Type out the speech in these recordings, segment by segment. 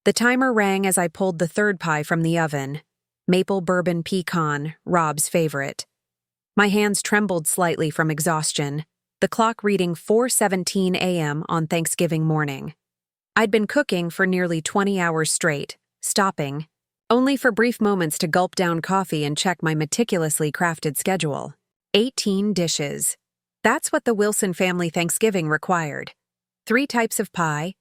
The timer rang as I pulled the third pie from the oven. Maple bourbon pecan, Rob's favorite. My hands trembled slightly from exhaustion, the clock reading 4:17 a.m. on Thanksgiving morning. I'd been cooking for nearly 20 hours straight, stopping, only for brief moments to gulp down coffee and check my meticulously crafted schedule. 18 dishes. That's what the Wilson family Thanksgiving required. 3 types of pie,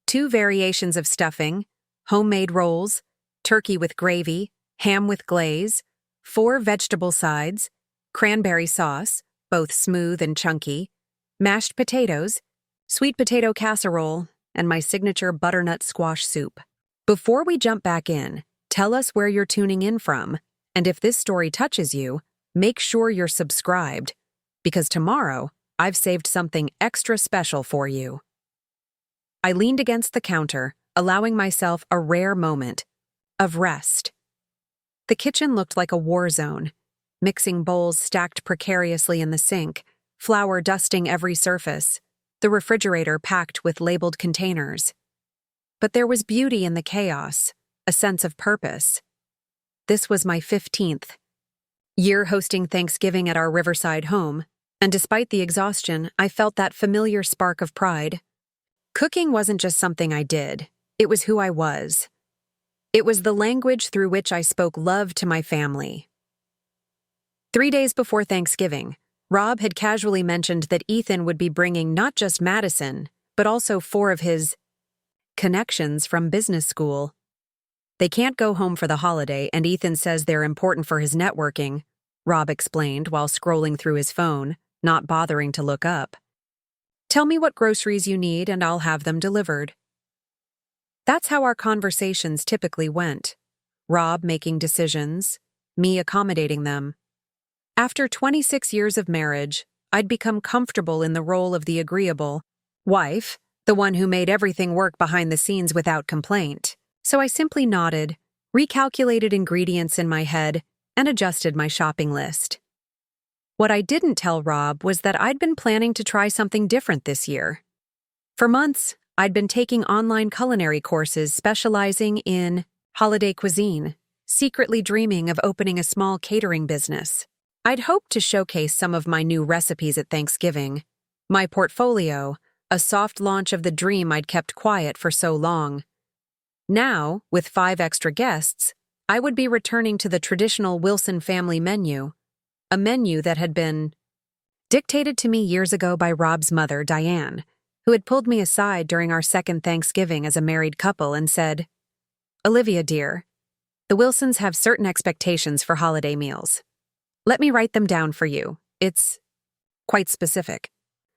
2 variations of stuffing, homemade rolls, turkey with gravy, ham with glaze, 4 vegetable sides, cranberry sauce, both smooth and chunky, mashed potatoes, sweet potato casserole, and my signature butternut squash soup. Before we jump back in, tell us where you're tuning in from, and if this story touches you, make sure you're subscribed, because tomorrow I've saved something extra special for you. I leaned against the counter, allowing myself a rare moment of rest. The kitchen looked like a war zone, mixing bowls stacked precariously in the sink, flour dusting every surface, the refrigerator packed with labeled containers. But there was beauty in the chaos, a sense of purpose. This was my 15th year hosting Thanksgiving at our Riverside home, and despite the exhaustion, I felt that familiar spark of pride. Cooking wasn't just something I did, it was who I was. It was the language through which I spoke love to my family. 3 days before Thanksgiving, Rob had casually mentioned that Ethan would be bringing not just Madison, but also 4 of his connections from business school. They can't go home for the holiday, and Ethan says they're important for his networking, Rob explained while scrolling through his phone, not bothering to look up. Tell me what groceries you need and I'll have them delivered. That's how our conversations typically went. Rob making decisions, me accommodating them. After 26 years of marriage, I'd become comfortable in the role of the agreeable wife, the one who made everything work behind the scenes without complaint. So I simply nodded, recalculated ingredients in my head, and adjusted my shopping list. What I didn't tell Rob was that I'd been planning to try something different this year. For months, I'd been taking online culinary courses specializing in holiday cuisine, secretly dreaming of opening a small catering business. I'd hoped to showcase some of my new recipes at Thanksgiving. My portfolio, a soft launch of the dream I'd kept quiet for so long. Now, with 5 extra guests, I would be returning to the traditional Wilson family menu, a menu that had been dictated to me years ago by Rob's mother, Diane, who had pulled me aside during our second Thanksgiving as a married couple and said, "Olivia, dear, the Wilsons have certain expectations for holiday meals. Let me write them down for you. It's quite specific."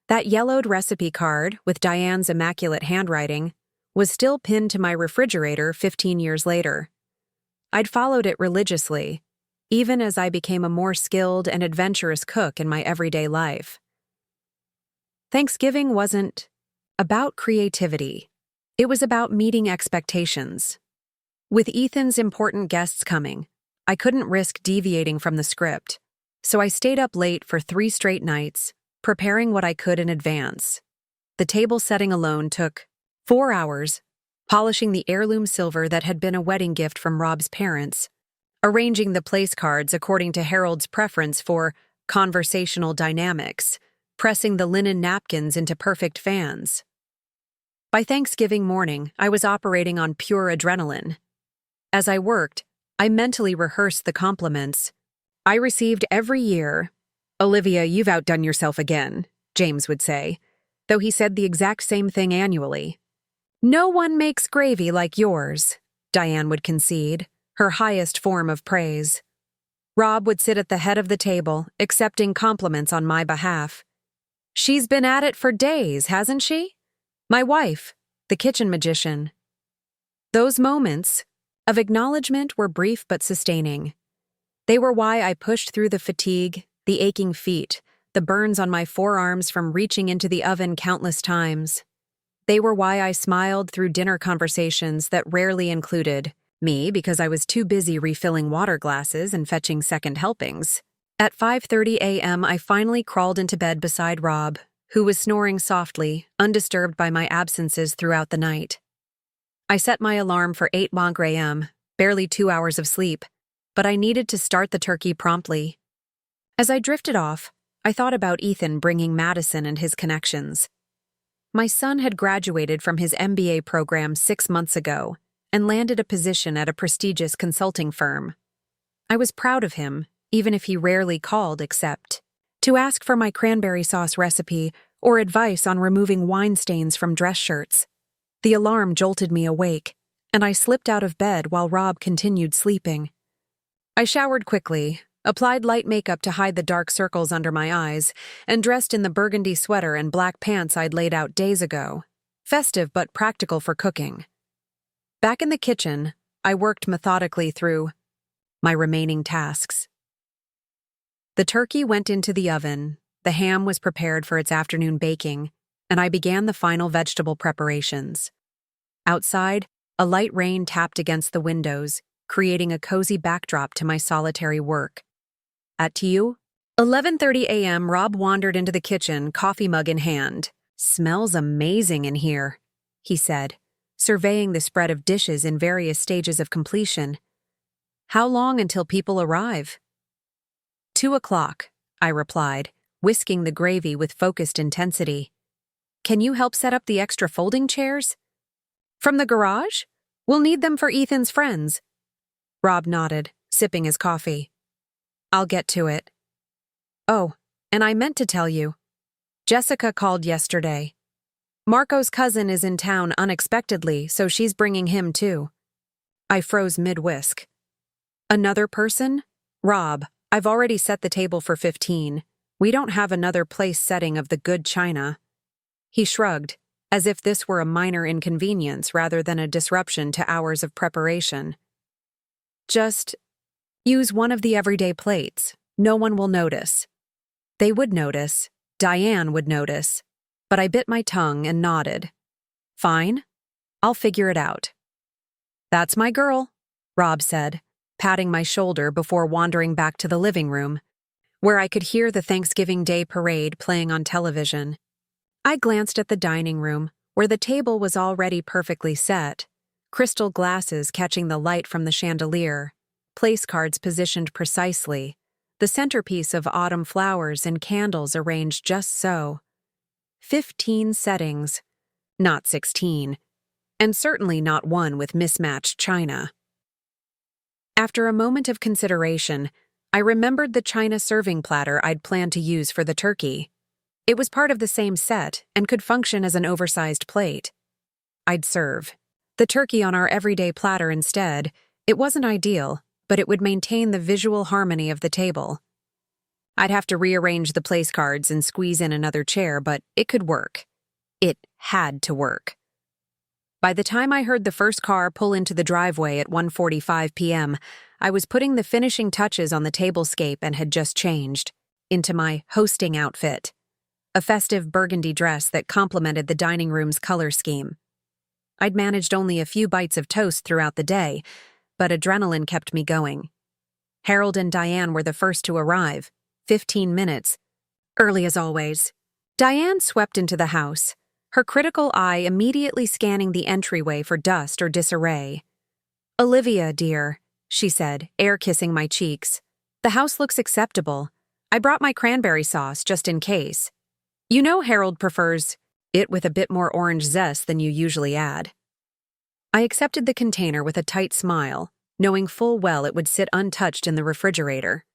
That yellowed recipe card, with Diane's immaculate handwriting, was still pinned to my refrigerator 15 years later. I'd followed it religiously, even as I became a more skilled and adventurous cook in my everyday life. Thanksgiving wasn't about creativity. It was about meeting expectations. With Ethan's important guests coming, I couldn't risk deviating from the script, so I stayed up late for 3 straight nights, preparing what I could in advance. The table setting alone took 4 hours, polishing the heirloom silver that had been a wedding gift from Rob's parents, arranging the place cards according to Harold's preference for conversational dynamics, pressing the linen napkins into perfect fans. By Thanksgiving morning, I was operating on pure adrenaline. As I worked, I mentally rehearsed the compliments I received every year. "Olivia, you've outdone yourself again," James would say, though he said the exact same thing annually. "No one makes gravy like yours," Diane would concede, her highest form of praise. Rob would sit at the head of the table, accepting compliments on my behalf. "She's been at it for days, hasn't she?" My wife, the kitchen magician. Those moments of acknowledgement were brief but sustaining. They were why I pushed through the fatigue, the aching feet, the burns on my forearms from reaching into the oven countless times. They were why I smiled through dinner conversations that rarely included me because I was too busy refilling water glasses and fetching second helpings. At 5:30 a.m., I finally crawled into bed beside Rob, who was snoring softly, undisturbed by my absences throughout the night. I set my alarm for 8 a.m., barely 2 hours of sleep, but I needed to start the turkey promptly. As I drifted off, I thought about Ethan bringing Madison and his connections. My son had graduated from his MBA program 6 months ago and landed a position at a prestigious consulting firm. I was proud of him, even if he rarely called except to ask for my cranberry sauce recipe or advice on removing wine stains from dress shirts. The alarm jolted me awake, and I slipped out of bed while Rob continued sleeping. I showered quickly, applied light makeup to hide the dark circles under my eyes, and dressed in the burgundy sweater and black pants I'd laid out days ago, festive but practical for cooking. Back in the kitchen, I worked methodically through my remaining tasks. The turkey went into the oven, the ham was prepared for its afternoon baking, and I began the final vegetable preparations. Outside, a light rain tapped against the windows, creating a cozy backdrop to my solitary work. At 11:30 a.m., Rob wandered into the kitchen, coffee mug in hand. "Smells amazing in here," he said, surveying the spread of dishes in various stages of completion. "How long until people arrive?" 2 o'clock, I replied, whisking the gravy with focused intensity. "Can you help set up the extra folding chairs?" "From the garage? We'll need them for Ethan's friends." Rob nodded, sipping his coffee. "I'll get to it." "Oh, and I meant to tell you. Jessica called yesterday. Marco's cousin is in town unexpectedly, so she's bringing him too." I froze mid-whisk. "Another person? Rob, I've already set the table for 15. We don't have another place setting of the good china." He shrugged, as if this were a minor inconvenience rather than a disruption to hours of preparation. "Just use one of the everyday plates. No one will notice." They would notice. Diane would notice. But I bit my tongue and nodded. "Fine. I'll figure it out." "That's my girl," Rob said, patting my shoulder before wandering back to the living room, where I could hear the Thanksgiving Day parade playing on television. I glanced at the dining room, where the table was already perfectly set, crystal glasses catching the light from the chandelier, place cards positioned precisely, the centerpiece of autumn flowers and candles arranged just so. 15 settings, not 16, and certainly not one with mismatched china. After a moment of consideration, I remembered the china serving platter I'd planned to use for the turkey. It was part of the same set and could function as an oversized plate. I'd serve the turkey on our everyday platter instead. It wasn't ideal, but it would maintain the visual harmony of the table. I'd have to rearrange the place cards and squeeze in another chair, but it could work. It had to work. By the time I heard the first car pull into the driveway at 1:45 p.m., I was putting the finishing touches on the tablescape and had just changed into my hosting outfit, a festive burgundy dress that complemented the dining room's color scheme. I'd managed only a few bites of toast throughout the day, but adrenaline kept me going. Harold and Diane were the first to arrive, 15 minutes, early as always. Diane swept into the house, her critical eye immediately scanning the entryway for dust or disarray. "Olivia, dear," she said, air-kissing my cheeks. "The house looks acceptable. I brought my cranberry sauce just in case. You know Harold prefers it with a bit more orange zest than you usually add." I accepted the container with a tight smile, knowing full well it would sit untouched in the refrigerator.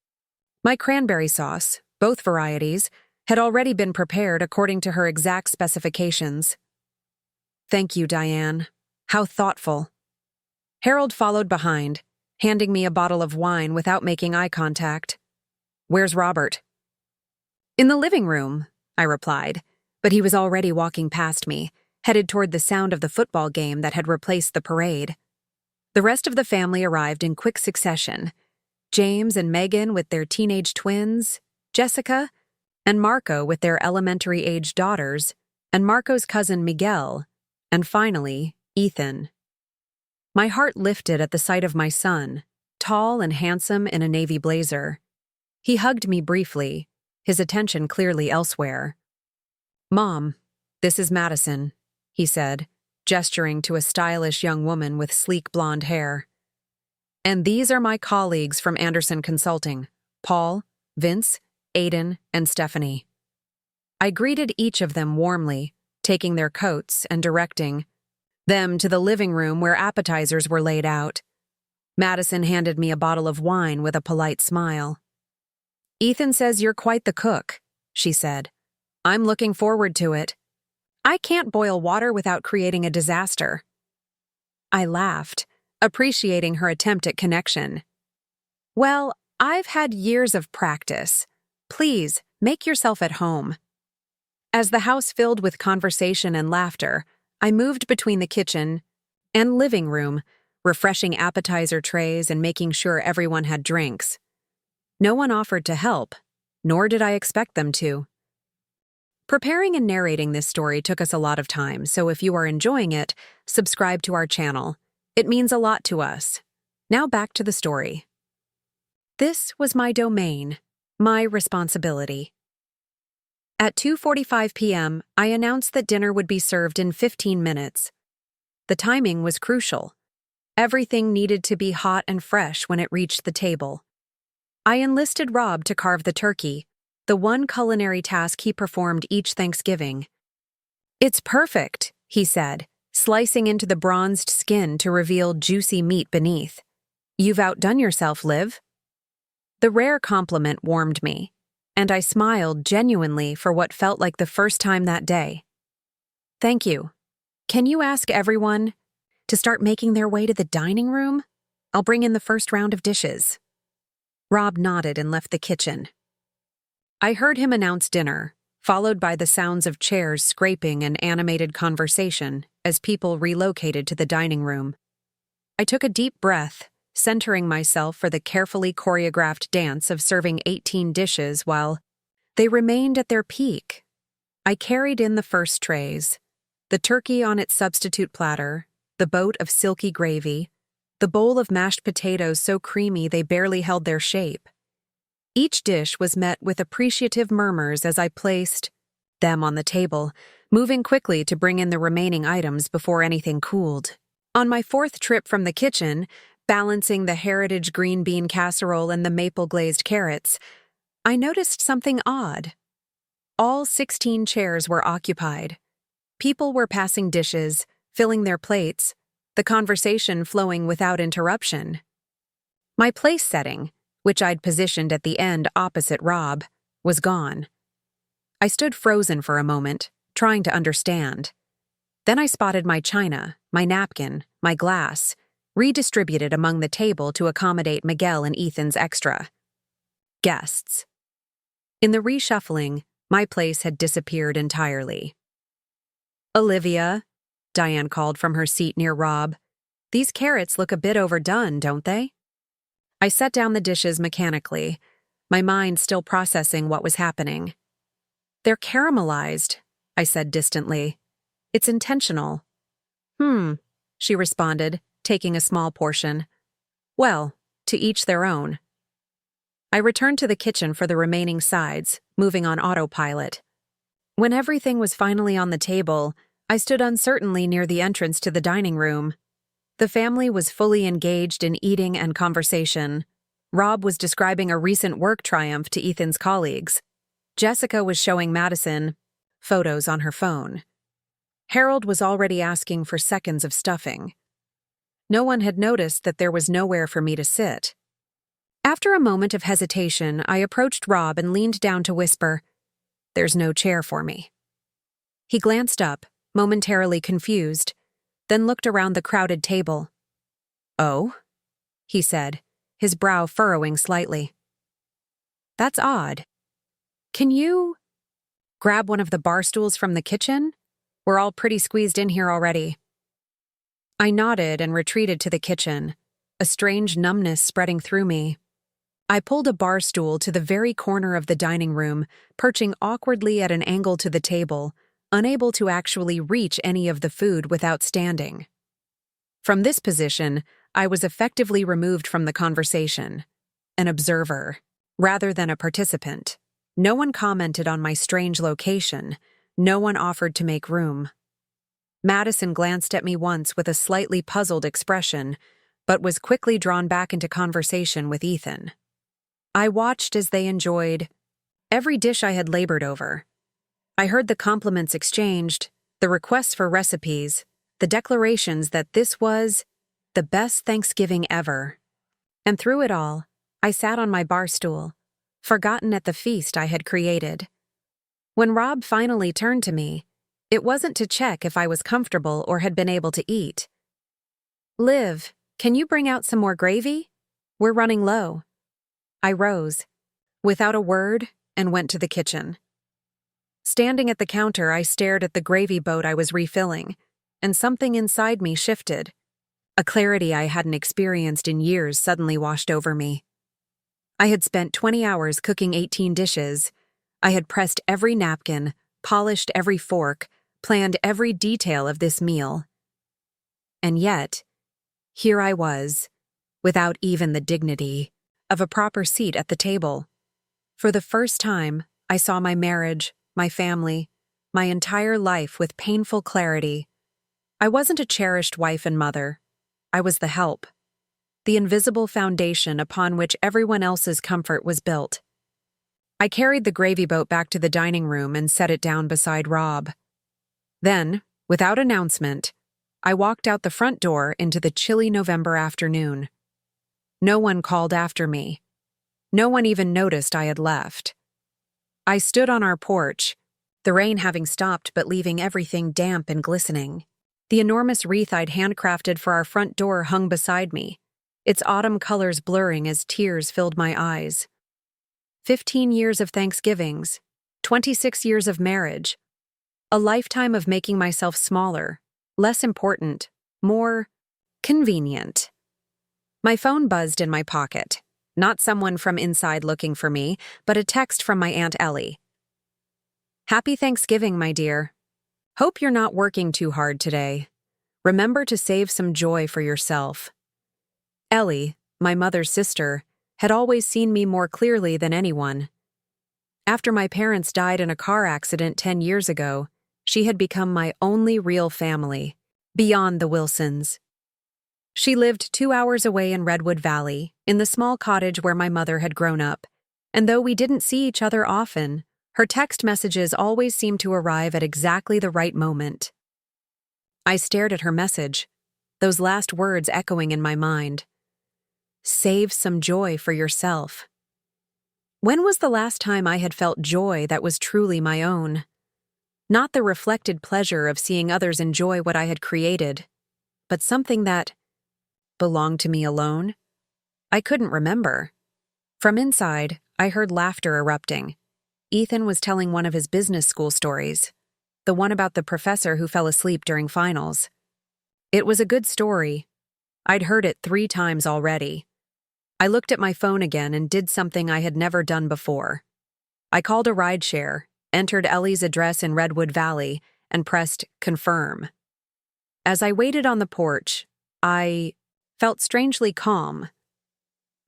My cranberry sauce, both varieties, had already been prepared according to her exact specifications. "Thank you, Diane. How thoughtful." Harold followed behind, handing me a bottle of wine without making eye contact. "Where's Robert?" "In the living room," I replied, but he was already walking past me, headed toward the sound of the football game that had replaced the parade. The rest of the family arrived in quick succession. James and Megan with their teenage twins, Jessica, and Marco with their elementary-age daughters, and Marco's cousin Miguel, and finally, Ethan. My heart lifted at the sight of my son, tall and handsome in a navy blazer. He hugged me briefly, his attention clearly elsewhere. "Mom, this is Madison," he said, gesturing to a stylish young woman with sleek blonde hair. "And these are my colleagues from Anderson Consulting, Paul, Vince, Aiden, and Stephanie." I greeted each of them warmly, taking their coats and directing them to the living room where appetizers were laid out. Madison handed me a bottle of wine with a polite smile. "Ethan says you're quite the cook," she said. "I'm looking forward to it. I can't boil water without creating a disaster." I laughed, appreciating her attempt at connection. "Well, I've had years of practice. Please, make yourself at home." As the house filled with conversation and laughter, I moved between the kitchen and living room, refreshing appetizer trays and making sure everyone had drinks. No one offered to help, nor did I expect them to. Preparing and narrating this story took us a lot of time, so if you are enjoying it, subscribe to our channel. It means a lot to us. Now back to the story. This was my domain, my responsibility. At 2:45 p.m., I announced that dinner would be served in 15 minutes. The timing was crucial. Everything needed to be hot and fresh when it reached the table. I enlisted Rob to carve the turkey, the one culinary task he performed each Thanksgiving. "It's perfect," he said, slicing into the bronzed skin to reveal juicy meat beneath. "You've outdone yourself, Liv." The rare compliment warmed me, and I smiled genuinely for what felt like the first time that day. "Thank you. Can you ask everyone to start making their way to the dining room? I'll bring in the first round of dishes." Rob nodded and left the kitchen. I heard him announce dinner, followed by the sounds of chairs scraping and animated conversation as people relocated to the dining room. I took a deep breath, centering myself for the carefully choreographed dance of serving 18 dishes while they remained at their peak. I carried in the first trays, the turkey on its substitute platter, the boat of silky gravy, the bowl of mashed potatoes so creamy they barely held their shape. Each dish was met with appreciative murmurs as I placed them on the table, moving quickly to bring in the remaining items before anything cooled. On my fourth trip from the kitchen, balancing the heritage green bean casserole and the maple-glazed carrots, I noticed something odd. All 16 chairs were occupied. People were passing dishes, filling their plates, the conversation flowing without interruption. My place setting, which I'd positioned at the end opposite Rob, was gone. I stood frozen for a moment, trying to understand. Then I spotted my china, my napkin, my glass, redistributed among the table to accommodate Miguel and Ethan's extra guests. In the reshuffling, my place had disappeared entirely. "Olivia," Diane called from her seat near Rob, "these carrots look a bit overdone, don't they?" I set down the dishes mechanically, my mind still processing what was happening. "They're caramelized," I said distantly. "It's intentional." She responded, taking a small portion. "Well, to each their own." I returned to the kitchen for the remaining sides, moving on autopilot. When everything was finally on the table, I stood uncertainly near the entrance to the dining room. The family was fully engaged in eating and conversation. Rob was describing a recent work triumph to Ethan's colleagues. Jessica was showing Madison photos on her phone. Harold was already asking for seconds of stuffing. No one had noticed that there was nowhere for me to sit. After a moment of hesitation, I approached Rob and leaned down to whisper, "There's no chair for me." He glanced up, momentarily confused, then looked around the crowded table. "Oh?" he said, his brow furrowing slightly. "That's odd. Can you grab one of the bar stools from the kitchen? We're all pretty squeezed in here already." I nodded and retreated to the kitchen, a strange numbness spreading through me. I pulled a bar stool to the very corner of the dining room, perching awkwardly at an angle to the table, unable to actually reach any of the food without standing. From this position, I was effectively removed from the conversation, an observer, rather than a participant. No one commented on my strange location. No one offered to make room. Madison glanced at me once with a slightly puzzled expression, but was quickly drawn back into conversation with Ethan. I watched as they enjoyed every dish I had labored over. I heard the compliments exchanged, the requests for recipes, the declarations that this was the best Thanksgiving ever. And through it all, I sat on my bar stool, forgotten at the feast I had created. When Rob finally turned to me, it wasn't to check if I was comfortable or had been able to eat. "Liv, can you bring out some more gravy? We're running low." I rose, without a word, and went to the kitchen. Standing at the counter, I stared at the gravy boat I was refilling, and something inside me shifted. A clarity I hadn't experienced in years suddenly washed over me. I had spent 20 hours cooking 18 dishes. I had pressed every napkin, polished every fork, planned every detail of this meal. And yet, here I was, without even the dignity of a proper seat at the table. For the first time, I saw my marriage, my family, my entire life with painful clarity. I wasn't a cherished wife and mother. I was the help, the invisible foundation upon which everyone else's comfort was built. I carried the gravy boat back to the dining room and set it down beside Rob. Then, without announcement, I walked out the front door into the chilly November afternoon. No one called after me. No one even noticed I had left. I stood on our porch, the rain having stopped but leaving everything damp and glistening. The enormous wreath I'd handcrafted for our front door hung beside me, its autumn colors blurring as tears filled my eyes. 15 years of Thanksgivings, 26 years of marriage, a lifetime of making myself smaller, less important, more convenient. My phone buzzed in my pocket, not someone from inside looking for me, but a text from my Aunt Ellie. "Happy Thanksgiving, my dear. Hope you're not working too hard today. Remember to save some joy for yourself." Ellie, my mother's sister, had always seen me more clearly than anyone. After my parents died in a car accident 10 years ago, she had become my only real family, beyond the Wilsons. She lived 2 hours away in Redwood Valley, in the small cottage where my mother had grown up, and though we didn't see each other often, her text messages always seemed to arrive at exactly the right moment. I stared at her message, those last words echoing in my mind. Save some joy for yourself. When was the last time I had felt joy that was truly my own? Not the reflected pleasure of seeing others enjoy what I had created, but something that belonged to me alone? I couldn't remember. From inside, I heard laughter erupting. Ethan was telling one of his business school stories, the one about the professor who fell asleep during finals. It was a good story. I'd heard it 3 times already. I looked at my phone again and did something I had never done before. I called a rideshare, entered Ellie's address in Redwood Valley, and pressed confirm. As I waited on the porch, I felt strangely calm.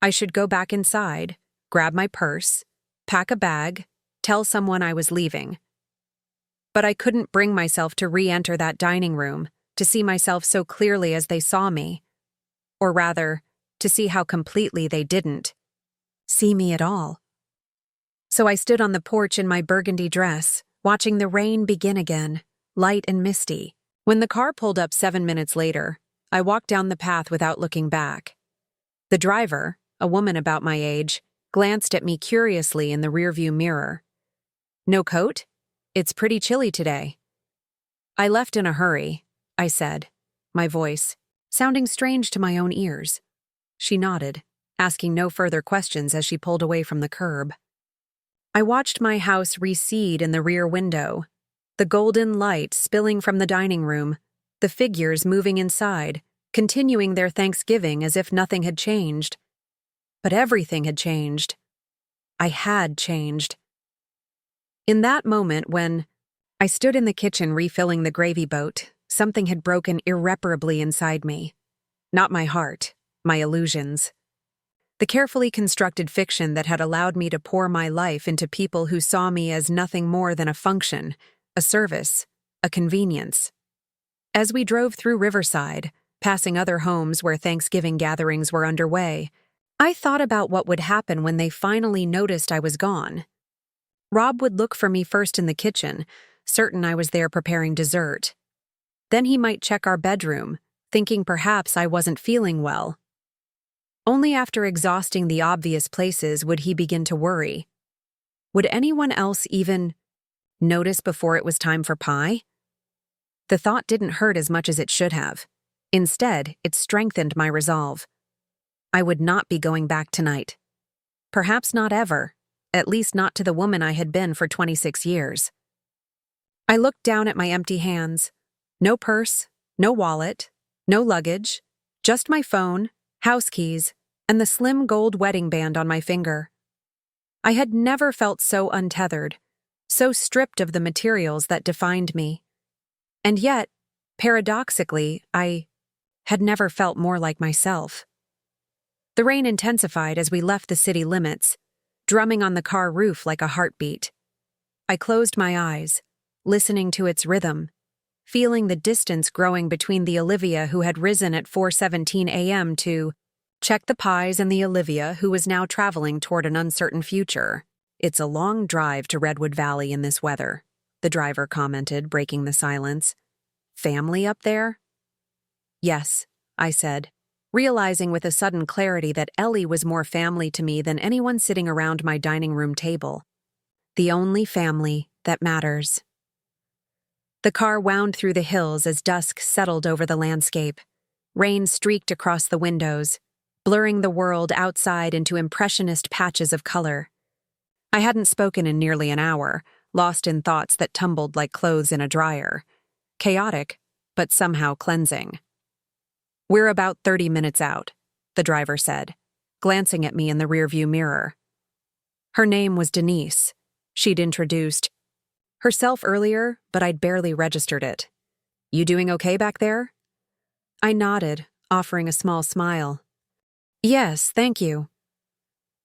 I should go back inside, grab my purse, pack a bag, tell someone I was leaving. But I couldn't bring myself to re-enter that dining room, to see myself so clearly as they saw me. Or rather, to see how completely they didn't see me at all. So I stood on the porch in my burgundy dress, watching the rain begin again, light and misty. When the car pulled up 7 minutes later, I walked down the path without looking back. The driver, a woman about my age, glanced at me curiously in the rearview mirror. "No coat? It's pretty chilly today." "I left in a hurry," I said, my voice sounding strange to my own ears. She nodded, asking no further questions as she pulled away from the curb. I watched my house recede in the rear window, the golden light spilling from the dining room, the figures moving inside, continuing their Thanksgiving as if nothing had changed. But everything had changed. I had changed. In that moment when I stood in the kitchen refilling the gravy boat, something had broken irreparably inside me. Not my heart, my illusions. The carefully constructed fiction that had allowed me to pour my life into people who saw me as nothing more than a function, a service, a convenience. As we drove through Riverside, passing other homes where Thanksgiving gatherings were underway, I thought about what would happen when they finally noticed I was gone. Rob would look for me first in the kitchen, certain I was there preparing dessert. Then he might check our bedroom, thinking perhaps I wasn't feeling well. Only after exhausting the obvious places would he begin to worry. Would anyone else even notice before it was time for pie? The thought didn't hurt as much as it should have. Instead, it strengthened my resolve. I would not be going back tonight. Perhaps not ever, at least not to the woman I had been for 26 years. I looked down at my empty hands. No purse, no wallet, no luggage, just my phone, house keys, and the slim gold wedding band on my finger. I had never felt so untethered, so stripped of the materials that defined me. And yet, paradoxically, I had never felt more like myself. The rain intensified as we left the city limits, drumming on the car roof like a heartbeat. I closed my eyes, listening to its rhythm, feeling the distance growing between the Olivia who had risen at 4:17 a.m. to check the pies and the Olivia who was now traveling toward an uncertain future. "It's a long drive to Redwood Valley in this weather," the driver commented, breaking the silence. "Family up there?" "Yes," I said, realizing with a sudden clarity that Ellie was more family to me than anyone sitting around my dining room table. The only family that matters. The car wound through the hills as dusk settled over the landscape. Rain streaked across the windows, blurring the world outside into impressionist patches of color. I hadn't spoken in nearly an hour, lost in thoughts that tumbled like clothes in a dryer. Chaotic, but somehow cleansing. "We're about 30 minutes out," the driver said, glancing at me in the rearview mirror. Her name was Denise. She'd introduced herself earlier, but I'd barely registered it. "You doing okay back there?" I nodded, offering a small smile. "Yes, thank you."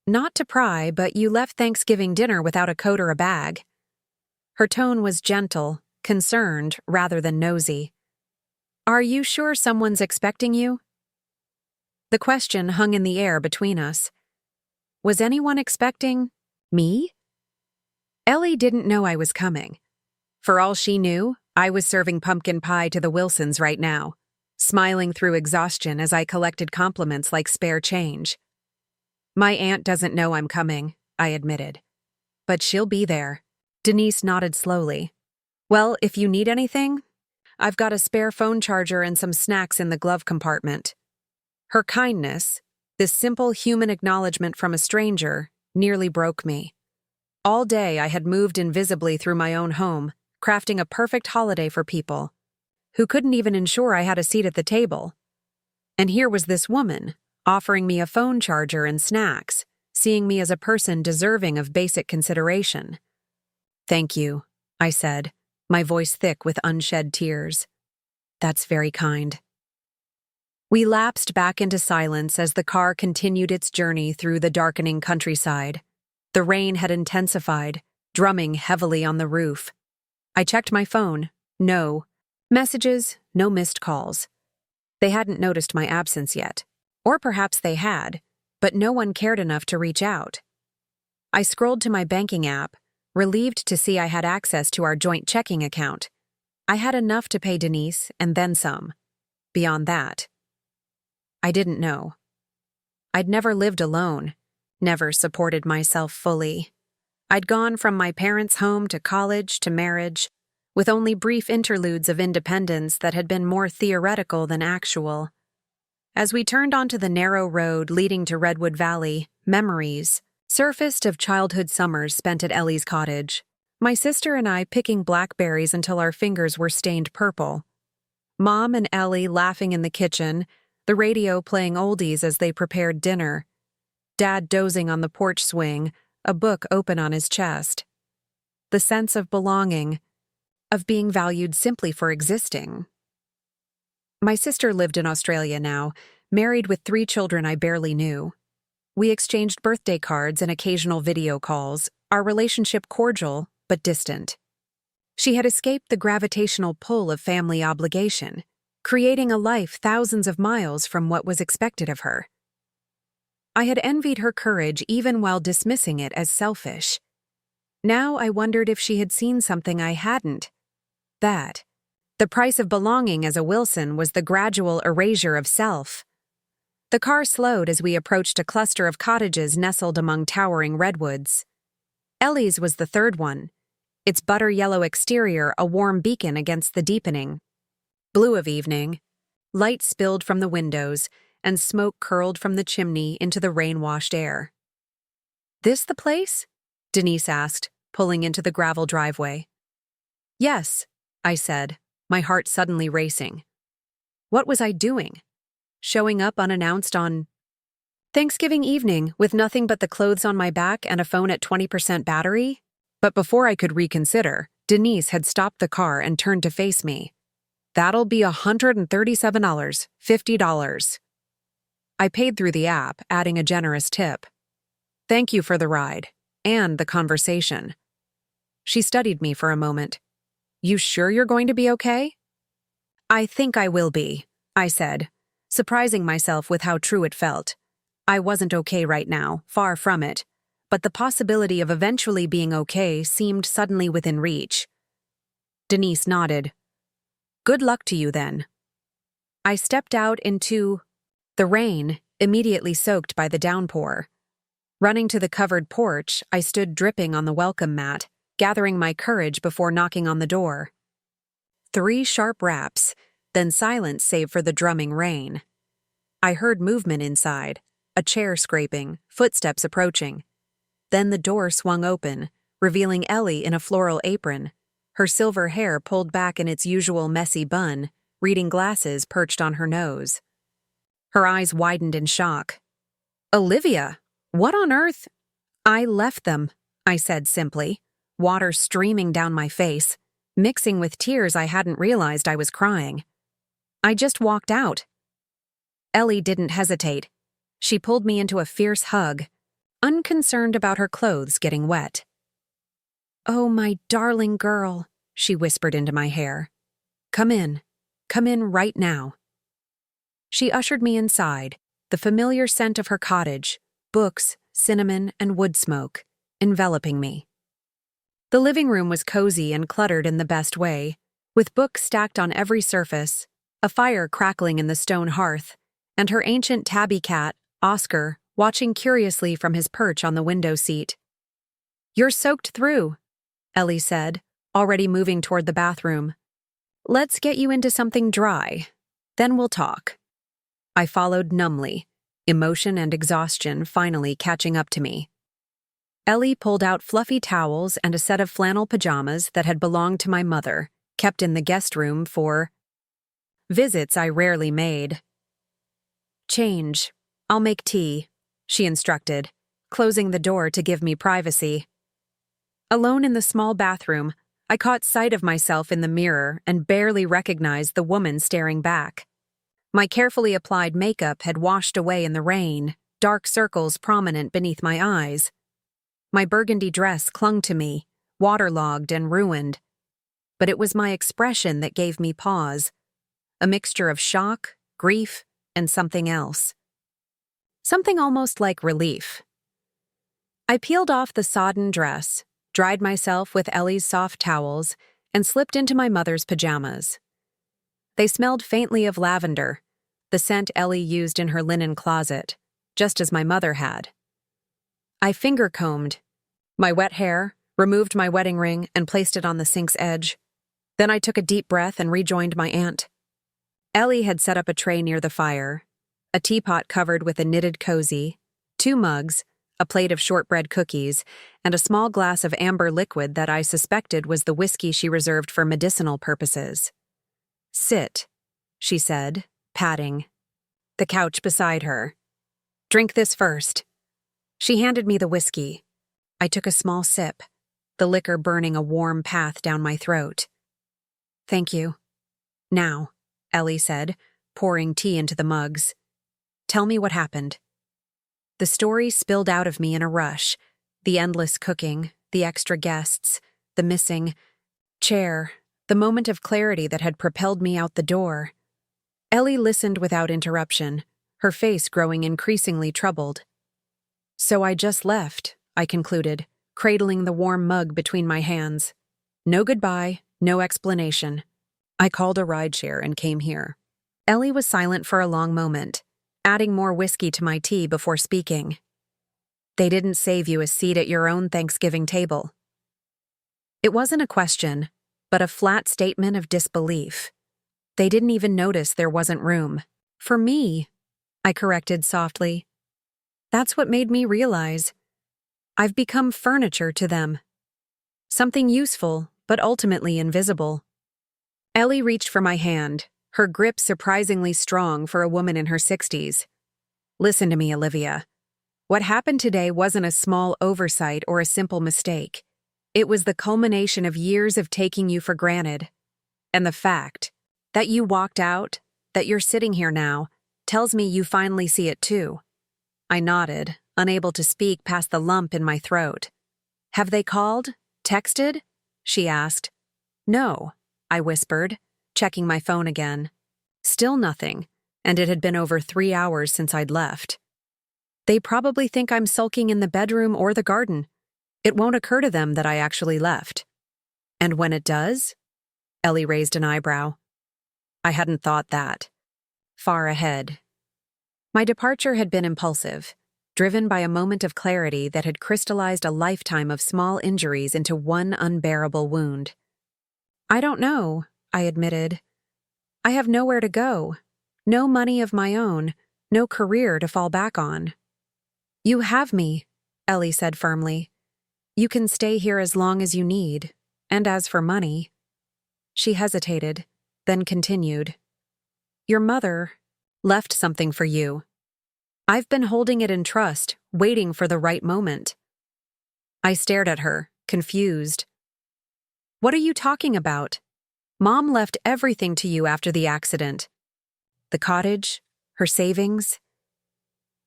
"Not to pry, but you left Thanksgiving dinner without a coat or a bag." Her tone was gentle, concerned rather than nosy. "Are you sure someone's expecting you?" The question hung in the air between us. Was anyone expecting me? Ellie didn't know I was coming. For all she knew, I was serving pumpkin pie to the Wilsons right now, smiling through exhaustion as I collected compliments like spare change. "My aunt doesn't know I'm coming," I admitted. "But she'll be there." Denise nodded slowly. "Well, if you need anything, I've got a spare phone charger and some snacks in the glove compartment." Her kindness, this simple human acknowledgement from a stranger, nearly broke me. All day I had moved invisibly through my own home, crafting a perfect holiday for people who couldn't even ensure I had a seat at the table. And here was this woman, offering me a phone charger and snacks, seeing me as a person deserving of basic consideration. "Thank you," I said, my voice thick with unshed tears. "That's very kind." We lapsed back into silence as the car continued its journey through the darkening countryside. The rain had intensified, drumming heavily on the roof. I checked my phone. No messages, no missed calls. They hadn't noticed my absence yet. Or perhaps they had, but no one cared enough to reach out. I scrolled to my banking app, relieved to see I had access to our joint checking account. I had enough to pay Denise and then some. Beyond that, I didn't know. I'd never lived alone, never supported myself fully. I'd gone from my parents' home to college to marriage, with only brief interludes of independence that had been more theoretical than actual. As we turned onto the narrow road leading to Redwood Valley, memories surfaced of childhood summers spent at Ellie's cottage. My sister and I picking blackberries until our fingers were stained purple. Mom and Ellie laughing in the kitchen, the radio playing oldies as they prepared dinner. Dad dozing on the porch swing, a book open on his chest. The sense of belonging, of being valued simply for existing. My sister lived in Australia now, married with 3 children I barely knew. We exchanged birthday cards and occasional video calls, our relationship cordial but distant. She had escaped the gravitational pull of family obligation, creating a life thousands of miles from what was expected of her. I had envied her courage even while dismissing it as selfish. Now I wondered if she had seen something I hadn't. That the price of belonging as a Wilson was the gradual erasure of self. The car slowed as we approached a cluster of cottages nestled among towering redwoods. Ellie's was the third one, its butter-yellow exterior a warm beacon against the deepening blue of evening. Light spilled from the windows, and smoke curled from the chimney into the rain-washed air. "This the place?" Denise asked, pulling into the gravel driveway. "Yes," I said, my heart suddenly racing. What was I doing? Showing up unannounced on Thanksgiving evening with nothing but the clothes on my back and a phone at 20% battery? But before I could reconsider, Denise had stopped the car and turned to face me. "That'll be $137, $50. I paid through the app, adding a generous tip. "Thank you for the ride, and the conversation." She studied me for a moment. "You sure you're going to be okay?" "I think I will be," I said, surprising myself with how true it felt. I wasn't okay right now, far from it, but the possibility of eventually being okay seemed suddenly within reach. Denise nodded. "Good luck to you then." I stepped out into the rain, immediately soaked by the downpour. Running to the covered porch, I stood dripping on the welcome mat, gathering my courage before knocking on the door. 3 sharp raps, then silence save for the drumming rain. I heard movement inside, a chair scraping, footsteps approaching. Then the door swung open, revealing Ellie in a floral apron, her silver hair pulled back in its usual messy bun, reading glasses perched on her nose. Her eyes widened in shock. "Olivia, what on earth?" "I left them," I said simply, water streaming down my face, mixing with tears I hadn't realized I was crying. "I just walked out." Ellie didn't hesitate. She pulled me into a fierce hug, unconcerned about her clothes getting wet. "Oh, my darling girl," she whispered into my hair. Come in right now." She ushered me inside, the familiar scent of her cottage, books, cinnamon, and wood smoke, enveloping me. The living room was cozy and cluttered in the best way, with books stacked on every surface, a fire crackling in the stone hearth, and her ancient tabby cat, Oscar, watching curiously from his perch on the window seat. "You're soaked through," Ellie said, already moving toward the bathroom. "Let's get you into something dry. Then we'll talk." I followed numbly, emotion and exhaustion finally catching up to me. Ellie pulled out fluffy towels and a set of flannel pajamas that had belonged to my mother, kept in the guest room for visits I rarely made. "Change. I'll make tea," she instructed, closing the door to give me privacy. Alone in the small bathroom, I caught sight of myself in the mirror and barely recognized the woman staring back. My carefully applied makeup had washed away in the rain, dark circles prominent beneath my eyes. My burgundy dress clung to me, waterlogged and ruined. But it was my expression that gave me pause, a mixture of shock, grief, and something else. Something almost like relief. I peeled off the sodden dress, dried myself with Ellie's soft towels, and slipped into my mother's pajamas. They smelled faintly of lavender, the scent Ellie used in her linen closet, just as my mother had. I finger-combed my wet hair, removed my wedding ring, and placed it on the sink's edge. Then I took a deep breath and rejoined my aunt. Ellie had set up a tray near the fire, a teapot covered with a knitted cozy, 2 mugs, a plate of shortbread cookies, and a small glass of amber liquid that I suspected was the whiskey she reserved for medicinal purposes. "Sit," she said, patting the couch beside her. "Drink this first." She handed me the whiskey. I took a small sip, the liquor burning a warm path down my throat. "Thank you." "Now," Ellie said, pouring tea into the mugs. "Tell me what happened." The story spilled out of me in a rush, the endless cooking, the extra guests, the missing. Chair, the moment of clarity that had propelled me out the door. Ellie listened without interruption, her face growing increasingly troubled. So I just left, I concluded, cradling the warm mug between my hands. No goodbye, no explanation. I called a rideshare and came here. Ellie was silent for a long moment, adding more whiskey to my tea before speaking. They didn't save you a seat at your own Thanksgiving table. It wasn't a question, but a flat statement of disbelief. They didn't even notice there wasn't room. For me, I corrected softly. That's what made me realize. I've become furniture to them. Something useful, but ultimately invisible. Ellie reached for my hand, her grip surprisingly strong for a woman in her 60s. Listen to me, Olivia. What happened today wasn't a small oversight or a simple mistake. It was the culmination of years of taking you for granted. And the fact that you walked out, that you're sitting here now, tells me you finally see it too. I nodded, unable to speak past the lump in my throat. Have they called? Texted? She asked. No, I whispered, checking my phone again. Still nothing, and it had been over 3 hours since I'd left. They probably think I'm sulking in the bedroom or the garden. It won't occur to them that I actually left. And when it does? Ellie raised an eyebrow. I hadn't thought that. Far ahead. My departure had been impulsive, driven by a moment of clarity that had crystallized a lifetime of small injuries into one unbearable wound. I don't know, I admitted. I have nowhere to go, no money of my own, no career to fall back on. You have me, Ellie said firmly. You can stay here as long as you need, and as for money. She hesitated, then continued. Your mother left something for you. I've been holding it in trust, waiting for the right moment. I stared at her, confused. What are you talking about? Mom left everything to you after the accident. The cottage, her savings.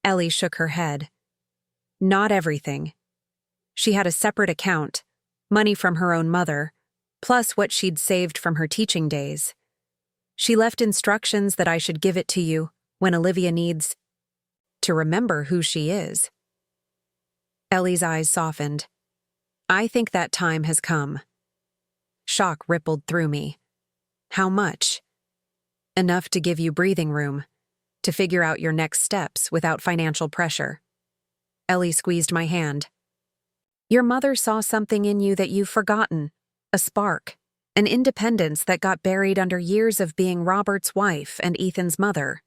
Ellie shook her head. Not everything. She had a separate account, money from her own mother, plus what she'd saved from her teaching days. She left instructions that I should give it to you when Olivia needs to remember who she is. Ellie's eyes softened. I think that time has come. Shock rippled through me. How much? Enough to give you breathing room, to figure out your next steps without financial pressure. Ellie squeezed my hand. Your mother saw something in you that you've forgotten, a spark, an independence that got buried under years of being Robert's wife and Ethan's mother.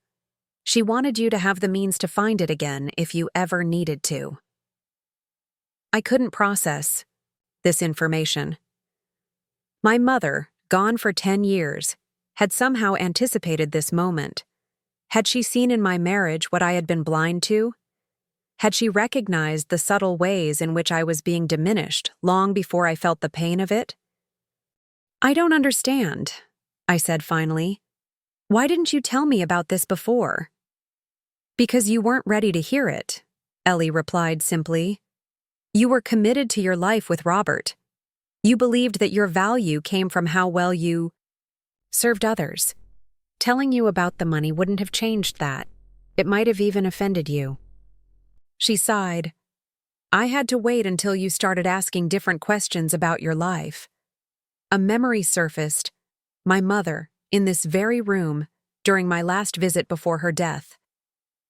She wanted you to have the means to find it again if you ever needed to. I couldn't process this information. My mother, gone for 10 years, had somehow anticipated this moment. Had she seen in my marriage what I had been blind to? Had she recognized the subtle ways in which I was being diminished long before I felt the pain of it? I don't understand, I said finally. Why didn't you tell me about this before? Because you weren't ready to hear it, Ellie replied simply. You were committed to your life with Robert. You believed that your value came from how well you served others. Telling you about the money wouldn't have changed that. It might have even offended you. She sighed. I had to wait until you started asking different questions about your life. A memory surfaced. My mother, in this very room, during my last visit before her death.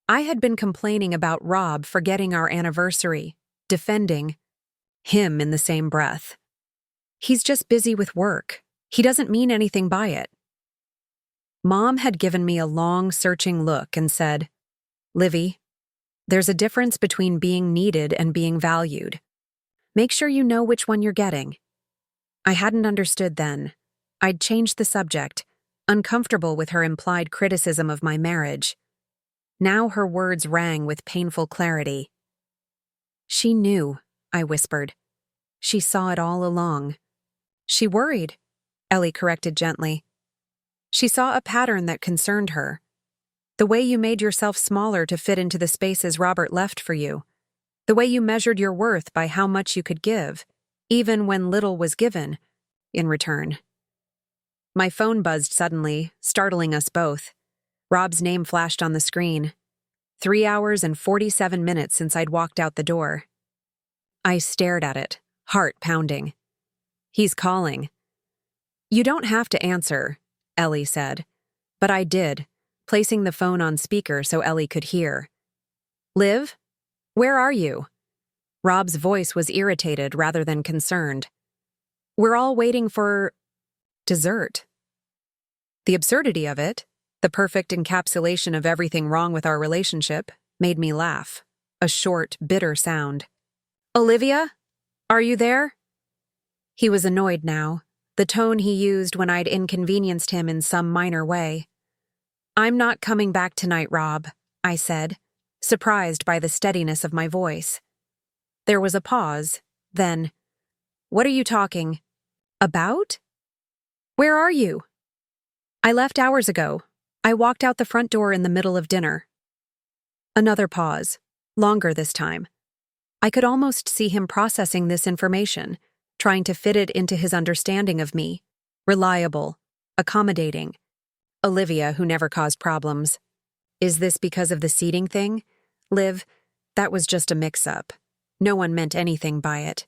I had been complaining about Rob forgetting our anniversary, defending him in the same breath. He's just busy with work. He doesn't mean anything by it. Mom had given me a long, searching look and said, Livy, there's a difference between being needed and being valued. Make sure you know which one you're getting. I hadn't understood then. I'd changed the subject, uncomfortable with her implied criticism of my marriage. Now her words rang with painful clarity. She knew, I whispered. She saw it all along. She worried, Ellie corrected gently. She saw a pattern that concerned her. The way you made yourself smaller to fit into the spaces Robert left for you. The way you measured your worth by how much you could give, even when little was given. in return. My phone buzzed suddenly, startling us both. Rob's name flashed on the screen. 3 hours and 47 minutes since I'd walked out the door. I stared at it, heart pounding. He's calling. You don't have to answer, Ellie said. But I did, placing the phone on speaker so Ellie could hear. Liv? Where are you? Rob's voice was irritated rather than concerned. We're all waiting for dessert. The absurdity of it, the perfect encapsulation of everything wrong with our relationship, made me laugh. A short, bitter sound. Olivia? Are you there? He was annoyed now, the tone he used when I'd inconvenienced him in some minor way. I'm not coming back tonight, Rob, I said, surprised by the steadiness of my voice. There was a pause, then, what are you talking about? Where are you? I left hours ago. I walked out the front door in the middle of dinner. Another pause, longer this time. I could almost see him processing this information, trying to fit it into his understanding of me. Reliable, accommodating. Olivia, who never caused problems. Is this because of the seating thing? Liv, that was just a mix-up. No one meant anything by it.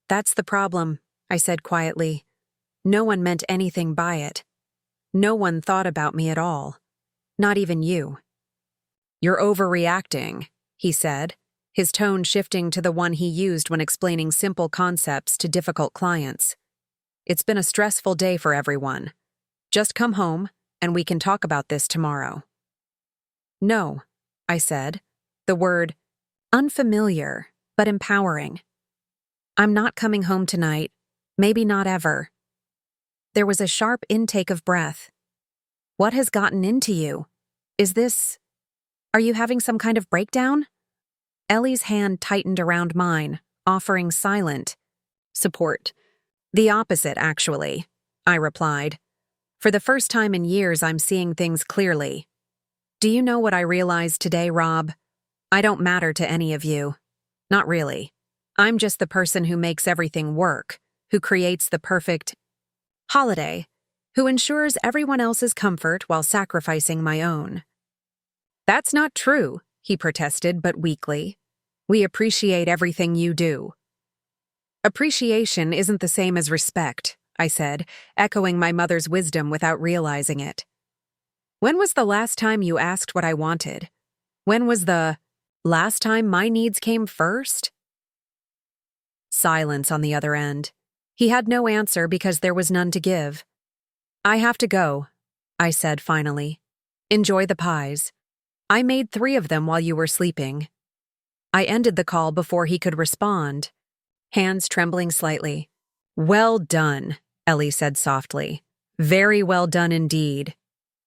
That's the problem, I said quietly. No one meant anything by it. No one thought about me at all. Not even you. You're overreacting, he said, his tone shifting to the one he used when explaining simple concepts to difficult clients. It's been a stressful day for everyone. Just come home, and we can talk about this tomorrow. No, I said, the word unfamiliar, but empowering. I'm not coming home tonight, maybe not ever. There was a sharp intake of breath. What has gotten into you? Are you having some kind of breakdown? Ellie's hand tightened around mine, offering silent support. The opposite, actually, I replied. For the first time in years, I'm seeing things clearly. Do you know what I realized today, Rob? I don't matter to any of you. Not really. I'm just the person who makes everything work, who creates the perfect holiday, who ensures everyone else's comfort while sacrificing my own. That's not true, he protested, but weakly. We appreciate everything you do. Appreciation isn't the same as respect, I said, echoing my mother's wisdom without realizing it. When was the last time you asked what I wanted? When was the last time my needs came first? Silence on the other end. He had no answer because there was none to give. I have to go, I said finally. Enjoy the pies. I made 3 of them while you were sleeping. I ended the call before he could respond, hands trembling slightly. Well done, Ellie said softly. Very well done indeed.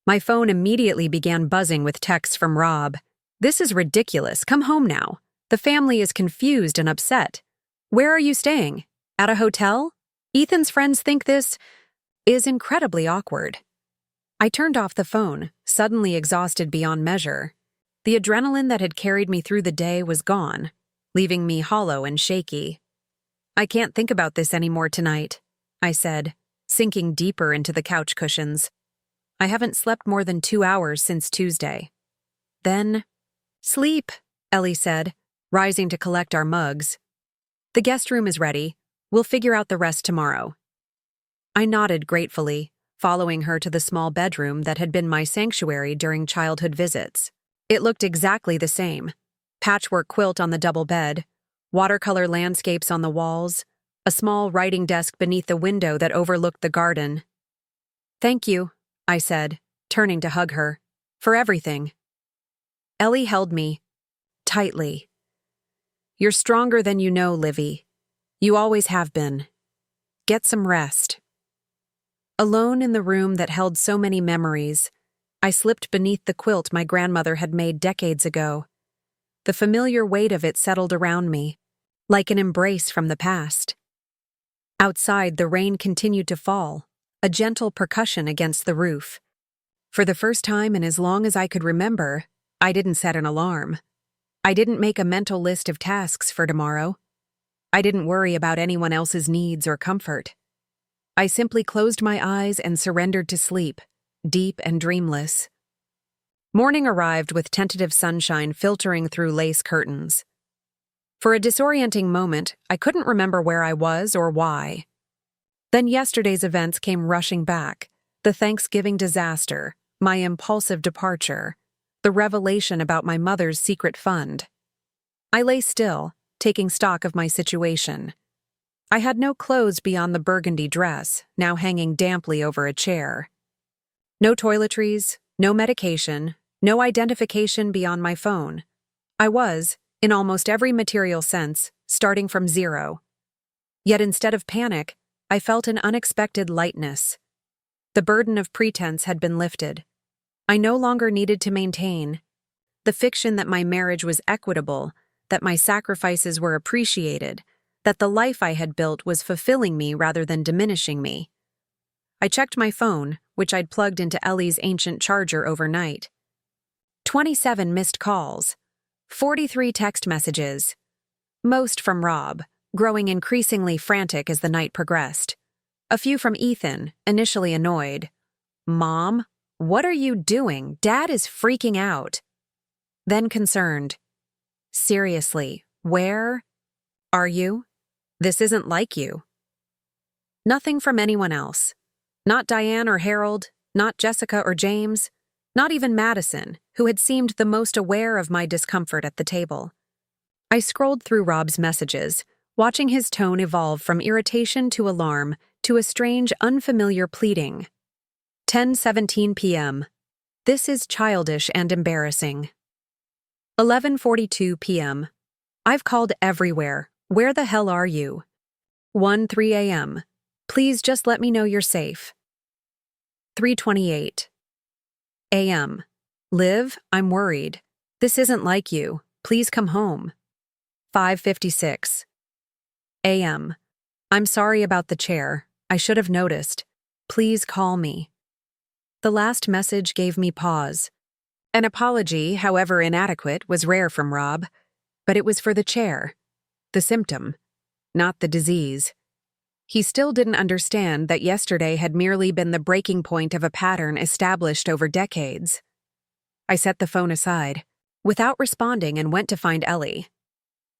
My phone immediately began buzzing with texts from Rob. This is ridiculous. Come home now. The family is confused and upset. Where are you staying? At a hotel? Ethan's friends think this is incredibly awkward. I turned off the phone, suddenly exhausted beyond measure. The adrenaline that had carried me through the day was gone, leaving me hollow and shaky. I can't think about this anymore tonight, I said, sinking deeper into the couch cushions. I haven't slept more than 2 hours since Tuesday. Then, sleep, Ellie said, rising to collect our mugs. The guest room is ready. We'll figure out the rest tomorrow. I nodded gratefully, following her to the small bedroom that had been my sanctuary during childhood visits. It looked exactly the same. Patchwork quilt on the double bed, watercolor landscapes on the walls, a small writing desk beneath the window that overlooked the garden. Thank you, I said, turning to hug her, for everything. Ellie held me tightly. You're stronger than you know, Livy. You always have been. Get some rest. Alone in the room that held so many memories, I slipped beneath the quilt my grandmother had made decades ago. The familiar weight of it settled around me, like an embrace from the past. Outside, the rain continued to fall, a gentle percussion against the roof. For the first time in as long as I could remember, I didn't set an alarm. I didn't make a mental list of tasks for tomorrow. I didn't worry about anyone else's needs or comfort. I simply closed my eyes and surrendered to sleep, deep and dreamless. Morning arrived with tentative sunshine filtering through lace curtains. For a disorienting moment, I couldn't remember where I was or why. Then yesterday's events came rushing back: the Thanksgiving disaster, my impulsive departure, the revelation about my mother's secret fund. I lay still, taking stock of my situation. I had no clothes beyond the burgundy dress, now hanging damply over a chair. No toiletries, no medication, no identification beyond my phone. I was, in almost every material sense, starting from zero. Yet instead of panic, I felt an unexpected lightness. The burden of pretense had been lifted. I no longer needed to maintain. The fiction that my marriage was equitable, that my sacrifices were appreciated, that the life I had built was fulfilling me rather than diminishing me. I checked my phone, which I'd plugged into Ellie's ancient charger overnight. 27 missed calls, 43 text messages, most from Rob, growing increasingly frantic as the night progressed. A few from Ethan, initially annoyed. "Mom, what are you doing? Dad is freaking out." Then concerned. "Seriously, where are you? This isn't like you." Nothing from anyone else. Not Diane or Harold, not Jessica or James, not even Madison, who had seemed the most aware of my discomfort at the table. I scrolled through Rob's messages, watching his tone evolve from irritation to alarm to a strange, unfamiliar pleading. 10:17 p.m. This is childish and embarrassing. 11:42 p.m. I've called everywhere. Where the hell are you? 1:03 a.m. Please just let me know you're safe. 3:28 a.m. Liv, I'm worried. This isn't like you. Please come home. 5:56 a.m. I'm sorry about the chair. I should have noticed. Please call me. The last message gave me pause. An apology, however inadequate, was rare from Rob, but it was for the chair, the symptom, not the disease. He still didn't understand that yesterday had merely been the breaking point of a pattern established over decades. I set the phone aside, without responding, and went to find Ellie.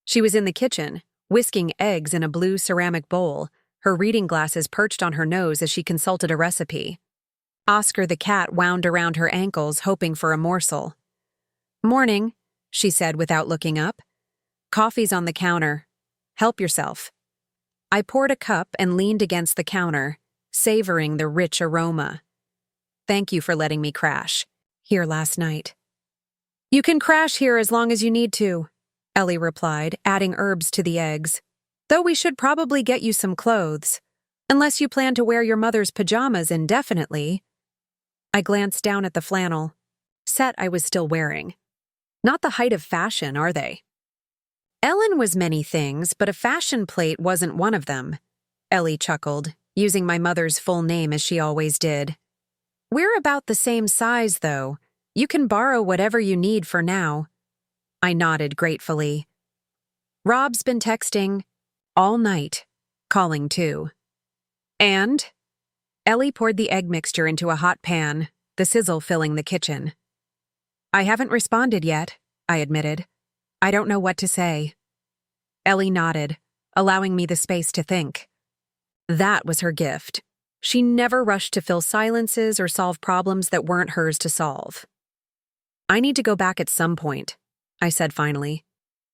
She was in the kitchen, whisking eggs in a blue ceramic bowl, her reading glasses perched on her nose as she consulted a recipe. Oscar the cat wound around her ankles, hoping for a morsel. "Morning," she said without looking up. "Coffee's on the counter. Help yourself." I poured a cup and leaned against the counter, savoring the rich aroma. "Thank you for letting me crash here last night." "You can crash here as long as you need to," Ellie replied, adding herbs to the eggs. "Though we should probably get you some clothes, unless you plan to wear your mother's pajamas indefinitely." I glanced down at the flannel set I was still wearing. Not the height of fashion, are they? Ellen was many things, but a fashion plate wasn't one of them. Ellie chuckled, using my mother's full name as she always did. "We're about the same size, though. You can borrow whatever you need for now." I nodded gratefully. Rob's been texting all night, calling too. And Ellie poured the egg mixture into a hot pan, the sizzle filling the kitchen. "I haven't responded yet," I admitted. "I don't know what to say." Ellie nodded, allowing me the space to think. That was her gift. She never rushed to fill silences or solve problems that weren't hers to solve. "I need to go back at some point," I said finally.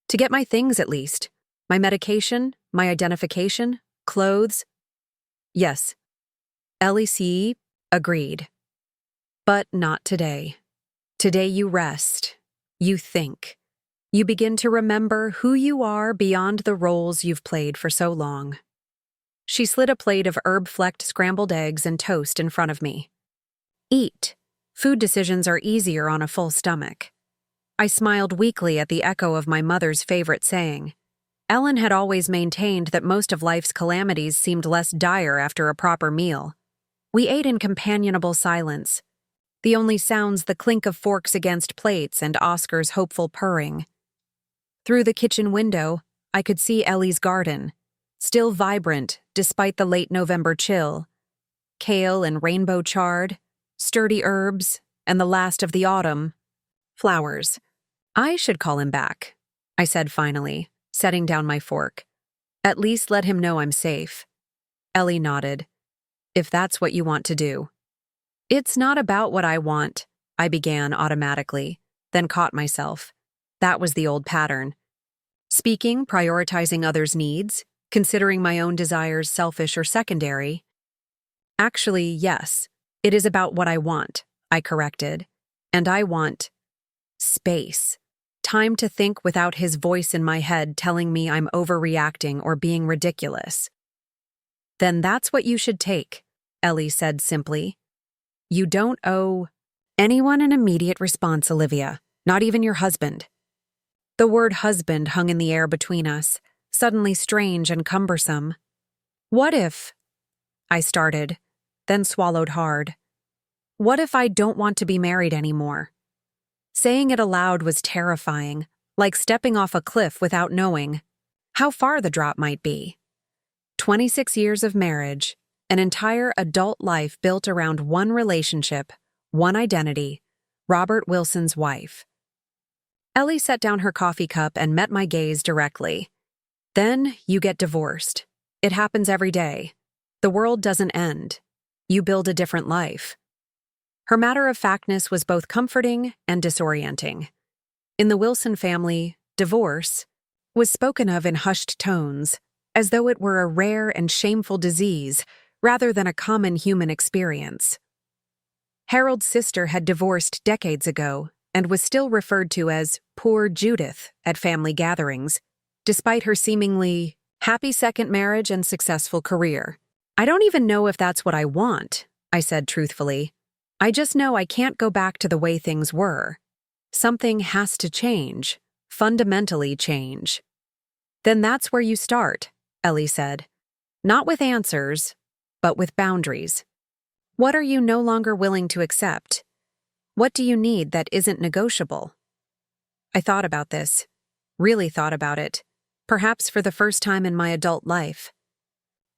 "To get my things at least. My medication, my identification, clothes." "Yes." Ellie agreed. "But not today. Today you rest. You think. You begin to remember who you are beyond the roles you've played for so long." She slid a plate of herb-flecked scrambled eggs and toast in front of me. "Eat. Food decisions are easier on a full stomach." I smiled weakly at the echo of my mother's favorite saying. Ellen had always maintained that most of life's calamities seemed less dire after a proper meal. We ate in companionable silence, the only sounds the clink of forks against plates and Oscar's hopeful purring. Through the kitchen window, I could see Ellie's garden, still vibrant despite the late November chill, kale and rainbow chard, sturdy herbs, and the last of the autumn, flowers. I should call him back, I said finally, setting down my fork. At least let him know I'm safe. Ellie nodded. If that's what you want to do. It's not about what I want, I began automatically, then caught myself. That was the old pattern. Speaking, prioritizing others' needs, considering my own desires selfish or secondary. Actually, yes, it is about what I want, I corrected. And I want space. Time to think without his voice in my head telling me I'm overreacting or being ridiculous. Then that's what you should take, Ellie said simply. You don't owe anyone an immediate response, Olivia, not even your husband. The word husband hung in the air between us, suddenly strange and cumbersome. What if? I started, then swallowed hard. What if I don't want to be married anymore? Saying it aloud was terrifying, like stepping off a cliff without knowing how far the drop might be. 26 years of marriage, an entire adult life built around one relationship, one identity, Robert Wilson's wife. Ellie set down her coffee cup and met my gaze directly. Then you get divorced. It happens every day. The world doesn't end. You build a different life. Her matter-of-factness was both comforting and disorienting. In the Wilson family, divorce was spoken of in hushed tones, as though it were a rare and shameful disease rather than a common human experience. Harold's sister had divorced decades ago and was still referred to as poor Judith at family gatherings, despite her seemingly happy second marriage and successful career. I don't even know if that's what I want, I said truthfully. I just know I can't go back to the way things were. Something has to change, fundamentally change. Then that's where you start, Ellie said. Not with answers, but with boundaries. What are you no longer willing to accept? What do you need that isn't negotiable? I thought about this, really thought about it, perhaps for the first time in my adult life.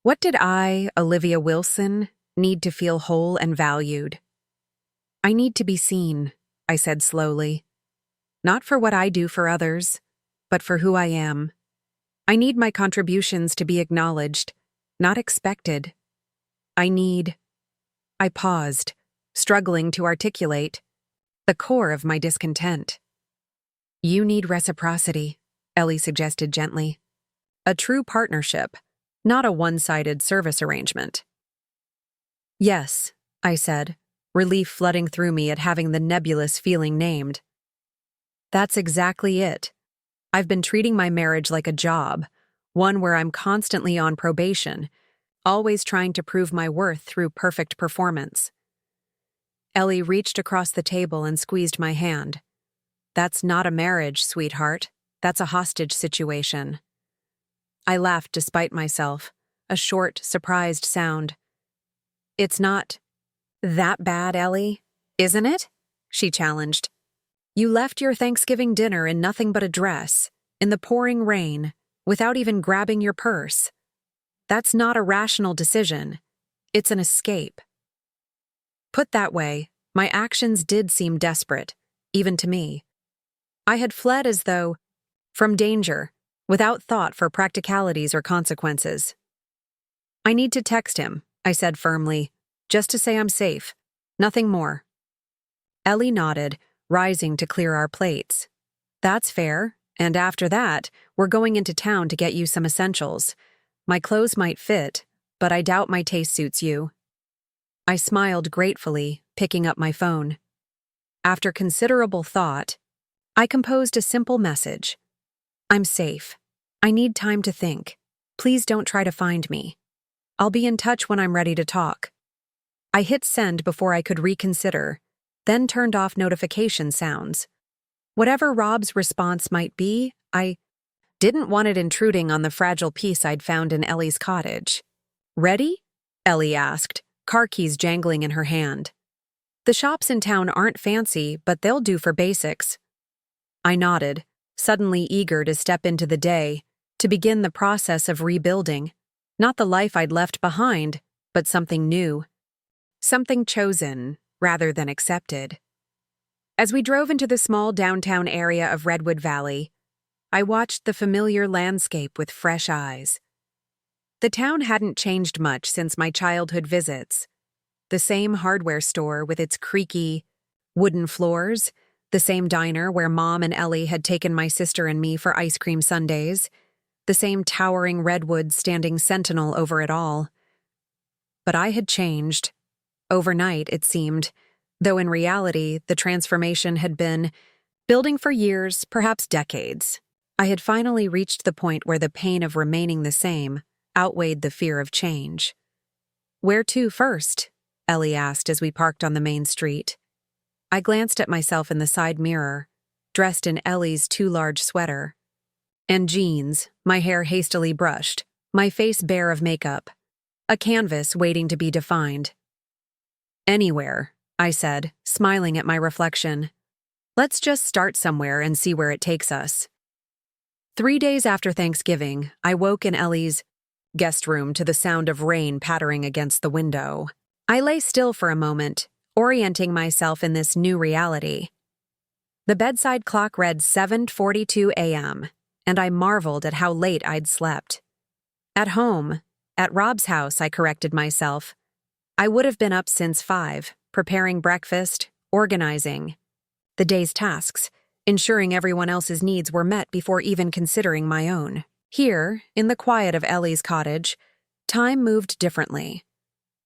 What did I, Olivia Wilson, need to feel whole and valued? I need to be seen, I said slowly. Not for what I do for others, but for who I am. I need my contributions to be acknowledged, not expected. I paused, struggling to articulate the core of my discontent. You need reciprocity, Ellie suggested gently. A true partnership, not a one-sided service arrangement. Yes, I said, relief flooding through me at having the nebulous feeling named. That's exactly it. I've been treating my marriage like a job, one where I'm constantly on probation, always trying to prove my worth through perfect performance. Ellie reached across the table and squeezed my hand. That's not a marriage, sweetheart. That's a hostage situation. I laughed despite myself, a short, surprised sound. It's not that bad, Ellie, isn't it? She challenged. You left your Thanksgiving dinner in nothing but a dress, in the pouring rain, without even grabbing your purse. That's not a rational decision. It's an escape. Put that way, my actions did seem desperate, even to me. I had fled as though from danger, without thought for practicalities or consequences. I need to text him, I said firmly, just to say I'm safe. Nothing more. Ellie nodded, rising to clear our plates. That's fair, and after that, we're going into town to get you some essentials. My clothes might fit, but I doubt my taste suits you. I smiled gratefully, picking up my phone. After considerable thought, I composed a simple message. I'm safe. I need time to think. Please don't try to find me. I'll be in touch when I'm ready to talk. I hit send before I could reconsider, then turned off notification sounds. Whatever Rob's response might be, I didn't want it intruding on the fragile peace I'd found in Ellie's cottage. Ready? Ellie asked, car keys jangling in her hand. The shops in town aren't fancy, but they'll do for basics. I nodded, suddenly eager to step into the day, to begin the process of rebuilding. Not the life I'd left behind, but something new. something chosen rather than accepted. As we drove into the small downtown area of Redwood Valley, I watched the familiar landscape with fresh eyes. The town hadn't changed much since my childhood visits. The same hardware store with its creaky, wooden floors, the same diner where Mom and Ellie had taken my sister and me for ice cream sundaes, the same towering redwoods standing sentinel over it all. But I had changed. Overnight, it seemed, though in reality, the transformation had been building for years, perhaps decades. I had finally reached the point where the pain of remaining the same outweighed the fear of change. "Where to first?" Ellie asked as we parked on the main street. I glanced at myself in the side mirror, dressed in Ellie's too large sweater and jeans, my hair hastily brushed, my face bare of makeup, a canvas waiting to be defined. "Anywhere," I said, smiling at my reflection. "Let's just start somewhere and see where it takes us." 3 days after Thanksgiving, I woke in Ellie's guest room to the sound of rain pattering against the window. I lay still for a moment, orienting myself in this new reality. The bedside clock read 7:42 a.m., and I marveled at how late I'd slept. At home, at Rob's house, I corrected myself. I would have been up since 5, preparing breakfast, organizing the day's tasks, ensuring everyone else's needs were met before even considering my own. Here, in the quiet of Ellie's cottage, time moved differently.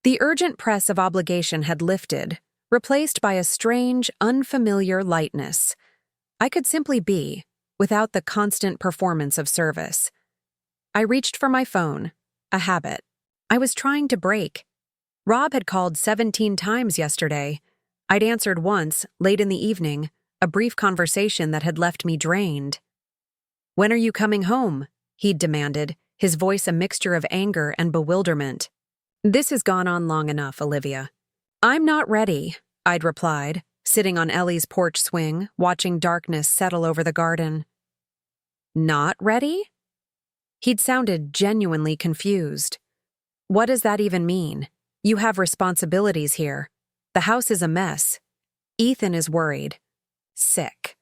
The urgent press of obligation had lifted, replaced by a strange, unfamiliar lightness. I could simply be, without the constant performance of service. I reached for my phone, a habit I was trying to break. Rob had called 17 times yesterday. I'd answered once, late in the evening, a brief conversation that had left me drained. "When are you coming home?" he'd demanded, his voice a mixture of anger and bewilderment. "This has gone on long enough, Olivia." "I'm not ready," I'd replied, sitting on Ellie's porch swing, watching darkness settle over the garden. "Not ready?" He'd sounded genuinely confused. "What does that even mean? You have responsibilities here. The house is a mess. Ethan is worried. Sick."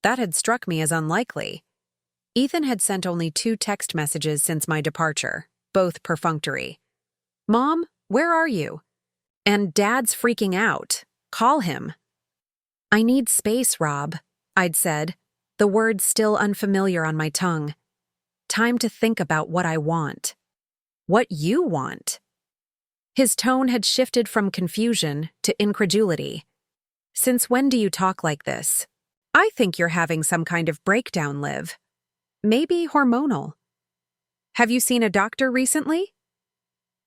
That had struck me as unlikely. Ethan had sent only 2 text messages since my departure, both perfunctory. "Mom, where are you?" And "Dad's freaking out. Call him." "I need space, Rob," I'd said, the words still unfamiliar on my tongue. "Time to think about what I want." "What you want?" His tone had shifted from confusion to incredulity. "Since when do you talk like this? I think you're having some kind of breakdown, Liv. Maybe hormonal. Have you seen a doctor recently?"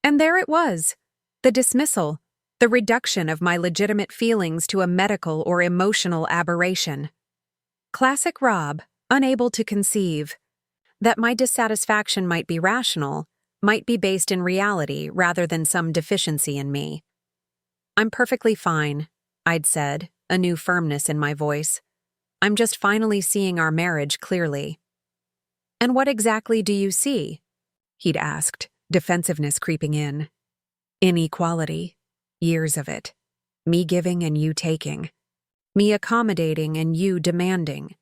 And there it was, the dismissal, the reduction of my legitimate feelings to a medical or emotional aberration. Classic Rob, unable to conceive that my dissatisfaction might be rational, might be based in reality rather than some deficiency in me. "I'm perfectly fine," I'd said, a new firmness in my voice. "I'm just finally seeing our marriage clearly." "And what exactly do you see?" he'd asked, defensiveness creeping in. "Inequality. Years of it. Me giving and you taking. Me accommodating and you demanding.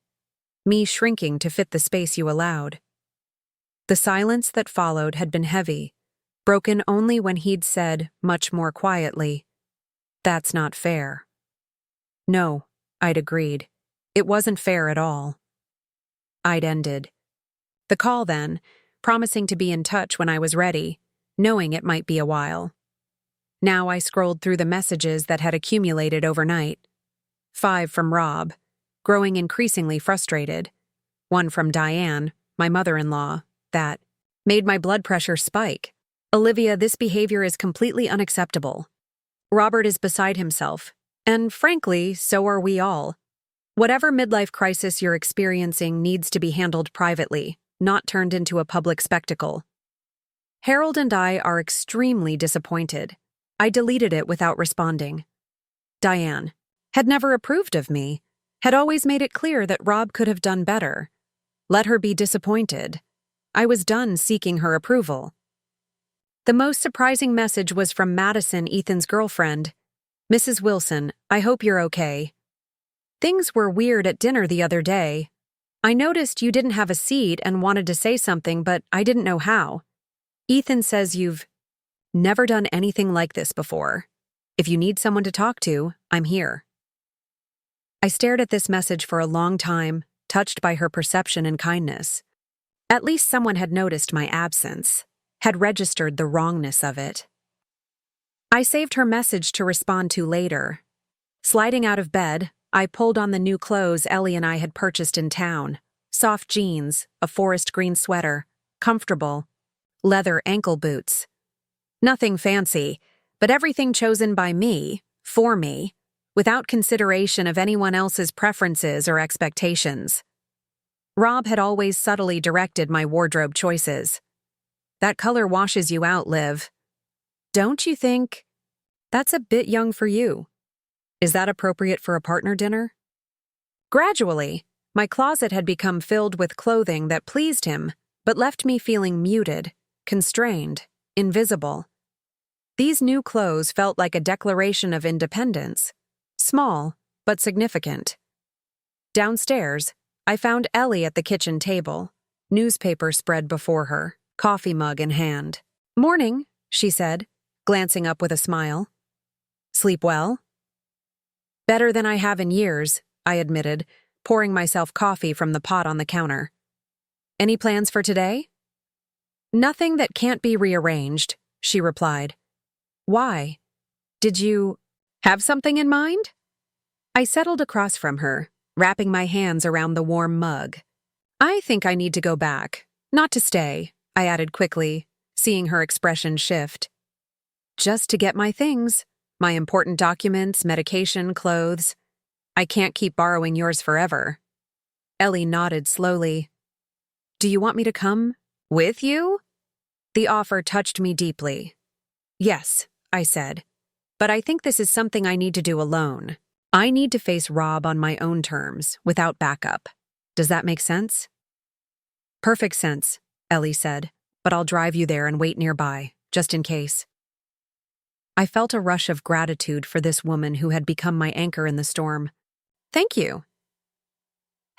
Me shrinking to fit the space you allowed." The silence that followed had been heavy, broken only when he'd said, much more quietly, "That's not fair." "No," I'd agreed. "It wasn't fair at all." I'd ended the call then, promising to be in touch when I was ready, knowing it might be a while. Now I scrolled through the messages that had accumulated overnight. 5 from Rob, growing increasingly frustrated. 1 from Diane, my mother-in-law, that made my blood pressure spike. "Olivia, this behavior is completely unacceptable. Robert is beside himself, and frankly, so are we all. Whatever midlife crisis you're experiencing needs to be handled privately, not turned into a public spectacle. Harold and I are extremely disappointed." I deleted it without responding. Diane had never approved of me, had always made it clear that Rob could have done better. Let her be disappointed. I was done seeking her approval. The most surprising message was from Madison, Ethan's girlfriend. "Mrs. Wilson, I hope you're okay. Things were weird at dinner the other day. I noticed you didn't have a seat and wanted to say something, but I didn't know how. Ethan says you've never done anything like this before. If you need someone to talk to, I'm here." I stared at this message for a long time, touched by her perception and kindness. At least someone had noticed my absence, had registered the wrongness of it. I saved her message to respond to later. Sliding out of bed, I pulled on the new clothes Ellie and I had purchased in town. Soft jeans, a forest green sweater, comfortable, leather ankle boots. Nothing fancy, but everything chosen by me, for me, without consideration of anyone else's preferences or expectations. Rob had always subtly directed my wardrobe choices. "That color washes you out, Liv. Don't you think that's a bit young for you? Is that appropriate for a partner dinner?" Gradually, my closet had become filled with clothing that pleased him, but left me feeling muted, constrained, invisible. These new clothes felt like a declaration of independence, small but significant. Downstairs, I found Ellie at the kitchen table, newspaper spread before her, coffee mug in hand. "Morning," she said, glancing up with a smile. "Sleep well?" "Better than I have in years," I admitted, pouring myself coffee from the pot on the counter. "Any plans for today?" "Nothing that can't be rearranged," she replied. "Why? Did you have something in mind?" I settled across from her, wrapping my hands around the warm mug. "I think I need to go back. Not to stay," I added quickly, seeing her expression shift. "Just to get my things. My important documents, medication, clothes. I can't keep borrowing yours forever." Ellie nodded slowly. "Do you want me to come with you?" The offer touched me deeply. "Yes," I said, "but I think this is something I need to do alone. I need to face Rob on my own terms, without backup. Does that make sense?" "Perfect sense," Ellie said, "but I'll drive you there and wait nearby, just in case." I felt a rush of gratitude for this woman who had become my anchor in the storm. "Thank you."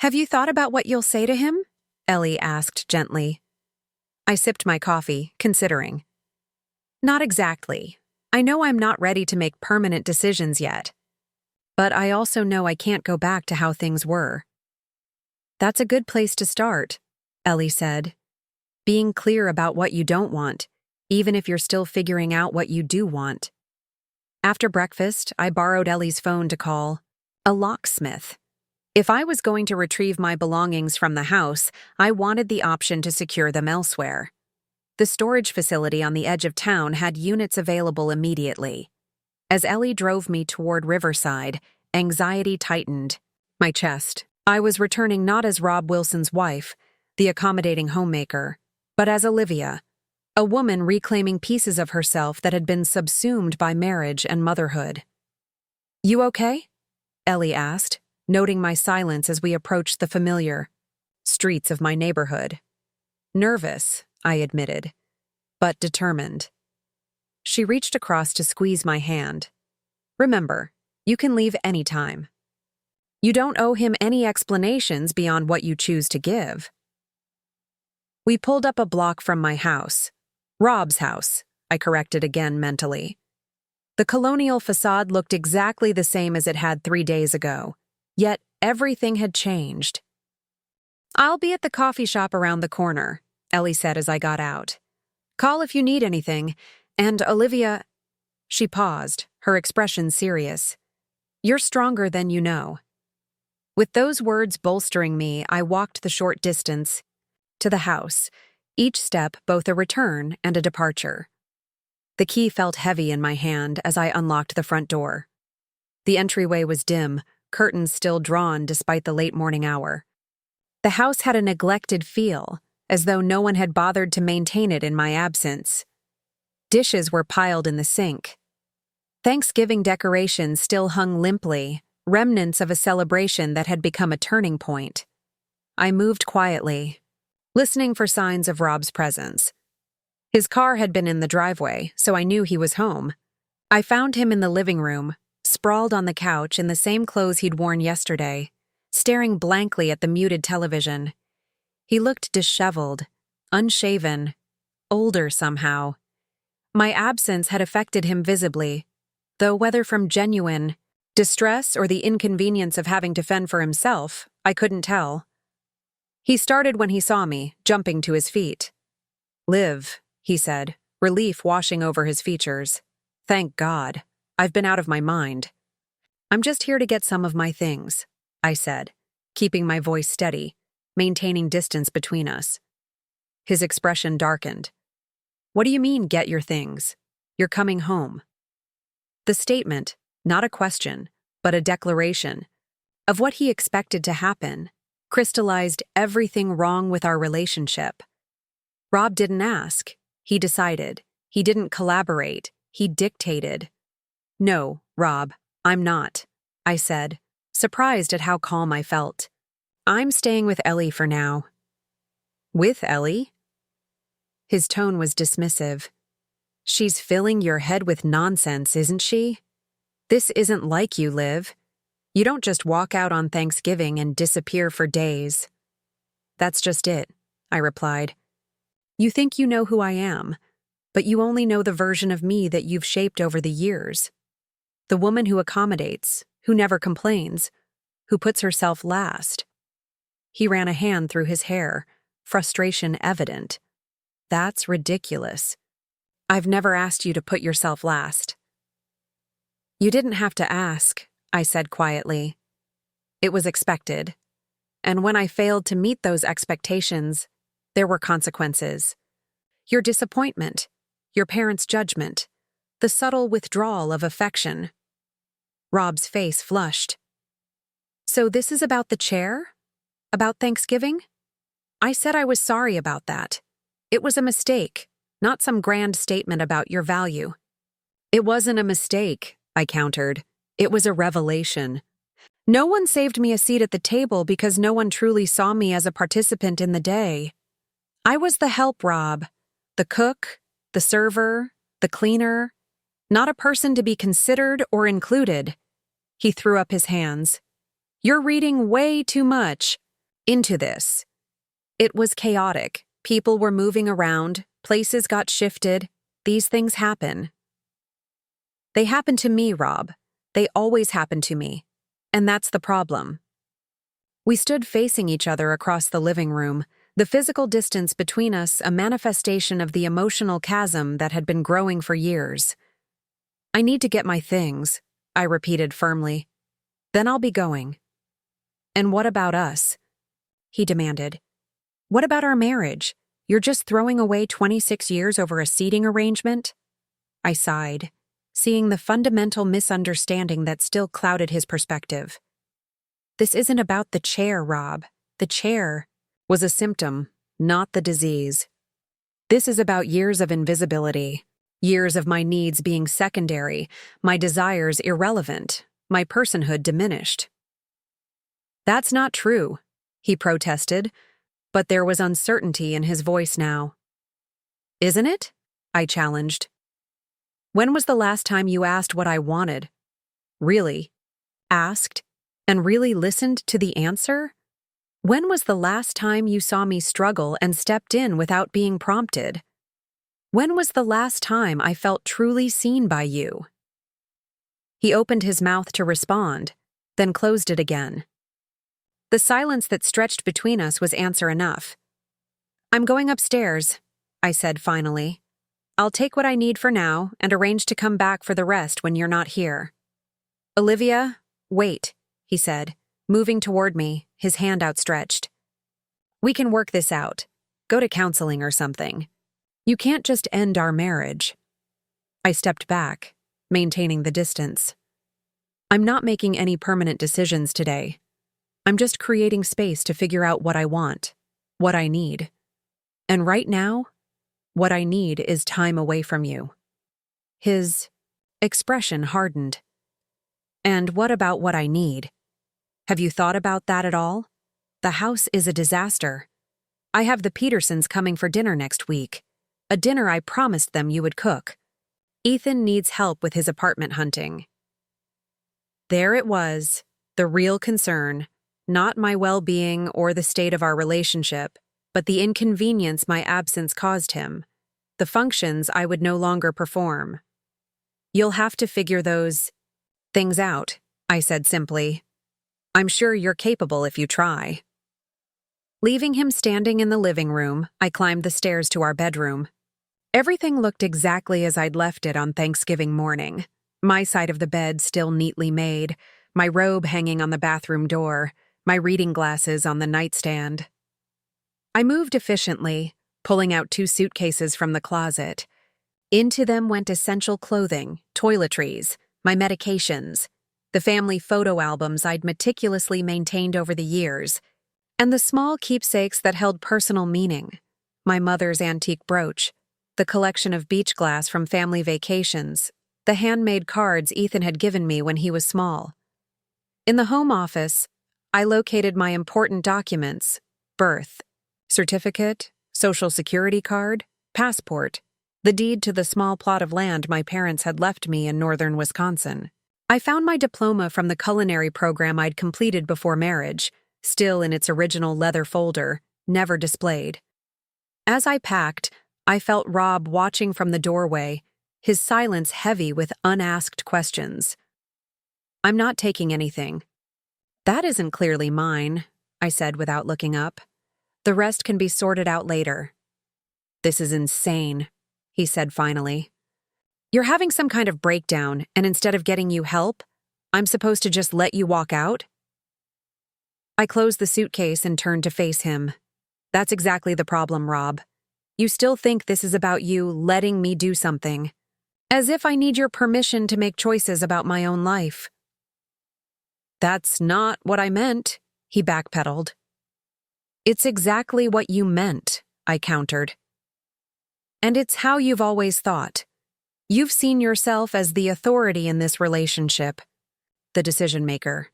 "Have you thought about what you'll say to him?" Ellie asked gently. I sipped my coffee, considering. "Not exactly. I know I'm not ready to make permanent decisions yet. But I also know I can't go back to how things were." "That's a good place to start," Ellie said. "Being clear about what you don't want, even if you're still figuring out what you do want." After breakfast, I borrowed Ellie's phone to call a locksmith. If I was going to retrieve my belongings from the house, I wanted the option to secure them elsewhere. The storage facility on the edge of town had units available immediately. As Ellie drove me toward Riverside, anxiety tightened my chest. I was returning not as Rob Wilson's wife, the accommodating homemaker, but as Olivia, a woman reclaiming pieces of herself that had been subsumed by marriage and motherhood. "You okay?" Ellie asked, noting my silence as we approached the familiar streets of my neighborhood. "Nervous," I admitted, but determined. She reached across to squeeze my hand. "Remember, you can leave any time. You don't owe him any explanations beyond what you choose to give." We pulled up a block from my house. Rob's house, I corrected again mentally. The colonial facade looked exactly the same as it had 3 days ago, yet everything had changed. "I'll be at the coffee shop around the corner," Ellie said as I got out. "Call if you need anything, and Olivia—" She paused, her expression serious. "You're stronger than you know." With those words bolstering me, I walked the short distance to the house, each step both a return and a departure. The key felt heavy in my hand as I unlocked the front door. The entryway was dim, curtains still drawn despite the late morning hour. The house had a neglected feel, as though no one had bothered to maintain it in my absence. Dishes were piled in the sink. Thanksgiving decorations still hung limply, remnants of a celebration that had become a turning point. I moved quietly, listening for signs of Rob's presence. His car had been in the driveway, so I knew he was home. I found him in the living room, sprawled on the couch in the same clothes he'd worn yesterday, staring blankly at the muted television. He looked disheveled, unshaven, older somehow. My absence had affected him visibly, though whether from genuine distress or the inconvenience of having to fend for himself, I couldn't tell. He started when he saw me, jumping to his feet. "Liv," he said, relief washing over his features. "Thank God. I've been out of my mind." "I'm just here to get some of my things," I said, keeping my voice steady, maintaining distance between us. His expression darkened. "What do you mean, get your things? You're coming home." The statement, not a question, but a declaration, of what he expected to happen, crystallized everything wrong with our relationship. Rob didn't ask. He decided. He didn't collaborate. He dictated. "No, Rob, I'm not," I said, surprised at how calm I felt. "I'm staying with Ellie for now." "With Ellie?" His tone was dismissive. "She's filling your head with nonsense, isn't she? This isn't like you, Liv. You don't just walk out on Thanksgiving and disappear for days." "That's just it," I replied. "You think you know who I am, but you only know the version of me that you've shaped over the years. The woman who accommodates, who never complains, who puts herself last." He ran a hand through his hair, frustration evident. "That's ridiculous. I've never asked you to put yourself last." "You didn't have to ask," I said quietly. "It was expected. And when I failed to meet those expectations, there were consequences. Your disappointment, your parents' judgment, the subtle withdrawal of affection." Rob's face flushed. "So this is about the chair? About Thanksgiving?" I said I was sorry about that. It was a mistake, not some grand statement about your value. "It wasn't a mistake," I countered. "It was a revelation. No one saved me a seat at the table because no one truly saw me as a participant in the day. I was the help, Rob. The cook, the server, the cleaner. Not a person to be considered or included." He threw up his hands. "You're reading way too much into this." It was chaotic. People were moving around. Places got shifted. These things happen. They happen to me, Rob. They always happen to me. And that's the problem. We stood facing each other across the living room, the physical distance between us a manifestation of the emotional chasm that had been growing for years. "I need to get my things," I repeated firmly. "Then I'll be going." "And what about us?" he demanded. "What about our marriage? You're just throwing away 26 years over a seating arrangement?" I sighed, seeing the fundamental misunderstanding that still clouded his perspective. "This isn't about the chair, Rob. The chair was a symptom, not the disease. This is about years of invisibility, years of my needs being secondary, my desires irrelevant, my personhood diminished." "That's not true," he protested, but there was uncertainty in his voice now. "Isn't it?" I challenged. "When was the last time you asked what I wanted? Really? Asked and really listened to the answer? When was the last time you saw me struggle and stepped in without being prompted? When was the last time I felt truly seen by you?" He opened his mouth to respond, then closed it again. The silence that stretched between us was answer enough. "I'm going upstairs," I said finally. "I'll take what I need for now and arrange to come back for the rest when you're not here." "Olivia, wait," he said, moving toward me, his hand outstretched. "We can work this out. Go to counseling or something. You can't just end our marriage." I stepped back, maintaining the distance. "I'm not making any permanent decisions today. I'm just creating space to figure out what I want, what I need. And right now, what I need is time away from you." His expression hardened. "And what about what I need? Have you thought about that at all? The house is a disaster. I have the Petersons coming for dinner next week. A dinner I promised them you would cook. Ethan needs help with his apartment hunting. There it was, the real concern, not my well-being or the state of our relationship, but the inconvenience my absence caused him, the functions I would no longer perform. You'll have to figure those things out, I said simply. I'm sure you're capable if you try. Leaving him standing in the living room, I climbed the stairs to our bedroom. Everything looked exactly as I'd left it on Thanksgiving morning. My side of the bed still neatly made, my robe hanging on the bathroom door, my reading glasses on the nightstand. I moved efficiently, pulling out 2 suitcases from the closet. Into them went essential clothing, toiletries, my medications, the family photo albums I'd meticulously maintained over the years, and the small keepsakes that held personal meaning, my mother's antique brooch, the collection of beach glass from family vacations, the handmade cards Ethan had given me when he was small. In the home office, I located my important documents: birth certificate, social security card, passport, the deed to the small plot of land my parents had left me in northern Wisconsin. I found my diploma from the culinary program I'd completed before marriage, still in its original leather folder, never displayed. As I packed, I felt Rob watching from the doorway, his silence heavy with unasked questions. I'm not taking anything. That isn't clearly mine, I said without looking up. The rest can be sorted out later. This is insane, he said finally. You're having some kind of breakdown, and instead of getting you help, I'm supposed to just let you walk out? I closed the suitcase and turned to face him. That's exactly the problem, Rob. You still think this is about you letting me do something. As if I need your permission to make choices about my own life. That's not what I meant, he backpedaled. It's exactly what you meant, I countered. And it's how you've always thought. You've seen yourself as the authority in this relationship, the decision maker,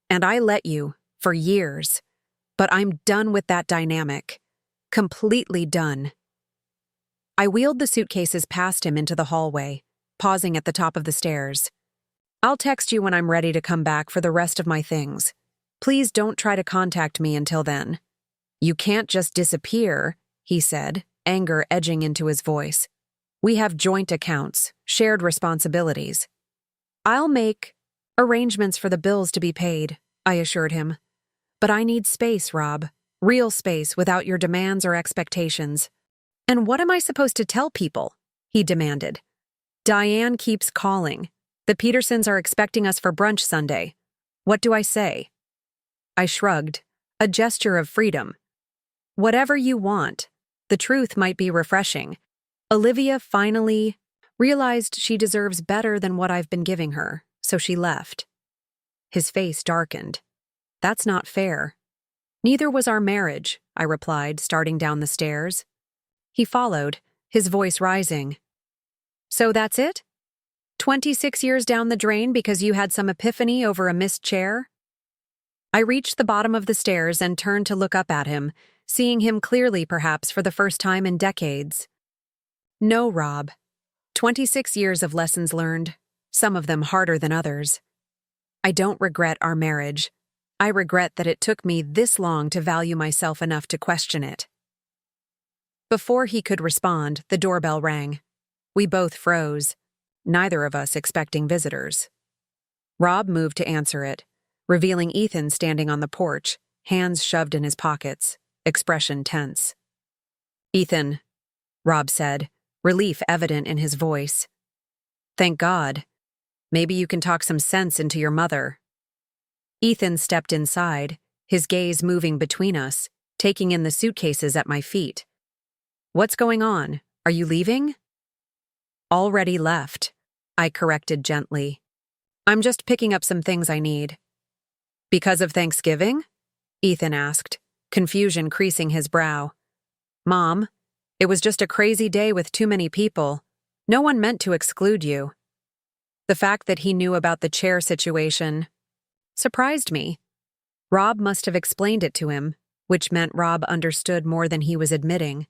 and I let you, for years. But I'm done with that dynamic. Completely done. I wheeled the suitcases past him into the hallway, pausing at the top of the stairs. I'll text you when I'm ready to come back for the rest of my things. Please don't try to contact me until then. You can't just disappear, he said, anger edging into his voice. We have joint accounts, shared responsibilities. I'll make arrangements for the bills to be paid, I assured him. But I need space, Rob. Real space without your demands or expectations. And what am I supposed to tell people? He demanded. Diane keeps calling. The Petersons are expecting us for brunch Sunday. What do I say? I shrugged, a gesture of freedom. Whatever you want. The truth might be refreshing. Olivia finally realized she deserves better than what I've been giving her, so she left. His face darkened. That's not fair. Neither was our marriage, I replied, starting down the stairs. He followed, his voice rising. So that's it? 26 years down the drain because you had some epiphany over a missed chair? I reached the bottom of the stairs and turned to look up at him, seeing him clearly perhaps for the first time in decades. No, Rob. 26 years of lessons learned, some of them harder than others. I don't regret our marriage. I regret that it took me this long to value myself enough to question it. Before he could respond, the doorbell rang. We both froze, neither of us expecting visitors. Rob moved to answer it, revealing Ethan standing on the porch, hands shoved in his pockets, expression tense. Ethan, Rob said, relief evident in his voice. Thank God. Maybe you can talk some sense into your mother. Ethan stepped inside, his gaze moving between us, taking in the suitcases at my feet. What's going on? Are you leaving? Already left, I corrected gently. I'm just picking up some things I need. Because of Thanksgiving? Ethan asked, confusion creasing his brow. Mom, it was just a crazy day with too many people. No one meant to exclude you. The fact that he knew about the chair situation surprised me. Rob must have explained it to him, which meant Rob understood more than he was admitting.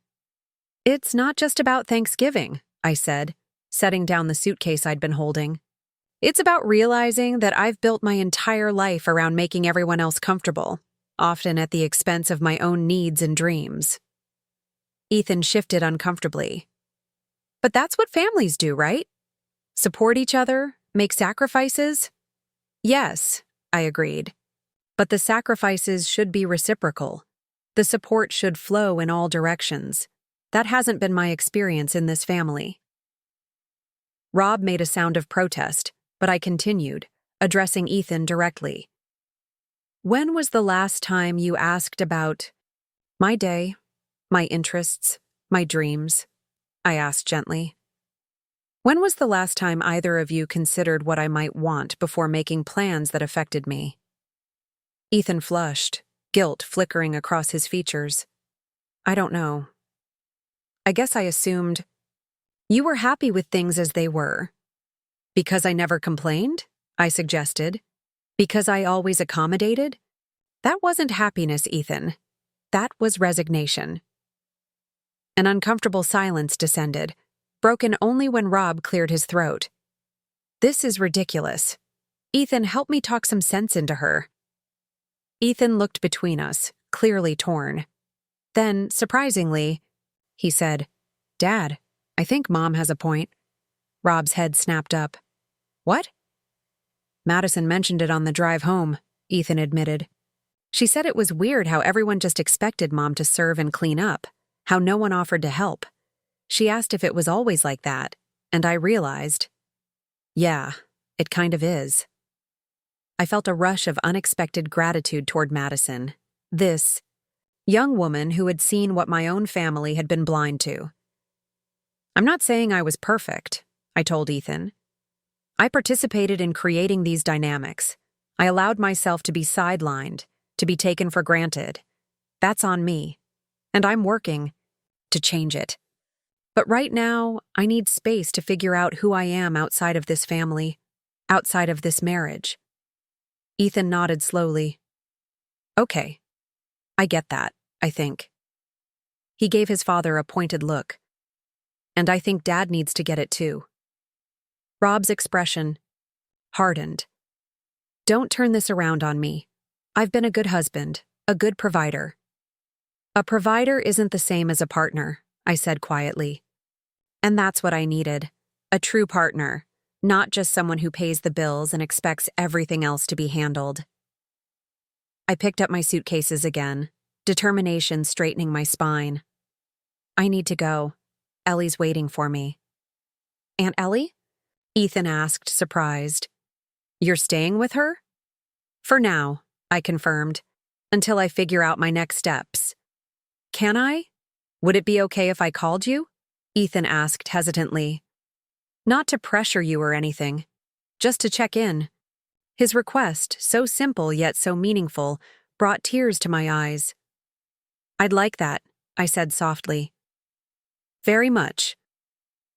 It's not just about Thanksgiving, I said, setting down the suitcase I'd been holding. It's about realizing that I've built my entire life around making everyone else comfortable, often at the expense of my own needs and dreams. Ethan shifted uncomfortably. But that's what families do, right? Support each other, make sacrifices? Yes, I agreed. But the sacrifices should be reciprocal. The support should flow in all directions. That hasn't been my experience in this family. Rob made a sound of protest, but I continued, addressing Ethan directly. When was the last time you asked about my day, my interests, my dreams? I asked gently. When was the last time either of you considered what I might want before making plans that affected me? Ethan flushed, guilt flickering across his features. I don't know. I guess I assumed you were happy with things as they were. Because I never complained? I suggested. Because I always accommodated? That wasn't happiness, Ethan. That was resignation. An uncomfortable silence descended, broken only when Rob cleared his throat. This is ridiculous. Ethan, help me talk some sense into her. Ethan looked between us, clearly torn. Then, surprisingly, he said, Dad, I think Mom has a point. Rob's head snapped up. What? Madison mentioned it on the drive home, Ethan admitted. She said it was weird how everyone just expected Mom to serve and clean up, how no one offered to help. She asked if it was always like that, and I realized, yeah, it kind of is. I felt a rush of unexpected gratitude toward Madison, this young woman who had seen what my own family had been blind to. I'm not saying I was perfect, I told Ethan. I participated in creating these dynamics. I allowed myself to be sidelined, to be taken for granted. That's on me, and I'm working to change it. But right now, I need space to figure out who I am outside of this family, outside of this marriage. Ethan nodded slowly. Okay, I get that, I think. He gave his father a pointed look. And I think Dad needs to get it too. Rob's expression hardened. Don't turn this around on me. I've been a good husband, a good provider. A provider isn't the same as a partner, I said quietly. And that's what I needed. A true partner, not just someone who pays the bills and expects everything else to be handled. I picked up my suitcases again, determination straightening my spine. I need to go. Ellie's waiting for me. Aunt Ellie? Ethan asked, surprised. You're staying with her? For now, I confirmed, until I figure out my next steps. Can I? Would it be okay if I called you? Ethan asked hesitantly. Not to pressure you or anything, just to check in. His request, so simple yet so meaningful, brought tears to my eyes. I'd like that, I said softly. Very much.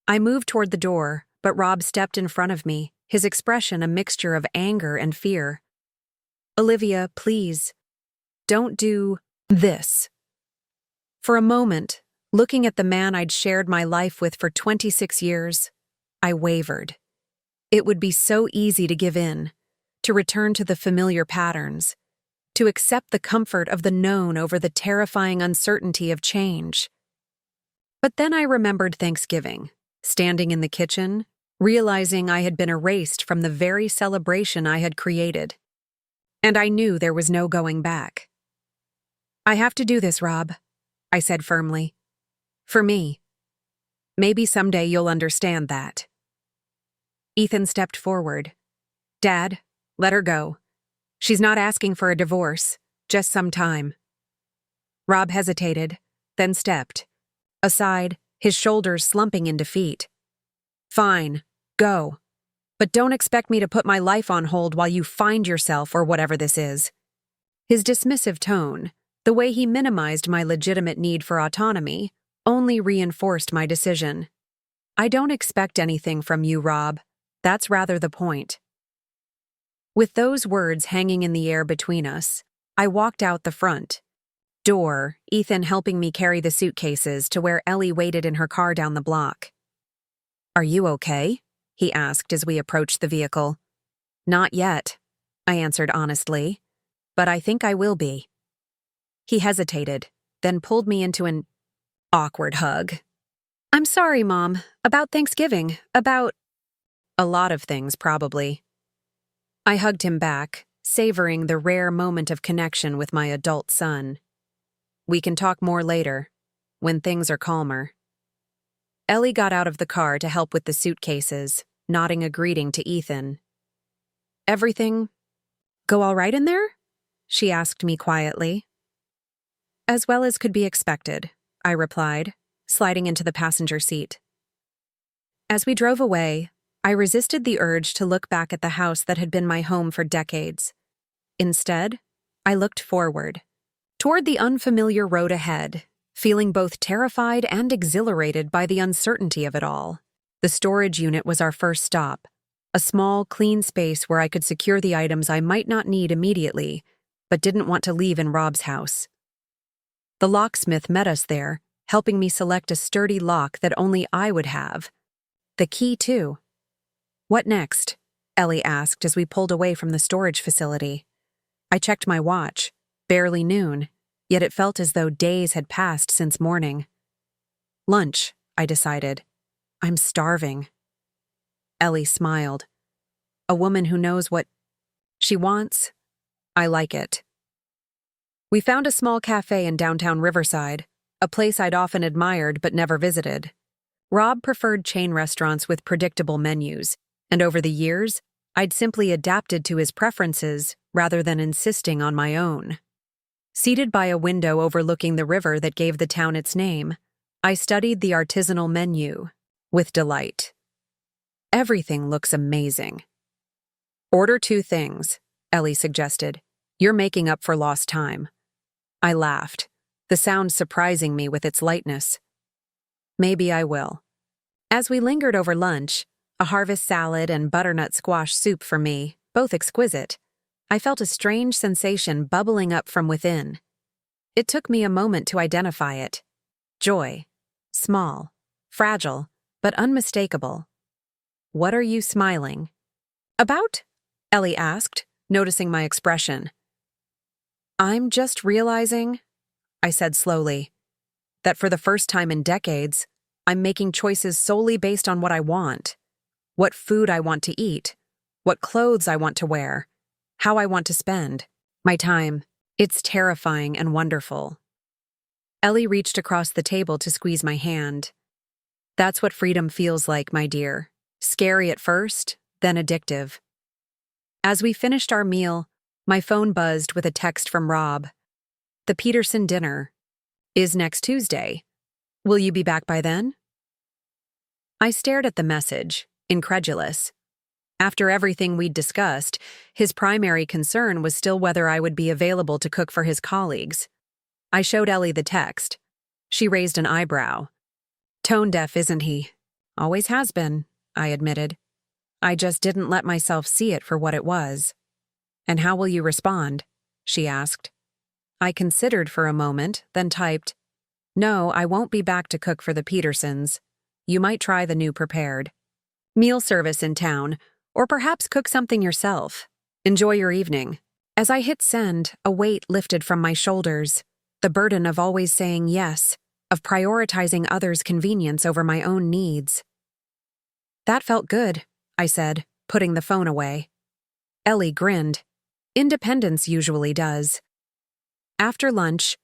I moved toward the door, but Rob stepped in front of me, his expression a mixture of anger and fear. Olivia, please, don't do this. For a moment, looking at the man I'd shared my life with for 26 years, I wavered. It would be so easy to give in, to return to the familiar patterns, to accept the comfort of the known over the terrifying uncertainty of change. But then I remembered Thanksgiving, standing in the kitchen, realizing I had been erased from the very celebration I had created. And I knew there was no going back. I have to do this, Rob, I said firmly. For me. Maybe someday you'll understand that. Ethan stepped forward. Dad, let her go. She's not asking for a divorce, just some time. Rob hesitated, then stepped. Aside, his shoulders slumping in defeat. Fine, go. But don't expect me to put my life on hold while you find yourself or whatever this is. His dismissive tone, the way he minimized my legitimate need for autonomy, only reinforced my decision. I don't expect anything from you, Rob. That's rather the point. With those words hanging in the air between us, I walked out the front. door, Ethan helping me carry the suitcases to where Ellie waited in her car down the block. "Are you okay?" he asked as we approached the vehicle. "Not yet," I answered honestly, "but I think I will be." He hesitated, then pulled me into an awkward hug. "I'm sorry, Mom. About Thanksgiving. About a lot of things, probably." I hugged him back, savoring the rare moment of connection with my adult son. "We can talk more later, when things are calmer." Ellie got out of the car to help with the suitcases, nodding a greeting to Ethan. "Everything go all right in there?" she asked me quietly. "As well as could be expected," I replied, sliding into the passenger seat. As we drove away, I resisted the urge to look back at the house that had been my home for decades. Instead, I looked forward, toward the unfamiliar road ahead, feeling both terrified and exhilarated by the uncertainty of it all. The storage unit was our first stop, a small, clean space where I could secure the items I might not need immediately, but didn't want to leave in Rob's house. The locksmith met us there, helping me select a sturdy lock that only I would have. The key, too. "What next?" Ellie asked as we pulled away from the storage facility. I checked my watch, barely noon, yet it felt as though days had passed since morning. "Lunch," I decided. "I'm starving." Ellie smiled. "A woman who knows what she wants? I like it." We found a small cafe in downtown Riverside, a place I'd often admired but never visited. Rob preferred chain restaurants with predictable menus, and over the years, I'd simply adapted to his preferences rather than insisting on my own. Seated by a window overlooking the river that gave the town its name, I studied the artisanal menu with delight. "Everything looks amazing." "Order 2 things," Ellie suggested. "You're making up for lost time." I laughed, the sound surprising me with its lightness. "Maybe I will." As we lingered over lunch, a harvest salad and butternut squash soup for me, both exquisite, I felt a strange sensation bubbling up from within. It took me a moment to identify it. Joy. Small, fragile, but unmistakable. "What are you smiling about?" Ellie asked, noticing my expression. "I'm just realizing," I said slowly, "that for the first time in decades, I'm making choices solely based on what I want. What food I want to eat, what clothes I want to wear, how I want to spend my time. It's terrifying and wonderful." Ellie reached across the table to squeeze my hand. "That's what freedom feels like, my dear. Scary at first, then addictive." As we finished our meal, my phone buzzed with a text from Rob. "The Peterson dinner is next Tuesday. Will you be back by then?" I stared at the message, incredulous. After everything we'd discussed, his primary concern was still whether I would be available to cook for his colleagues. I showed Ellie the text. She raised an eyebrow. "Tone deaf, isn't he?" "Always has been," I admitted. "I just didn't let myself see it for what it was." "And how will you respond?" she asked. I considered for a moment, then typed, "No, I won't be back to cook for the Petersons. You might try the new prepared meal service in town, or perhaps cook something yourself. Enjoy your evening." As I hit send, a weight lifted from my shoulders, the burden of always saying yes, of prioritizing others' convenience over my own needs. "That felt good," I said, putting the phone away. Ellie grinned. Independence usually does. After lunch,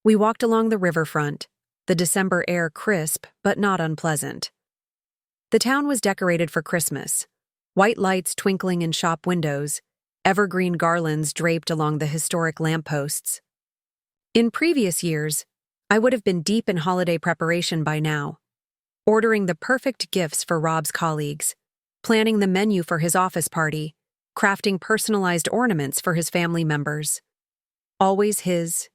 we walked along the riverfront, the December air crisp but not unpleasant. The town was decorated for Christmas, white lights twinkling in shop windows, evergreen garlands draped along the historic lampposts. In previous years, I would have been deep in holiday preparation by now, ordering the perfect gifts for Rob's colleagues, planning the menu for his office party, crafting personalized ornaments for his family members. Always his.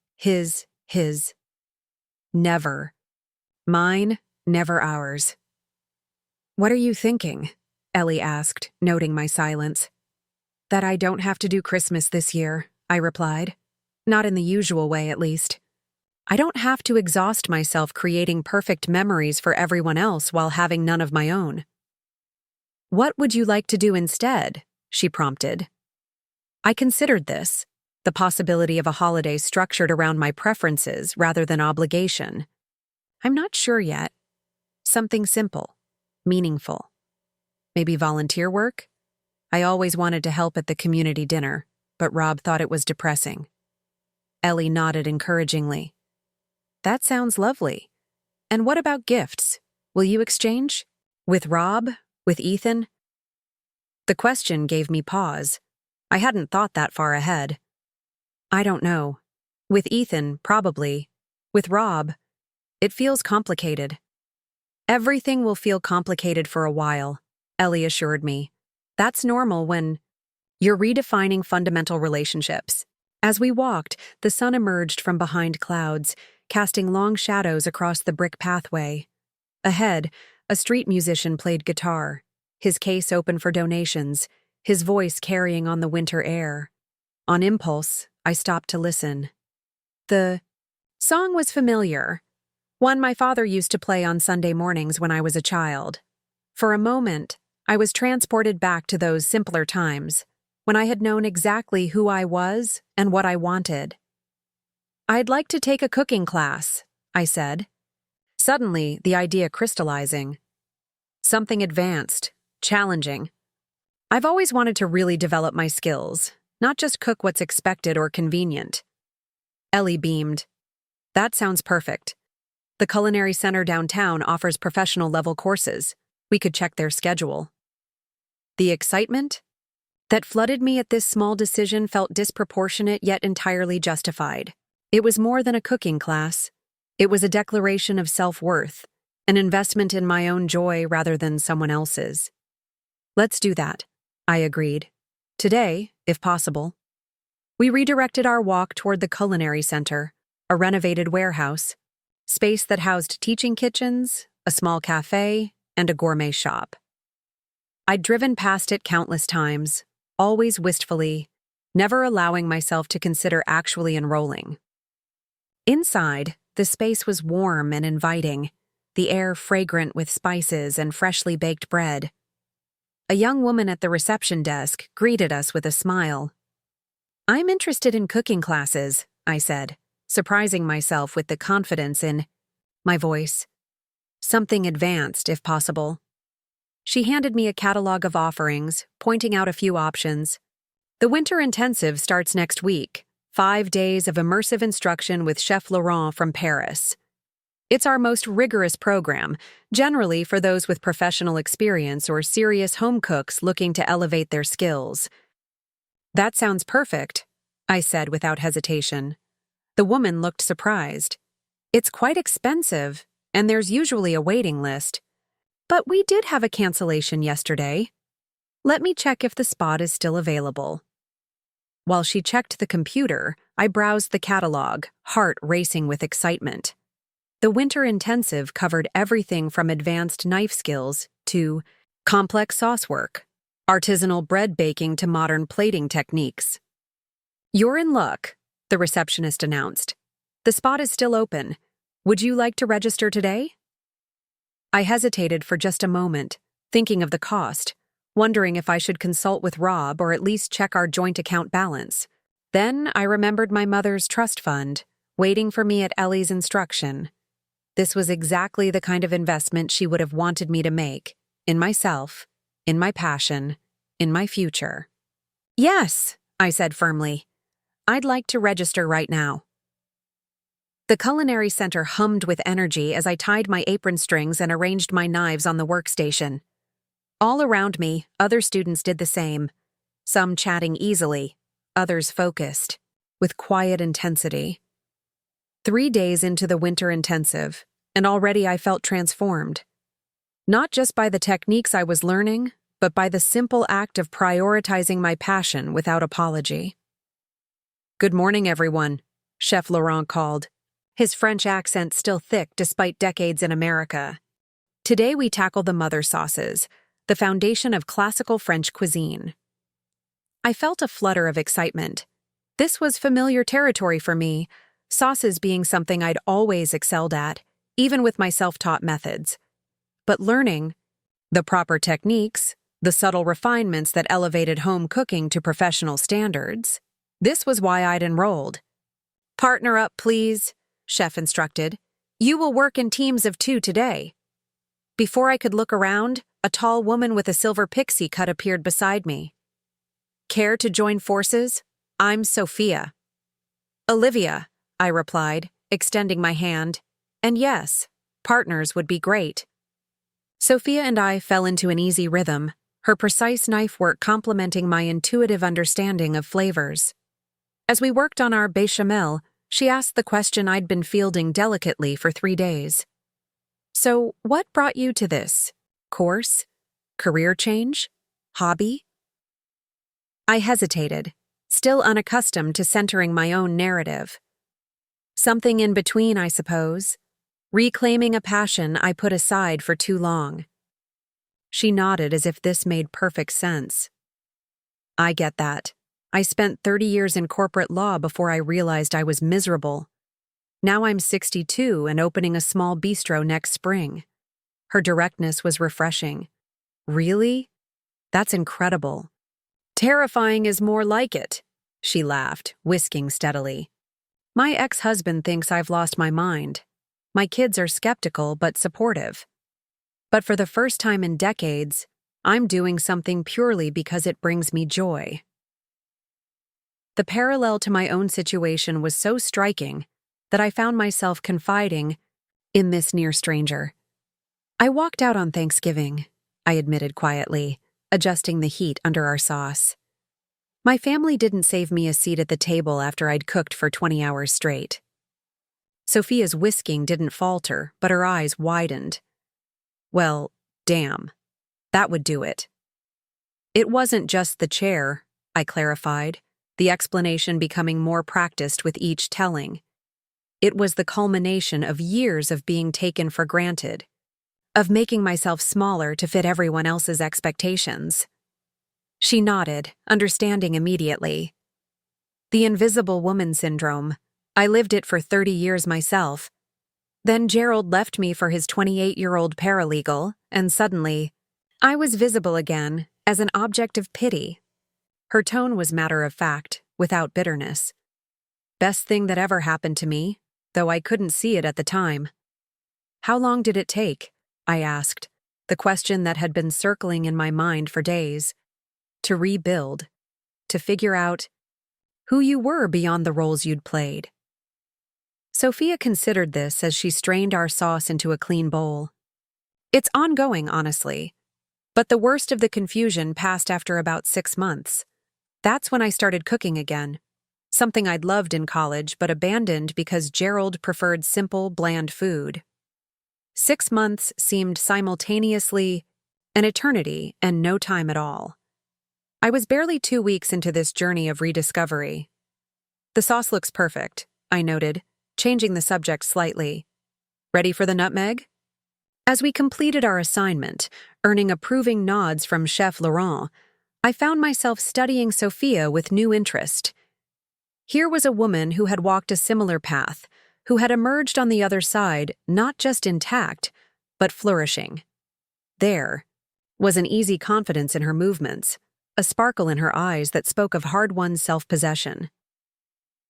Never mine, never ours. "What are you thinking?" Ellie asked, noting my silence. "That I don't have to do Christmas this year," I replied. "Not in the usual way, at least. I don't have to exhaust myself creating perfect memories for everyone else while having none of my own. "What would you like to do instead?" she prompted. I considered this, the possibility of a holiday structured around my preferences rather than obligation. I'm not sure yet. Something simple, meaningful. Maybe volunteer work? I always wanted to help at the community dinner, but Rob thought it was depressing. Ellie nodded encouragingly. "That sounds lovely. And what about gifts? Will you exchange? With Rob? With Ethan?" The question gave me pause. I hadn't thought that far ahead. I don't know. With Ethan, probably. With Rob, it feels complicated. "Everything will feel complicated for a while," Ellie assured me. "That's normal when you're redefining fundamental relationships." As we walked, the sun emerged from behind clouds, casting long shadows across the brick pathway. Ahead, a street musician played guitar, his case open for donations, his voice carrying on the winter air. On impulse, I stopped to listen. The song was familiar, one my father used to play on Sunday mornings when I was a child. For a moment, I was transported back to those simpler times, when I had known exactly who I was and what I wanted. "I'd like to take a cooking class," I said, suddenly the idea crystallizing. Something advanced, challenging. I've always wanted to really develop my skills, not just cook what's expected or convenient. Ellie beamed. "That sounds perfect. The Culinary Center downtown offers professional-level courses. We could check their schedule." The excitement that flooded me at this small decision felt disproportionate yet entirely justified. It was more than a cooking class. It was a declaration of self-worth, an investment in my own joy rather than someone else's. "Let's do that," I agreed. "Today, if possible." We redirected our walk toward the Culinary Center, a renovated warehouse, space that housed teaching kitchens, a small cafe, and a gourmet shop. I'd driven past it countless times, always wistfully, never allowing myself to consider actually enrolling. Inside, the space was warm and inviting, the air fragrant with spices and freshly baked bread. A young woman at the reception desk greeted us with a smile. "I'm interested in cooking classes," I said, surprising myself with the confidence in my voice. "Something advanced, if possible." She handed me a catalog of offerings, pointing out a few options. "The winter intensive starts next week, 5 days of immersive instruction with Chef Laurent from Paris. It's our most rigorous program, generally for those with professional experience or serious home cooks looking to elevate their skills." "That sounds perfect," I said without hesitation. The woman looked surprised. "It's quite expensive, and there's usually a waiting list. But we did have a cancellation yesterday. Let me check if the spot is still available." While she checked the computer, I browsed the catalog, heart racing with excitement. The winter intensive covered everything from advanced knife skills to complex sauce work, artisanal bread baking to modern plating techniques. "You're in luck," the receptionist announced. "The spot is still open. Would you like to register today?" I hesitated for just a moment, thinking of the cost, wondering if I should consult with Rob or at least check our joint account balance. Then I remembered my mother's trust fund, waiting for me at Ellie's instruction. This was exactly the kind of investment she would have wanted me to make, in myself, in my passion, in my future. "Yes," I said firmly. "I'd like to register right now." The Culinary Center hummed with energy as I tied my apron strings and arranged my knives on the workstation. All around me, other students did the same, some chatting easily, others focused, with quiet intensity. 3 days into the winter intensive, and already I felt transformed. Not just by the techniques I was learning, but by the simple act of prioritizing my passion without apology. "Good morning, everyone," Chef Laurent called, his French accent still thick despite decades in America. "Today we tackle the mother sauces, the foundation of classical French cuisine." I felt a flutter of excitement. This was familiar territory for me, sauces being something I'd always excelled at, even with my self-taught methods. But learning the proper techniques, the subtle refinements that elevated home cooking to professional standards, this was why I'd enrolled. "Partner up, please," Chef instructed. "You will work in teams of 2 today." Before I could look around, a tall woman with a silver pixie cut appeared beside me. "Care to join forces? I'm Sophia." "Olivia," I replied, extending my hand. And yes, partners would be great. Sophia and I fell into an easy rhythm, her precise knife work complementing my intuitive understanding of flavors. As we worked on our bechamel, she asked the question I'd been fielding delicately for 3 days. "So, what brought you to this? Course? Career change? Hobby?" I hesitated, still unaccustomed to centering my own narrative. "Something in between, I suppose. Reclaiming a passion I put aside for too long." She nodded as if this made perfect sense. "I get that. I spent 30 years in corporate law before I realized I was miserable. Now I'm 62 and opening a small bistro next spring." Her directness was refreshing. "Really? That's incredible." "Terrifying is more like it," she laughed, whisking steadily. "My ex-husband thinks I've lost my mind. My kids are skeptical but supportive. But for the first time in decades, I'm doing something purely because it brings me joy." The parallel to my own situation was so striking that I found myself confiding in this near stranger. "I walked out on Thanksgiving," I admitted quietly, adjusting the heat under our sauce. "My family didn't save me a seat at the table after I'd cooked for 20 hours straight." Sophia's whisking didn't falter, but her eyes widened. "Well, damn. That would do it." "It wasn't just the chair," I clarified, the explanation becoming more practiced with each telling. "It was the culmination of years of being taken for granted, of making myself smaller to fit everyone else's expectations." She nodded, understanding immediately. "The invisible woman syndrome. I lived it for 30 years myself. Then Gerald left me for his 28-year-old paralegal, and suddenly, I was visible again as an object of pity." Her tone was matter-of-fact, without bitterness. "Best thing that ever happened to me, though I couldn't see it at the time." "How long did it take?" I asked, the question that had been circling in my mind for days. "To rebuild, to figure out who you were beyond the roles you'd played." Sophia considered this as she strained our sauce into a clean bowl. "It's ongoing, honestly. But the worst of the confusion passed after about 6 months. That's when I started cooking again. Something I'd loved in college but abandoned because Gerald preferred simple, bland food. 6 months seemed simultaneously an eternity and no time at all. I was barely 2 weeks into this journey of rediscovery. "The sauce looks perfect," I noted, changing the subject slightly. "Ready for the nutmeg?" As we completed our assignment, earning approving nods from Chef Laurent, I found myself studying Sophia with new interest. Here was a woman who had walked a similar path, who had emerged on the other side not just intact, but flourishing. There was an easy confidence in her movements, a sparkle in her eyes that spoke of hard-won self-possession.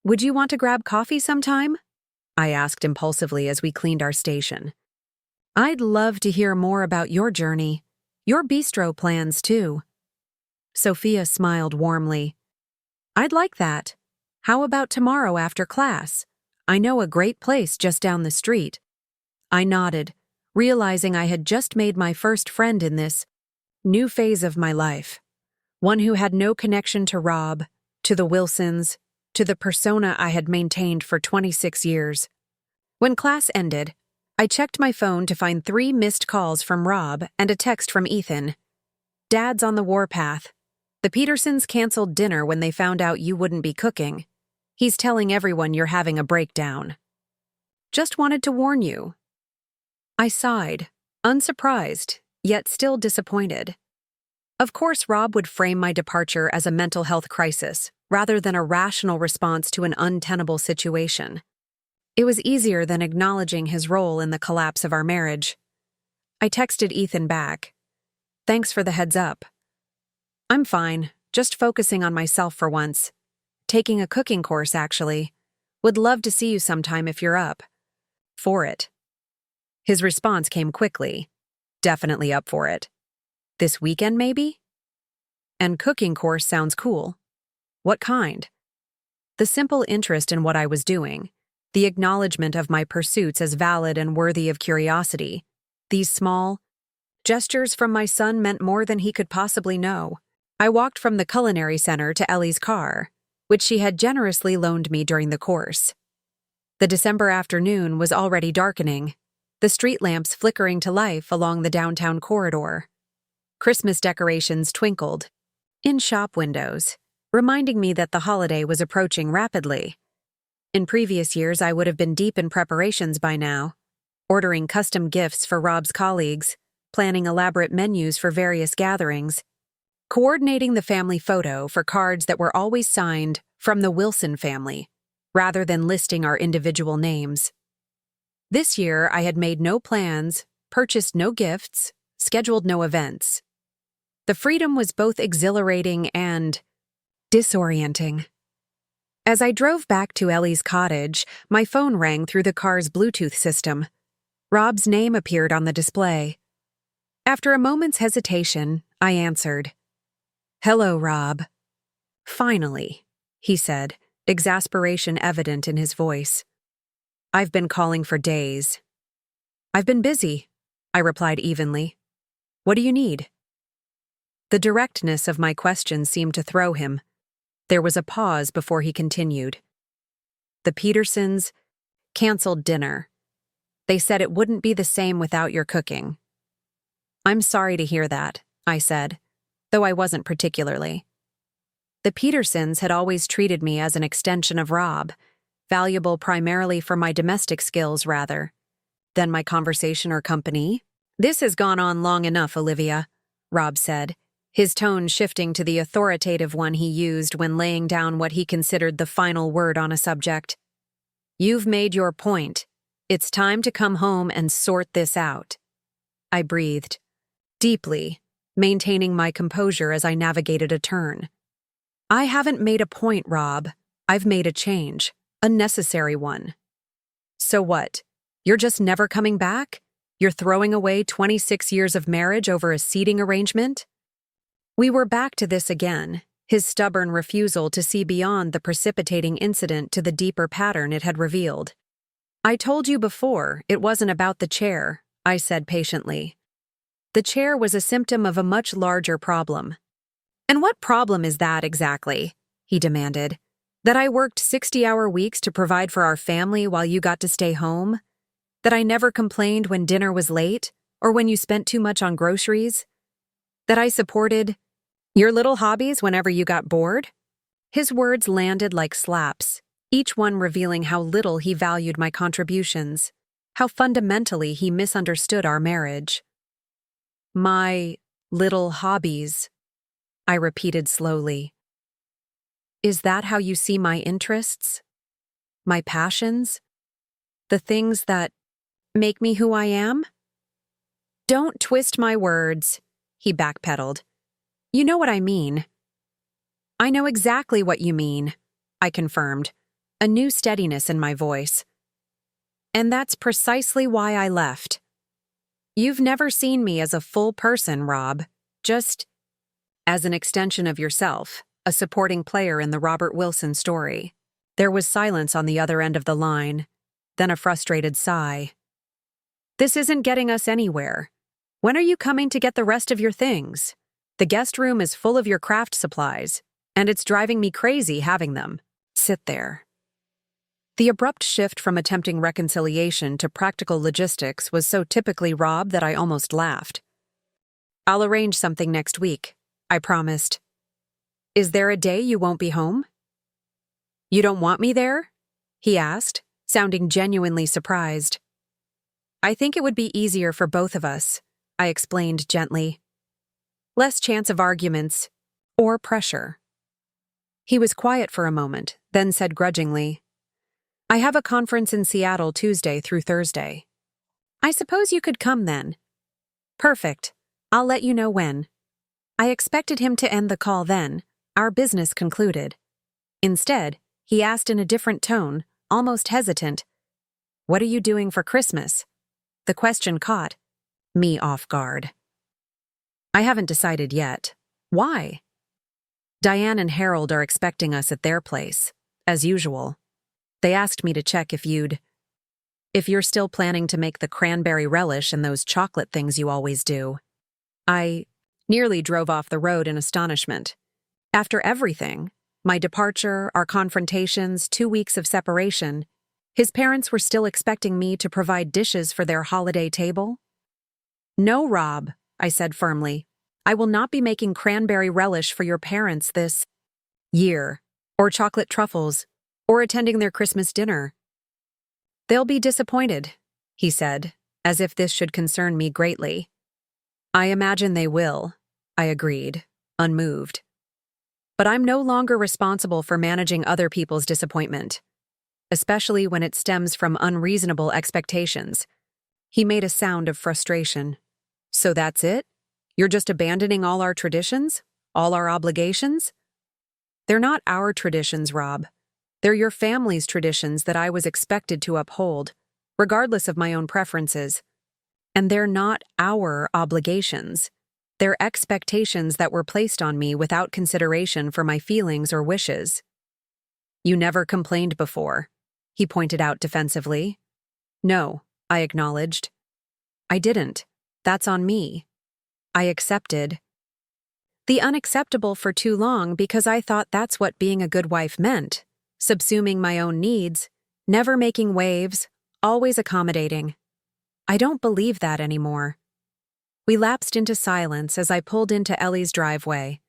"Would you want to grab coffee sometime?" I asked impulsively as we cleaned our station. "I'd love to hear more about your journey, your bistro plans too." Sophia smiled warmly. "I'd like that. How about tomorrow after class? I know a great place just down the street." I nodded, realizing I had just made my first friend in this new phase of my life, one who had no connection to Rob, to the Wilsons, to the persona I had maintained for 26 years. When class ended, I checked my phone to find 3 missed calls from Rob and a text from Ethan. "Dad's on the warpath. The Petersons canceled dinner when they found out you wouldn't be cooking. He's telling everyone you're having a breakdown. Just wanted to warn you." I sighed, unsurprised, yet still disappointed. Of course, Rob would frame my departure as a mental health crisis, rather than a rational response to an untenable situation. It was easier than acknowledging his role in the collapse of our marriage. I texted Ethan back. Thanks for the heads up. I'm fine, just focusing on myself for once. Taking a cooking course, actually. Would love to see you sometime if you're up. For it. His response came quickly. Definitely up for it. This weekend, maybe? And cooking course sounds cool. What kind? The simple interest in what I was doing, the acknowledgement of my pursuits as valid and worthy of curiosity, these small gestures from my son meant more than he could possibly know. I walked from the culinary center to Ellie's car, which she had generously loaned me during the course. The December afternoon was already darkening, the street lamps flickering to life along the downtown corridor. Christmas decorations twinkled in shop windows, reminding me that the holiday was approaching rapidly. In previous years, I would have been deep in preparations by now, ordering custom gifts for Rob's colleagues, planning elaborate menus for various gatherings, coordinating the family photo for cards that were always signed from the Wilson family, rather than listing our individual names. This year, I had made no plans, purchased no gifts, scheduled no events. The freedom was both exhilarating and disorienting. As I drove back to Ellie's cottage, my phone rang through the car's Bluetooth system. Rob's name appeared on the display. After a moment's hesitation, I answered. Hello, Rob. Finally, he said, exasperation evident in his voice. I've been calling for days. I've been busy, I replied evenly. What do you need? The directness of my question seemed to throw him. There was a pause before he continued. The Petersons canceled dinner. They said it wouldn't be the same without your cooking. I'm sorry to hear that, I said, though I wasn't particularly. The Petersons had always treated me as an extension of Rob, valuable primarily for my domestic skills rather than my conversation or company. This has gone on long enough, Olivia, Rob said, his tone shifting to the authoritative one he used when laying down what he considered the final word on a subject. You've made your point. It's time to come home and sort this out. I breathed, deeply, maintaining my composure as I navigated a turn. I haven't made a point, Rob. I've made a change, a necessary one. So what? You're just never coming back? You're throwing away 26 years of marriage over a seating arrangement? We were back to this again, his stubborn refusal to see beyond the precipitating incident to the deeper pattern it had revealed. I told you before, it wasn't about the chair, I said patiently. The chair was a symptom of a much larger problem. And what problem is that exactly? He demanded. That I worked 60-hour weeks to provide for our family while you got to stay home? That I never complained when dinner was late, or when you spent too much on groceries? That I supported your little hobbies whenever you got bored? His words landed like slaps, each one revealing how little he valued my contributions, how fundamentally he misunderstood our marriage. My little hobbies, I repeated slowly. Is that how you see my interests? My passions? The things that make me who I am? Don't twist my words, he backpedaled. You know what I mean. I know exactly what you mean, I confirmed, a new steadiness in my voice. And that's precisely why I left. You've never seen me as a full person, Rob, just as an extension of yourself, a supporting player in the Robert Wilson story. There was silence on the other end of the line, then a frustrated sigh. This isn't getting us anywhere. When are you coming to get the rest of your things? The guest room is full of your craft supplies, and it's driving me crazy having them. Sit there. The abrupt shift from attempting reconciliation to practical logistics was so typically Rob that I almost laughed. I'll arrange something next week, I promised. Is there a day you won't be home? You don't want me there? He asked, sounding genuinely surprised. I think it would be easier for both of us, I explained gently. Less chance of arguments or pressure. He was quiet for a moment, then said grudgingly, I have a conference in Seattle Tuesday through Thursday. I suppose you could come then. Perfect. I'll let you know when. I expected him to end the call then, our business concluded. Instead, he asked in a different tone, almost hesitant, "What are you doing for Christmas?" The question caught me off guard. I haven't decided yet. Why? Diane and Harold are expecting us at their place, as usual. They asked me to check if you're still planning to make the cranberry relish and those chocolate things you always do. I nearly drove off the road in astonishment. After everything, my departure, our confrontations, 2 weeks of separation, his parents were still expecting me to provide dishes for their holiday table? No, Rob, I said firmly. I will not be making cranberry relish for your parents this year, or chocolate truffles, or attending their Christmas dinner. They'll be disappointed, he said, as if this should concern me greatly. I imagine they will, I agreed, unmoved. But I'm no longer responsible for managing other people's disappointment, especially when it stems from unreasonable expectations. He made a sound of frustration. So that's it? You're just abandoning all our traditions? All our obligations? They're not our traditions, Rob. They're your family's traditions that I was expected to uphold, regardless of my own preferences. And they're not our obligations. They're expectations that were placed on me without consideration for my feelings or wishes. You never complained before, he pointed out defensively. No, I acknowledged. I didn't. That's on me. I accepted the unacceptable for too long because I thought that's what being a good wife meant. Subsuming my own needs, never making waves, always accommodating. I don't believe that anymore. We lapsed into silence as I pulled into Ellie's driveway,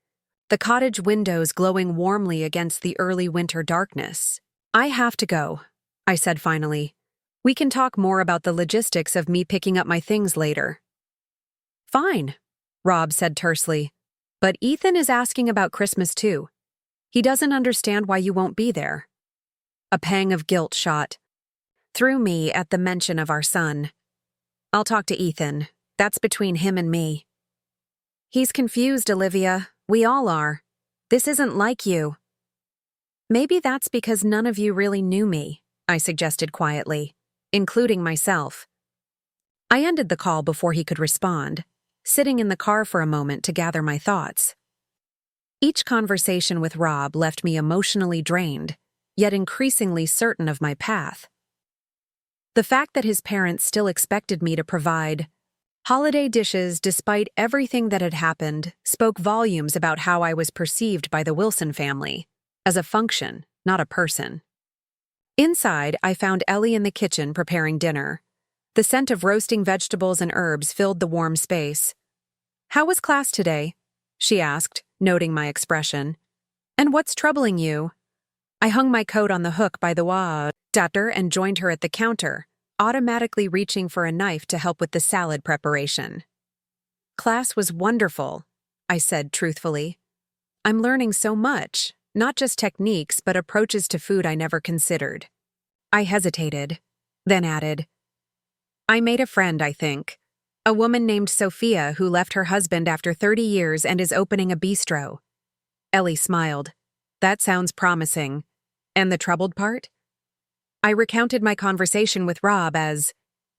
the cottage windows glowing warmly against the early winter darkness. I have to go, I said finally. We can talk more about the logistics of me picking up my things later. Fine, Rob said tersely. But Ethan is asking about Christmas too. He doesn't understand why you won't be there. A pang of guilt shot through me at the mention of our son. I'll talk to Ethan. That's between him and me. He's confused, Olivia. We all are. This isn't like you. Maybe that's because none of you really knew me, I suggested quietly, including myself. I ended the call before he could respond, sitting in the car for a moment to gather my thoughts. Each conversation with Rob left me emotionally drained, yet increasingly certain of my path. The fact that his parents still expected me to provide holiday dishes despite everything that had happened spoke volumes about how I was perceived by the Wilson family, as a function, not a person. Inside, I found Ellie in the kitchen preparing dinner. The scent of roasting vegetables and herbs filled the warm space. "How was class today?" she asked, noting my expression. "And what's troubling you?" I hung my coat on the hook by the water and joined her at the counter, automatically reaching for a knife to help with the salad preparation. "Class was wonderful," I said truthfully. "I'm learning so much, not just techniques but approaches to food I never considered." I hesitated, then added, "I made a friend, I think. A woman named Sophia who left her husband after 30 years and is opening a bistro." Ellie smiled. "That sounds promising. And the troubled part?" I recounted my conversation with Rob as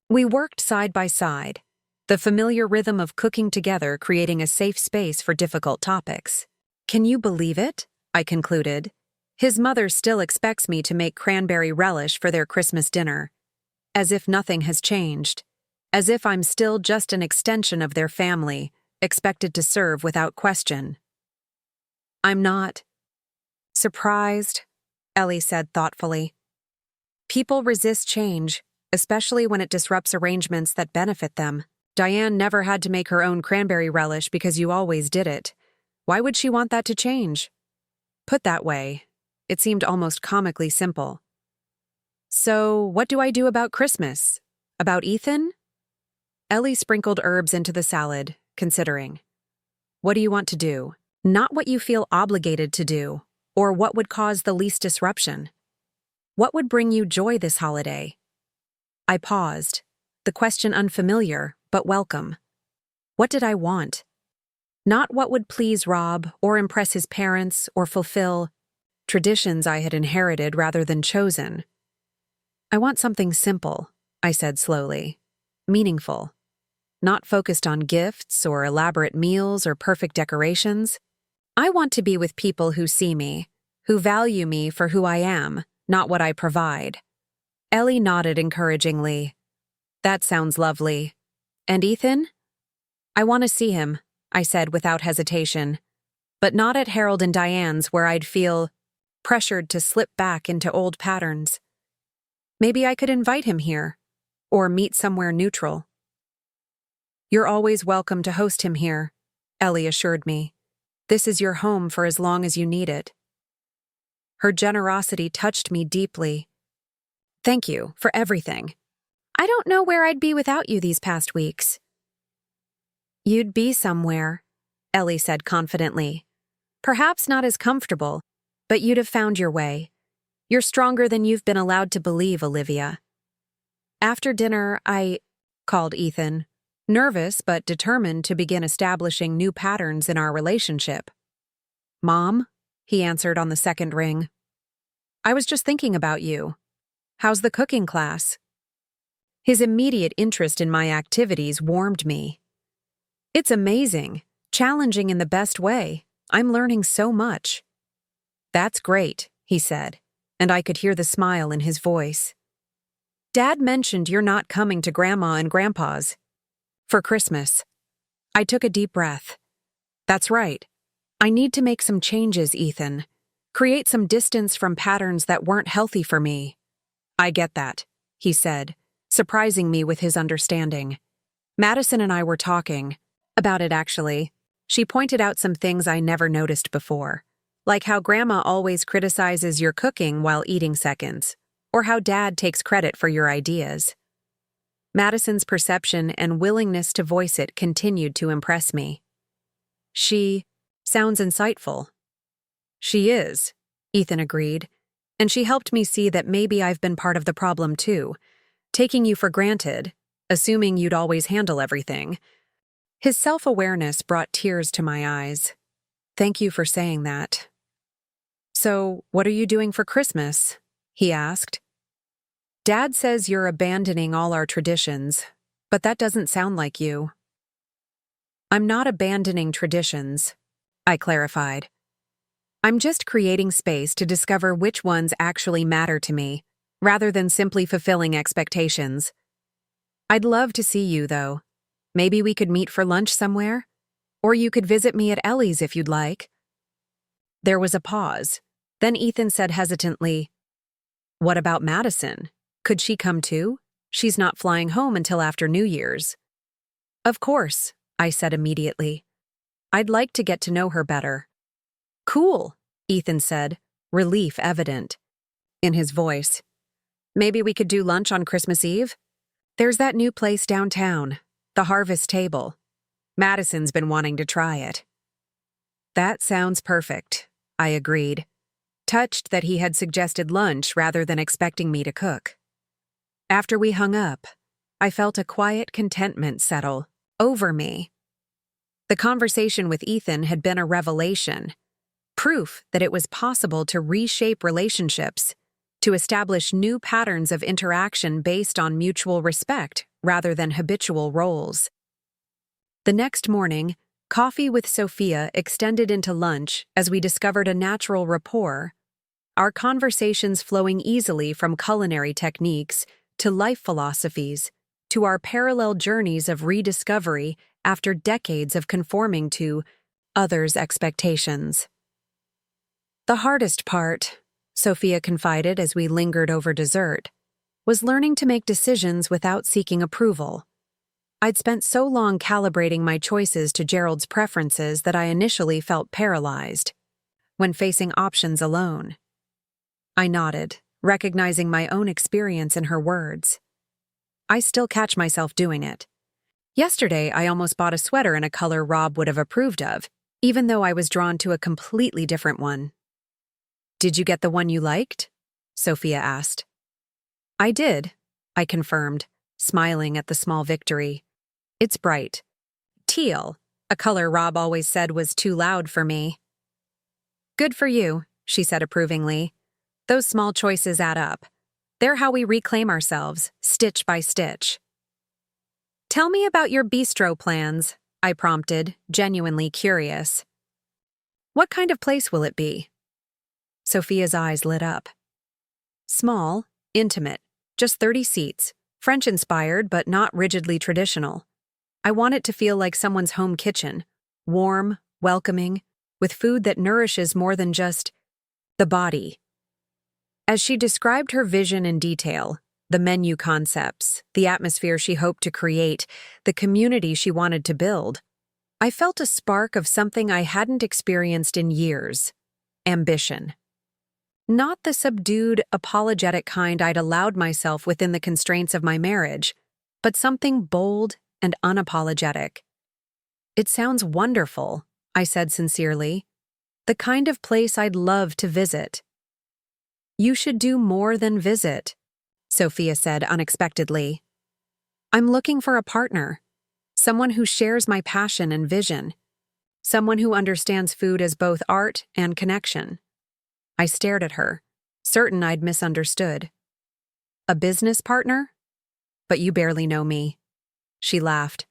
we worked side by side, the familiar rhythm of cooking together creating a safe space for difficult topics. "Can you believe it?" I concluded. "His mother still expects me to make cranberry relish for their Christmas dinner. As if nothing has changed. As if I'm still just an extension of their family, expected to serve without question." "I'm not surprised," Ellie said thoughtfully. "People resist change, especially when it disrupts arrangements that benefit them. Diane never had to make her own cranberry relish because you always did it. Why would she want that to change?" Put that way, it seemed almost comically simple. "So, what do I do about Christmas? About Ethan?" Ellie sprinkled herbs into the salad, considering. "What do you want to do? Not what you feel obligated to do, or what would cause the least disruption." What would bring you joy this holiday? I paused, the question unfamiliar, but welcome. What did I want? Not what would please Rob, or impress his parents, or fulfill traditions I had inherited rather than chosen. I want something simple, I said slowly. Meaningful. Not focused on gifts or elaborate meals or perfect decorations. I want to be with people who see me, who value me for who I am, not what I provide. Ellie nodded encouragingly. That sounds lovely. And Ethan? I want to see him, I said without hesitation. But not at Harold and Diane's where I'd feel pressured to slip back into old patterns. Maybe I could invite him here, or meet somewhere neutral. You're always welcome to host him here, Ellie assured me. This is your home for as long as you need it. Her generosity touched me deeply. Thank you for everything. I don't know where I'd be without you these past weeks. You'd be somewhere, Ellie said confidently. Perhaps not as comfortable, but you'd have found your way. You're stronger than you've been allowed to believe, Olivia. After dinner, I called Ethan, nervous but determined to begin establishing new patterns in our relationship. Mom, he answered on the second ring. I was just thinking about you. How's the cooking class? His immediate interest in my activities warmed me. It's amazing, challenging in the best way. I'm learning so much. That's great, he said, and I could hear the smile in his voice. Dad mentioned you're not coming to Grandma and Grandpa's for Christmas. I took a deep breath. That's right. I need to make some changes, Ethan. Create some distance from patterns that weren't healthy for me. I get that, he said, surprising me with his understanding. Madison and I were talking about it, actually. She pointed out some things I never noticed before, like how Grandma always criticizes your cooking while eating seconds, or how Dad takes credit for your ideas. Madison's perception and willingness to voice it continued to impress me. She sounds insightful. She is, Ethan agreed, and she helped me see that maybe I've been part of the problem too, taking you for granted, assuming you'd always handle everything. His self-awareness brought tears to my eyes. Thank you for saying that. So, what are you doing for Christmas? He asked. Dad says you're abandoning all our traditions, but that doesn't sound like you. I'm not abandoning traditions, I clarified. I'm just creating space to discover which ones actually matter to me, rather than simply fulfilling expectations. I'd love to see you, though. Maybe we could meet for lunch somewhere? Or you could visit me at Ellie's if you'd like. There was a pause. Then Ethan said hesitantly, What about Madison? Could she come too? She's not flying home until after New Year's. Of course, I said immediately. I'd like to get to know her better. Cool, Ethan said, relief evident in his voice. Maybe we could do lunch on Christmas Eve? There's that new place downtown, the Harvest Table. Madison's been wanting to try it. That sounds perfect, I agreed, touched that he had suggested lunch rather than expecting me to cook. After we hung up, I felt a quiet contentment settle over me. The conversation with Ethan had been a revelation, proof that it was possible to reshape relationships, to establish new patterns of interaction based on mutual respect rather than habitual roles. The next morning, coffee with Sophia extended into lunch as we discovered a natural rapport, our conversations flowing easily from culinary techniques to life philosophies, to our parallel journeys of rediscovery after decades of conforming to others' expectations. The hardest part, Sophia confided as we lingered over dessert, was learning to make decisions without seeking approval. I'd spent so long calibrating my choices to Gerald's preferences that I initially felt paralyzed when facing options alone. I nodded, recognizing my own experience in her words. I still catch myself doing it. Yesterday, I almost bought a sweater in a color Rob would have approved of, even though I was drawn to a completely different one. Did you get the one you liked? Sophia asked. I did, I confirmed, smiling at the small victory. It's bright. Teal, a color Rob always said was too loud for me. Good for you, she said approvingly. Those small choices add up. They're how we reclaim ourselves, stitch by stitch. Tell me about your bistro plans, I prompted, genuinely curious. What kind of place will it be? Sophia's eyes lit up. Small, intimate, just 30 seats, French-inspired but not rigidly traditional. I want it to feel like someone's home kitchen, warm, welcoming, with food that nourishes more than just the body. As she described her vision in detail, the menu concepts, the atmosphere she hoped to create, the community she wanted to build, I felt a spark of something I hadn't experienced in years: ambition. Not the subdued, apologetic kind I'd allowed myself within the constraints of my marriage, but something bold and unapologetic. It sounds wonderful, I said sincerely. The kind of place I'd love to visit. You should do more than visit, Sophia said unexpectedly. I'm looking for a partner, someone who shares my passion and vision, someone who understands food as both art and connection. I stared at her, certain I'd misunderstood. A business partner? But you barely know me. She laughed.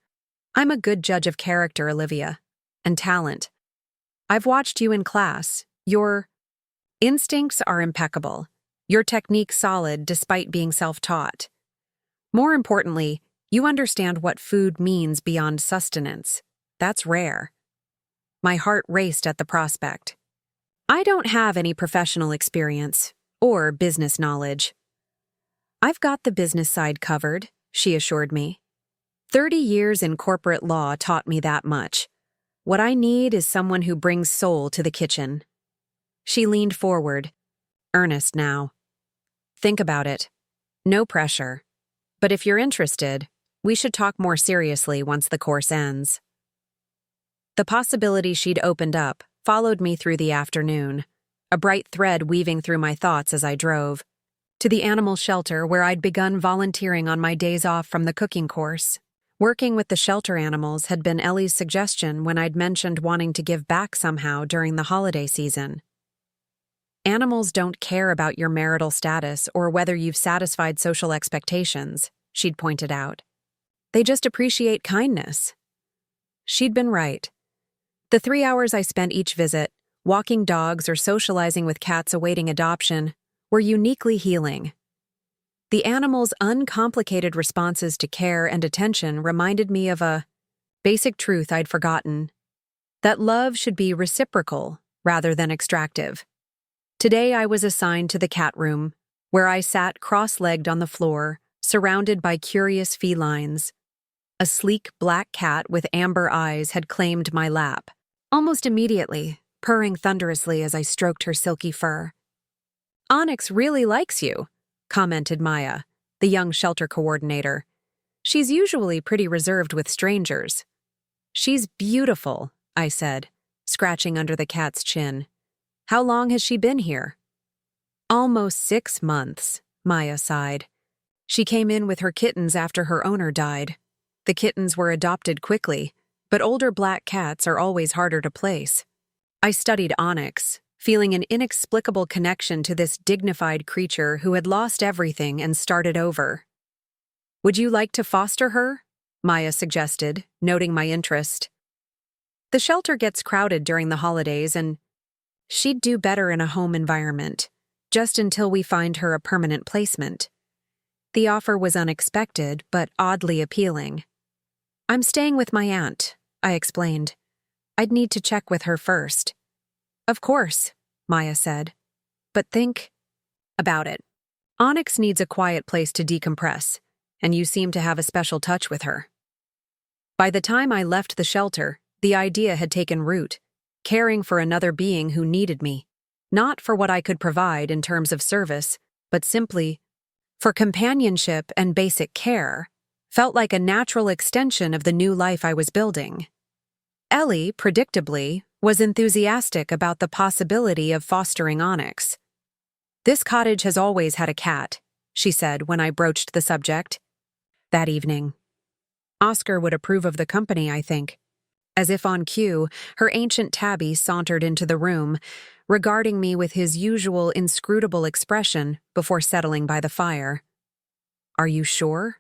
I'm a good judge of character, Olivia, and talent. I've watched you in class. Your instincts are impeccable. Your technique solid despite being self-taught. More importantly, you understand what food means beyond sustenance. That's rare. My heart raced at the prospect. I don't have any professional experience or business knowledge. I've got the business side covered, she assured me. 30 years in corporate law taught me that much. What I need is someone who brings soul to the kitchen. She leaned forward, earnest now. Think about it. No pressure. But if you're interested, we should talk more seriously once the course ends. The possibility she'd opened up followed me through the afternoon, a bright thread weaving through my thoughts as I drove, to the animal shelter where I'd begun volunteering on my days off from the cooking course. Working with the shelter animals had been Ellie's suggestion when I'd mentioned wanting to give back somehow during the holiday season. Animals don't care about your marital status or whether you've satisfied social expectations, she'd pointed out. They just appreciate kindness. She'd been right. The 3 hours I spent each visit, walking dogs or socializing with cats awaiting adoption, were uniquely healing. The animals' uncomplicated responses to care and attention reminded me of a basic truth I'd forgotten: that love should be reciprocal rather than extractive. Today I was assigned to the cat room, where I sat cross-legged on the floor, surrounded by curious felines. A sleek black cat with amber eyes had claimed my lap, almost immediately, purring thunderously as I stroked her silky fur. Onyx really likes you, commented Maya, the young shelter coordinator. She's usually pretty reserved with strangers. She's beautiful, I said, scratching under the cat's chin. How long has she been here? Almost 6 months, Maya sighed. She came in with her kittens after her owner died. The kittens were adopted quickly, but older black cats are always harder to place. I studied Onyx, feeling an inexplicable connection to this dignified creature who had lost everything and started over. Would you like to foster her? Maya suggested, noting my interest. The shelter gets crowded during the holidays, and she'd do better in a home environment, just until we find her a permanent placement. The offer was unexpected, but oddly appealing. I'm staying with my aunt, I explained. I'd need to check with her first. Of course, Maya said. But think about it. Onyx needs a quiet place to decompress, and you seem to have a special touch with her. By the time I left the shelter, the idea had taken root, caring for another being who needed me, not for what I could provide in terms of service, but simply for companionship and basic care, felt like a natural extension of the new life I was building. Ellie, predictably, was enthusiastic about the possibility of fostering Onyx. This cottage has always had a cat, she said when I broached the subject. That evening. Oscar would approve of the company, I think. As if on cue, her ancient tabby sauntered into the room, regarding me with his usual inscrutable expression before settling by the fire. Are you sure?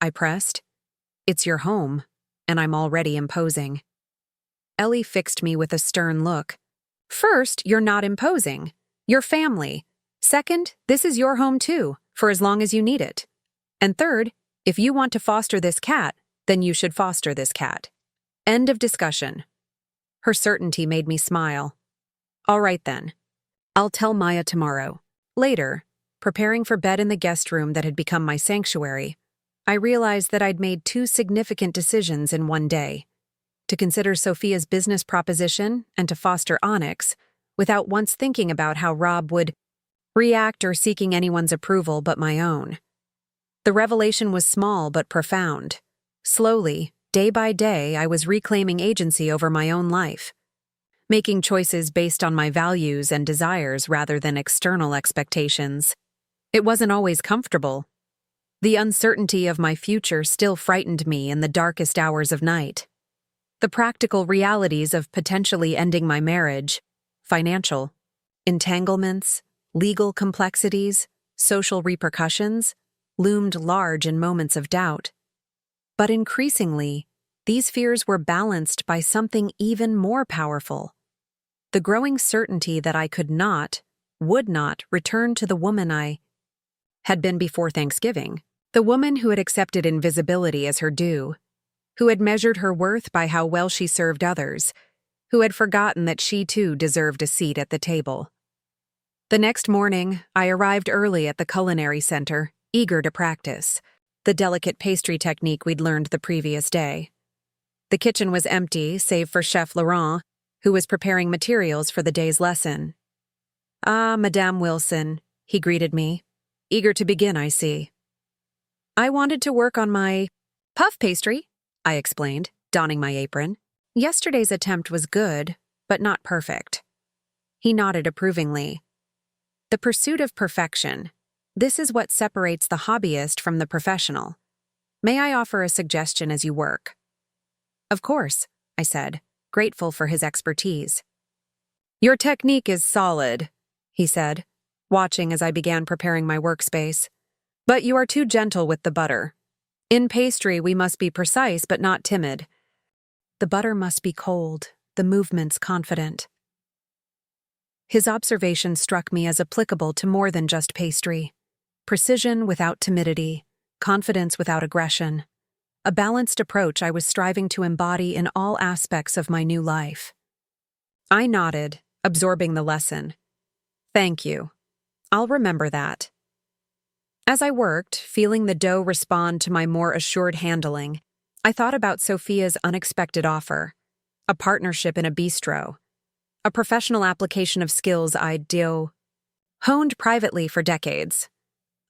I pressed. It's your home, and I'm already imposing. Ellie fixed me with a stern look. First, you're not imposing. You're family. Second, this is your home too, for as long as you need it. And third, if you want to foster this cat, then you should foster this cat. End of discussion. Her certainty made me smile. All right then. I'll tell Maya tomorrow. Later, preparing for bed in the guest room that had become my sanctuary, I realized that I'd made two significant decisions in one day: to consider Sophia's business proposition and to foster Onyx, without once thinking about how Rob would react or seeking anyone's approval but my own. The revelation was small but profound. Slowly, day by day, I was reclaiming agency over my own life, making choices based on my values and desires rather than external expectations. It wasn't always comfortable. The uncertainty of my future still frightened me in the darkest hours of night. The practical realities of potentially ending my marriage, financial entanglements, legal complexities, social repercussions, loomed large in moments of doubt. But increasingly, these fears were balanced by something even more powerful: the growing certainty that I would not return to the woman I had been before Thanksgiving, the woman who had accepted invisibility as her due, who had measured her worth by how well she served others, who had forgotten that she too deserved a seat at the table. The next morning, I arrived early at the culinary center, eager to practice the delicate pastry technique we'd learned the previous day. The kitchen was empty, save for Chef Laurent, who was preparing materials for the day's lesson. "Ah, Madame Wilson," he greeted me. "Eager to begin, I see." "I wanted to work on my puff pastry," I explained, donning my apron. "Yesterday's attempt was good, but not perfect." He nodded approvingly. The pursuit of perfection. This is what separates the hobbyist from the professional. May I offer a suggestion as you work? Of course, I said, grateful for his expertise. Your technique is solid, he said, watching as I began preparing my workspace. But you are too gentle with the butter. In pastry, we must be precise but not timid. The butter must be cold, the movements confident. His observation struck me as applicable to more than just pastry. Precision without timidity, confidence without aggression. A balanced approach I was striving to embody in all aspects of my new life. I nodded, absorbing the lesson. Thank you. I'll remember that. As I worked, feeling the dough respond to my more assured handling, I thought about Sophia's unexpected offer: a partnership in a bistro, a professional application of skills I'd honed privately for decades,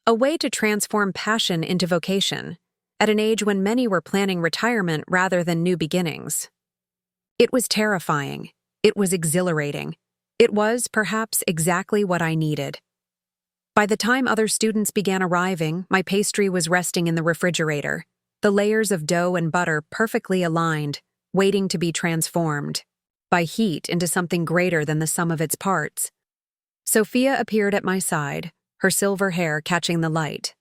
a way to transform passion into vocation, at an age when many were planning retirement rather than new beginnings. It was terrifying. It was exhilarating. It was, perhaps, exactly what I needed. By the time other students began arriving, my pastry was resting in the refrigerator, the layers of dough and butter perfectly aligned, waiting to be transformed by heat into something greater than the sum of its parts. Sophia appeared at my side, her silver hair catching the light.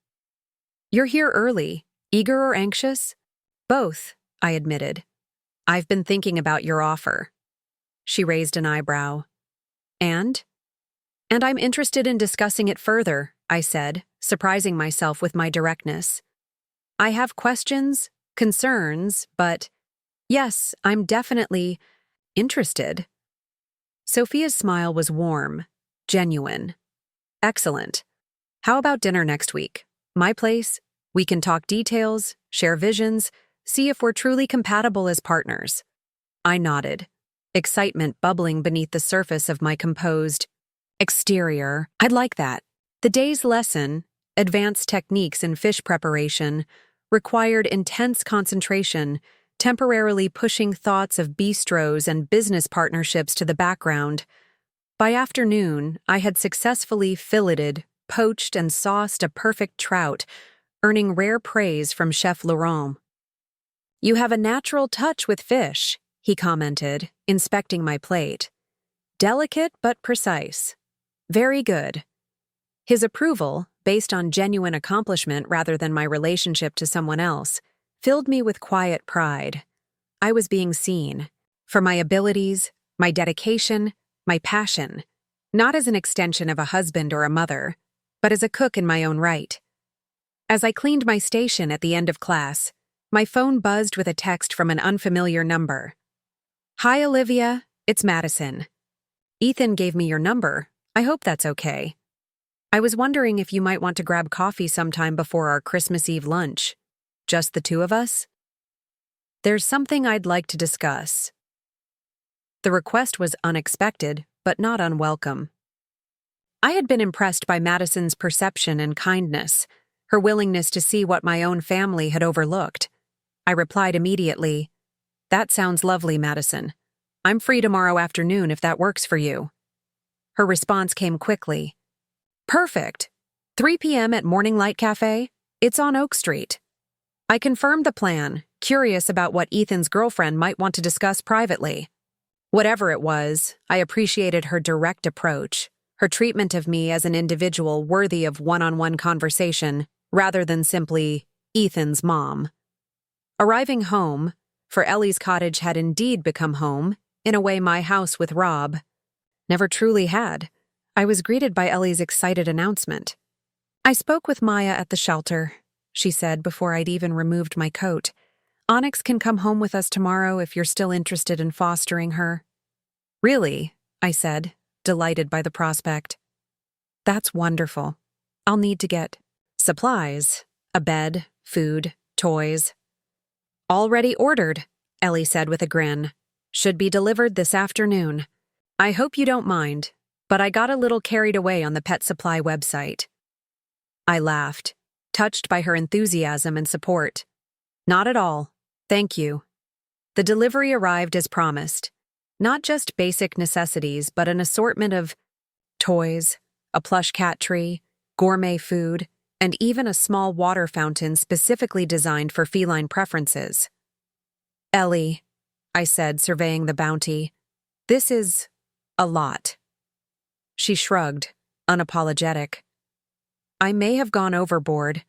You're here early, eager or anxious? Both, I admitted. I've been thinking about your offer. She raised an eyebrow. And I'm interested in discussing it further, I said, surprising myself with my directness. I have questions, concerns, but yes, I'm definitely interested. Sophia's smile was warm, genuine. Excellent. How about dinner next week? My place? We can talk details, share visions, see if we're truly compatible as partners. I nodded, excitement bubbling beneath the surface of my composed exterior. I'd like that. The day's lesson, advanced techniques in fish preparation, required intense concentration, temporarily pushing thoughts of bistros and business partnerships to the background. By afternoon, I had successfully filleted, poached, and sauced a perfect trout, earning rare praise from Chef Laurent. "You have a natural touch with fish," he commented, inspecting my plate. "Delicate but precise. Very good." His approval, based on genuine accomplishment rather than my relationship to someone else, filled me with quiet pride. I was being seen for my abilities, my dedication, my passion, not as an extension of a husband or a mother, but as a cook in my own right. As I cleaned my station at the end of class, my phone buzzed with a text from an unfamiliar number. "Hi, Olivia, it's Madison. Ethan gave me your number. I hope that's okay. I was wondering if you might want to grab coffee sometime before our Christmas Eve lunch. Just the two of us? There's something I'd like to discuss." The request was unexpected, but not unwelcome. I had been impressed by Madison's perception and kindness, her willingness to see what my own family had overlooked. I replied immediately, "That sounds lovely, Madison. I'm free tomorrow afternoon if that works for you." Her response came quickly. "Perfect. 3 p.m. at Morning Light Cafe? It's on Oak Street." I confirmed the plan, curious about what Ethan's girlfriend might want to discuss privately. Whatever it was, I appreciated her direct approach, her treatment of me as an individual worthy of one-on-one conversation, rather than simply Ethan's mom. Arriving home, for Ellie's cottage had indeed become home, in a way my house with Rob never truly had, I was greeted by Ellie's excited announcement. "I spoke with Maya at the shelter," she said before I'd even removed my coat. "Onyx can come home with us tomorrow if you're still interested in fostering her." "Really?" I said, delighted by the prospect. "That's wonderful. I'll need to get supplies, a bed, food, toys." "Already ordered," Ellie said with a grin. "Should be delivered this afternoon. I hope you don't mind, but I got a little carried away on the pet supply website." I laughed, touched by her enthusiasm and support. "Not at all. Thank you." The delivery arrived as promised. Not just basic necessities, but an assortment of toys, a plush cat tree, gourmet food, and even a small water fountain specifically designed for feline preferences. "Ellie," I said, surveying the bounty, "this is a lot." She shrugged, unapologetic. "I may have gone overboard,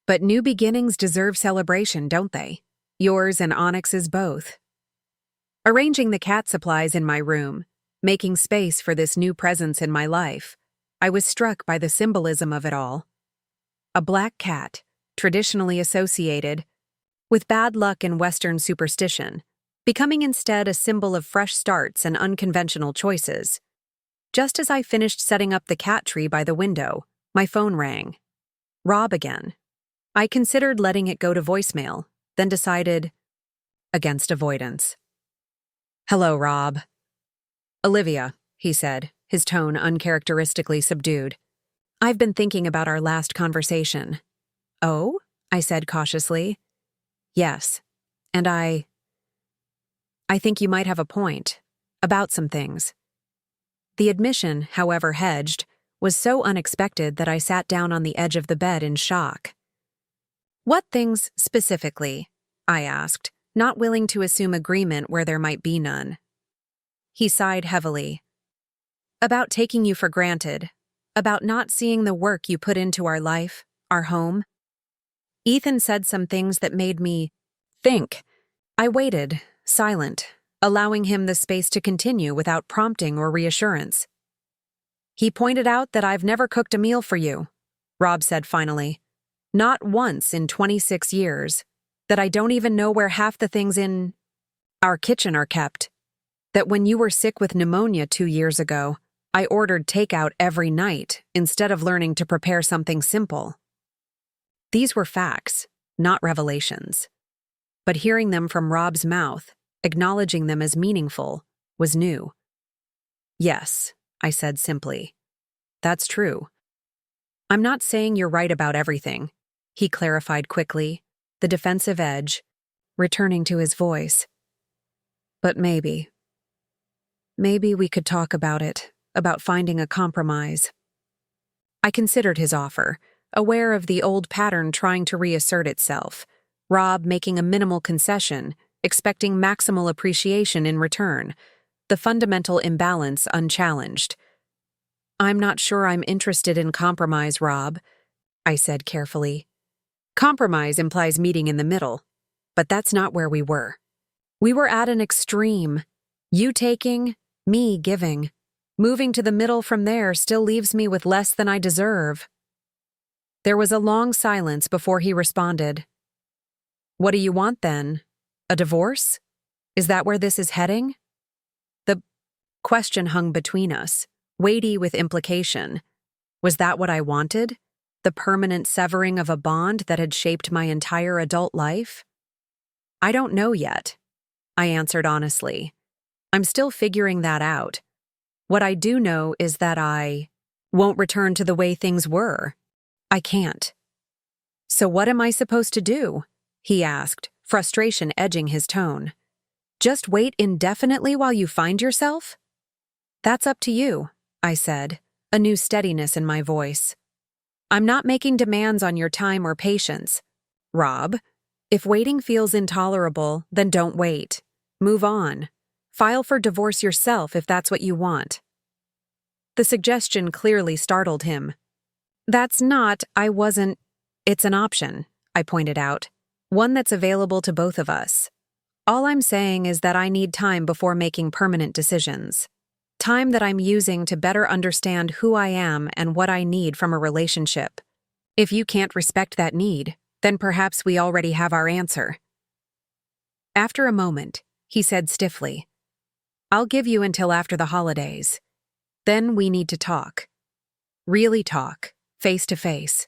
but new beginnings deserve celebration, don't they? Yours and Onyx's both." Arranging the cat supplies in my room, making space for this new presence in my life, I was struck by the symbolism of it all. A black cat, traditionally associated with bad luck and Western superstition, becoming instead a symbol of fresh starts and unconventional choices. Just as I finished setting up the cat tree by the window, my phone rang. Rob again. I considered letting it go to voicemail, then decided against avoidance. "Hello, Rob." "Olivia," he said, his tone uncharacteristically subdued. "I've been thinking about our last conversation." "Oh?" I said cautiously. "Yes, and I think you might have a point, about some things." The admission, however hedged, was so unexpected that I sat down on the edge of the bed in shock. "What things specifically?" I asked, not willing to assume agreement where there might be none. He sighed heavily. "About taking you for granted, about not seeing the work you put into our life, our home." Ethan said some things that made me think. I waited, silent, allowing him the space to continue without prompting or reassurance. "He pointed out that I've never cooked a meal for you," Rob said finally. "Not once in 26 years. That I don't even know where half the things in our kitchen are kept. That when you were sick with pneumonia 2 years ago, I ordered takeout every night instead of learning to prepare something simple." These were facts, not revelations. But hearing them from Rob's mouth, acknowledging them as meaningful, was new. "Yes," I said simply. "That's true. I'm not saying you're right about everything," he clarified quickly, the defensive edge returning to his voice. "But maybe we could talk about it about finding a compromise. I considered his offer, aware of the old pattern trying to reassert itself, Rob making a minimal concession, expecting maximal appreciation in return, the fundamental imbalance unchallenged. "I'm not sure I'm interested in compromise, Rob," I said carefully. Compromise implies meeting in the middle, but that's not where we were. We were at an extreme. You taking, me giving. Moving to the middle from there still leaves me with less than I deserve. There was a long silence before he responded. "What do you want then? A divorce? Is that where this is heading?" The question hung between us, weighty with implication. Was that what I wanted? The permanent severing of a bond that had shaped my entire adult life? "I don't know yet," I answered honestly. "I'm still figuring that out. What I do know is that I won't return to the way things were. I can't." "So what am I supposed to do?" he asked, frustration edging his tone. "Just wait indefinitely while you find yourself?" "That's up to you," I said, a new steadiness in my voice. "I'm not making demands on your time or patience. Rob, if waiting feels intolerable, then don't wait. Move on. File for divorce yourself if that's what you want." The suggestion clearly startled him. It's an option, I pointed out. One that's available to both of us. All I'm saying is that I need time before making permanent decisions. Time that I'm using to better understand who I am and what I need from a relationship. If you can't respect that need, then perhaps we already have our answer. After a moment, he said stiffly, "I'll give you until after the holidays. Then we need to talk. Really talk, face to face."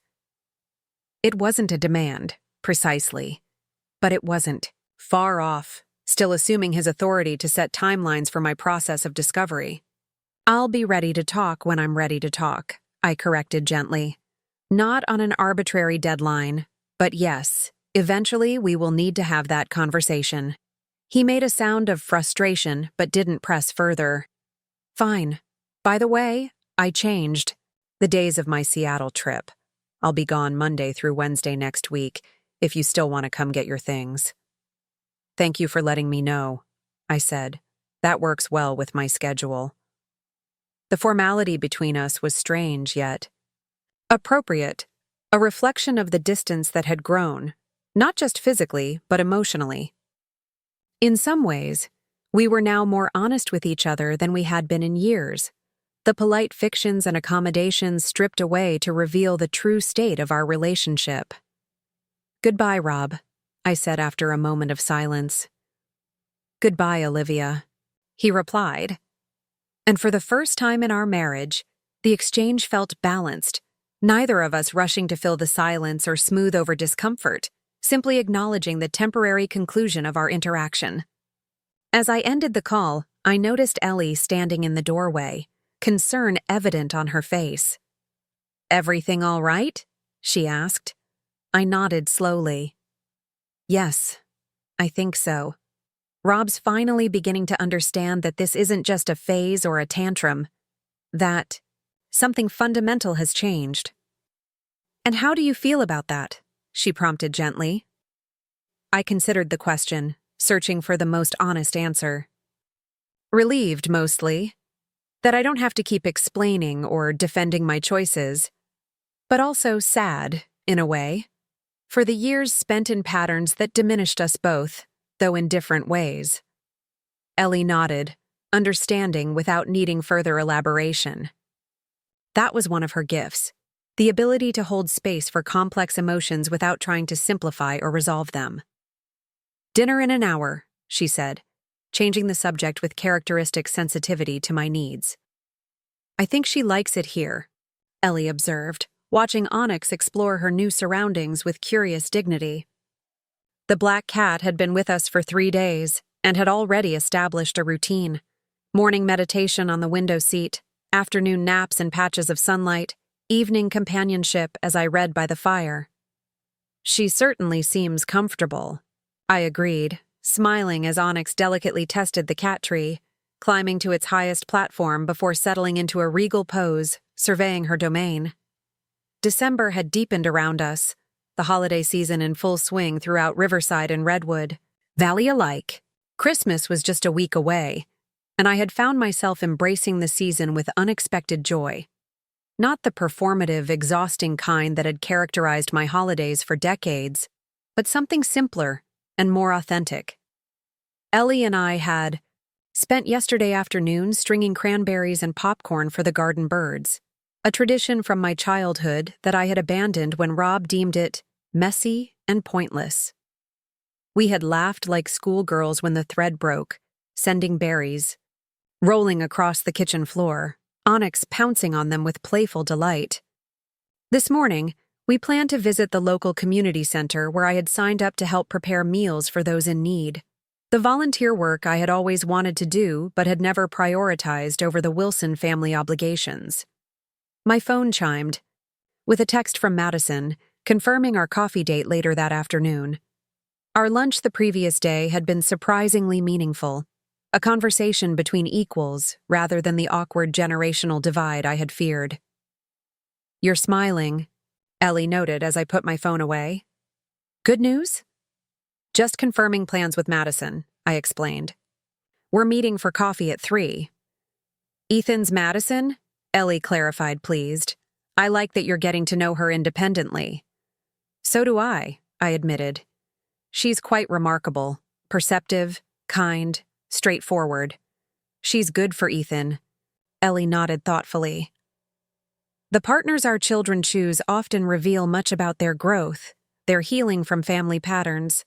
It wasn't a demand, precisely. But it wasn't far off, still assuming his authority to set timelines for my process of discovery. "I'll be ready to talk when I'm ready to talk," I corrected gently. "Not on an arbitrary deadline, but yes, eventually we will need to have that conversation." He made a sound of frustration but didn't press further. "Fine. By the way, I changed. The days of my Seattle trip. I'll be gone Monday through Wednesday next week, if you still want to come get your things." "Thank you for letting me know," I said. "That works well with my schedule." The formality between us was strange yet appropriate, a reflection of the distance that had grown, not just physically, but emotionally. In some ways, we were now more honest with each other than we had been in years, the polite fictions and accommodations stripped away to reveal the true state of our relationship. "Goodbye, Rob," I said after a moment of silence. "Goodbye, Olivia," he replied. And for the first time in our marriage, the exchange felt balanced, neither of us rushing to fill the silence or smooth over discomfort, simply acknowledging the temporary conclusion of our interaction. As I ended the call, I noticed Ellie standing in the doorway, concern evident on her face. "Everything all right?" she asked. I nodded slowly. "Yes, I think so." Rob's finally beginning to understand that this isn't just a phase or a tantrum, that something fundamental has changed. "And how do you feel about that?" she prompted gently. I considered the question, searching for the most honest answer. "Relieved, mostly. That I don't have to keep explaining or defending my choices. But also sad, in a way. For the years spent in patterns that diminished us both, though in different ways." Ellie nodded, understanding without needing further elaboration. That was one of her gifts, the ability to hold space for complex emotions without trying to simplify or resolve them. "Dinner in an hour," she said, changing the subject with characteristic sensitivity to my needs. "I think she likes it here," Ellie observed, watching Onyx explore her new surroundings with curious dignity. The black cat had been with us for 3 days and had already established a routine. Morning meditation on the window seat, afternoon naps in patches of sunlight, evening companionship as I read by the fire. "She certainly seems comfortable," I agreed, smiling as Onyx delicately tested the cat tree, climbing to its highest platform before settling into a regal pose, surveying her domain. December had deepened around us, the holiday season in full swing throughout Riverside and Redwood, valley alike. Christmas was just a week away, and I had found myself embracing the season with unexpected joy. Not the performative, exhausting kind that had characterized my holidays for decades, but something simpler and more authentic. Ellie and I had spent yesterday afternoon stringing cranberries and popcorn for the garden birds, a tradition from my childhood that I had abandoned when Rob deemed it messy and pointless. We had laughed like schoolgirls when the thread broke, sending berries rolling across the kitchen floor, Onyx pouncing on them with playful delight. This morning, we planned to visit the local community center where I had signed up to help prepare meals for those in need. The volunteer work I had always wanted to do but had never prioritized over the Wilson family obligations. My phone chimed, with a text from Madison confirming our coffee date later that afternoon. Our lunch the previous day had been surprisingly meaningful, a conversation between equals rather than the awkward generational divide I had feared. "You're smiling," Ellie noted as I put my phone away. "Good news?" "Just confirming plans with Madison," I explained. "We're meeting for coffee at 3. "Ethan's Madison?" Ellie clarified, pleased. "I like that you're getting to know her independently." "So do I admitted. "She's quite remarkable, perceptive, kind, straightforward. She's good for Ethan." Ellie nodded thoughtfully. "The partners our children choose often reveal much about their growth, their healing from family patterns.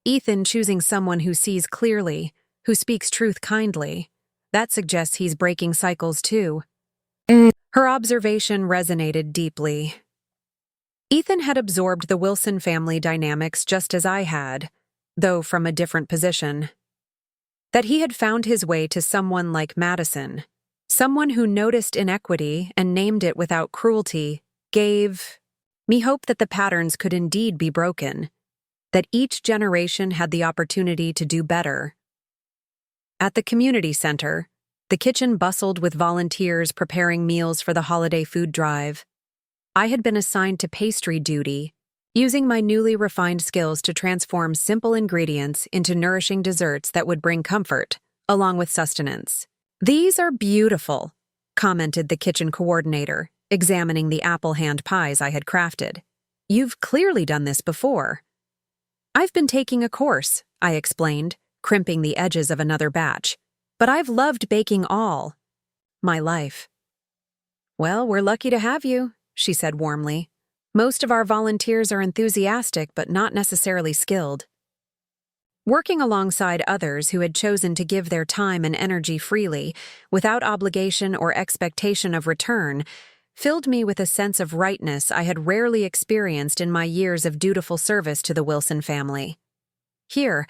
Ethan choosing someone who sees clearly, who speaks truth kindly, that suggests he's breaking cycles too." Her observation resonated deeply. Ethan had absorbed the Wilson family dynamics just as I had, though from a different position. That he had found his way to someone like Madison, someone who noticed inequity and named it without cruelty, gave me hope that the patterns could indeed be broken, that each generation had the opportunity to do better. At the community center, the kitchen bustled with volunteers preparing meals for the holiday food drive. I had been assigned to pastry duty, using my newly refined skills to transform simple ingredients into nourishing desserts that would bring comfort, along with sustenance. "These are beautiful," commented the kitchen coordinator, examining the apple hand pies I had crafted. "You've clearly done this before." "I've been taking a course," I explained, crimping the edges of another batch. "But I've loved baking all my life." "Well, we're lucky to have you," she said warmly. "Most of our volunteers are enthusiastic but not necessarily skilled." Working alongside others who had chosen to give their time and energy freely, without obligation or expectation of return, filled me with a sense of rightness I had rarely experienced in my years of dutiful service to the Wilson family. Here,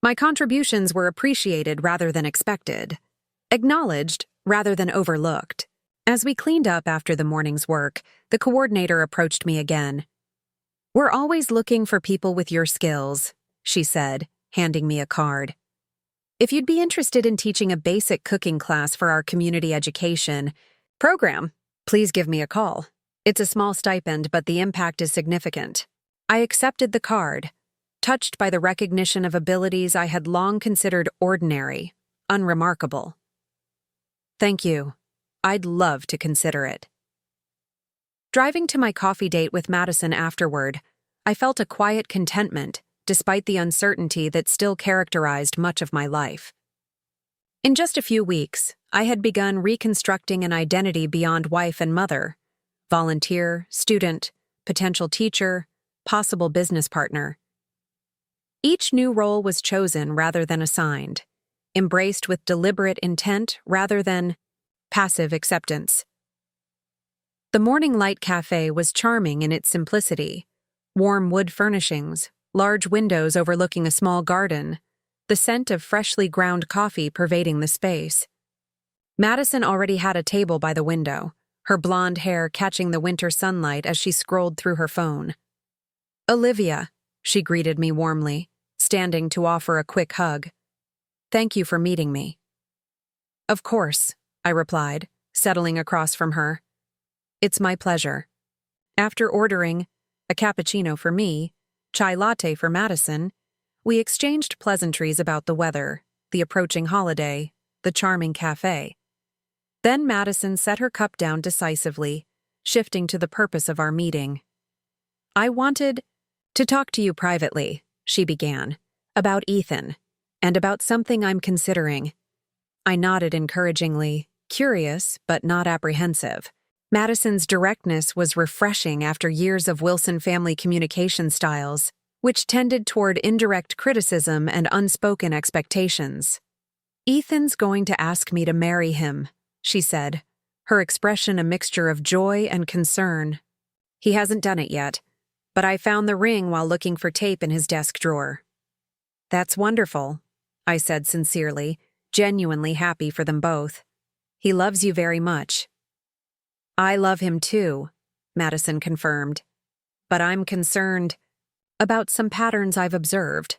my contributions were appreciated rather than expected, acknowledged rather than overlooked. As we cleaned up after the morning's work, the coordinator approached me again. "We're always looking for people with your skills," she said, handing me a card. "If you'd be interested in teaching a basic cooking class for our community education program, please give me a call. It's a small stipend, but the impact is significant." I accepted the card, touched by the recognition of abilities I had long considered ordinary, unremarkable. "Thank you. I'd love to consider it." Driving to my coffee date with Madison afterward, I felt a quiet contentment despite the uncertainty that still characterized much of my life. In just a few weeks, I had begun reconstructing an identity beyond wife and mother, volunteer, student, potential teacher, possible business partner. Each new role was chosen rather than assigned, embraced with deliberate intent rather than passive acceptance. The Morning Light Cafe was charming in its simplicity. Warm wood furnishings, large windows overlooking a small garden, the scent of freshly ground coffee pervading the space. Madison already had a table by the window, her blonde hair catching the winter sunlight as she scrolled through her phone. "Olivia," she greeted me warmly, standing to offer a quick hug. "Thank you for meeting me." Of course, I replied, settling across from her. It's my pleasure. After ordering a cappuccino for me, chai latte for Madison, we exchanged pleasantries about the weather, the approaching holiday, the charming cafe. Then Madison set her cup down decisively, shifting to the purpose of our meeting. I wanted to talk to you privately, she began, about Ethan, and about something I'm considering. I nodded encouragingly, curious but not apprehensive. Madison's directness was refreshing after years of Wilson family communication styles, which tended toward indirect criticism and unspoken expectations. Ethan's going to ask me to marry him, she said, her expression a mixture of joy and concern. He hasn't done it yet, but I found the ring while looking for tape in his desk drawer. That's wonderful, I said sincerely, genuinely happy for them both. He loves you very much. I love him too, Madison confirmed. But I'm concerned about some patterns I've observed.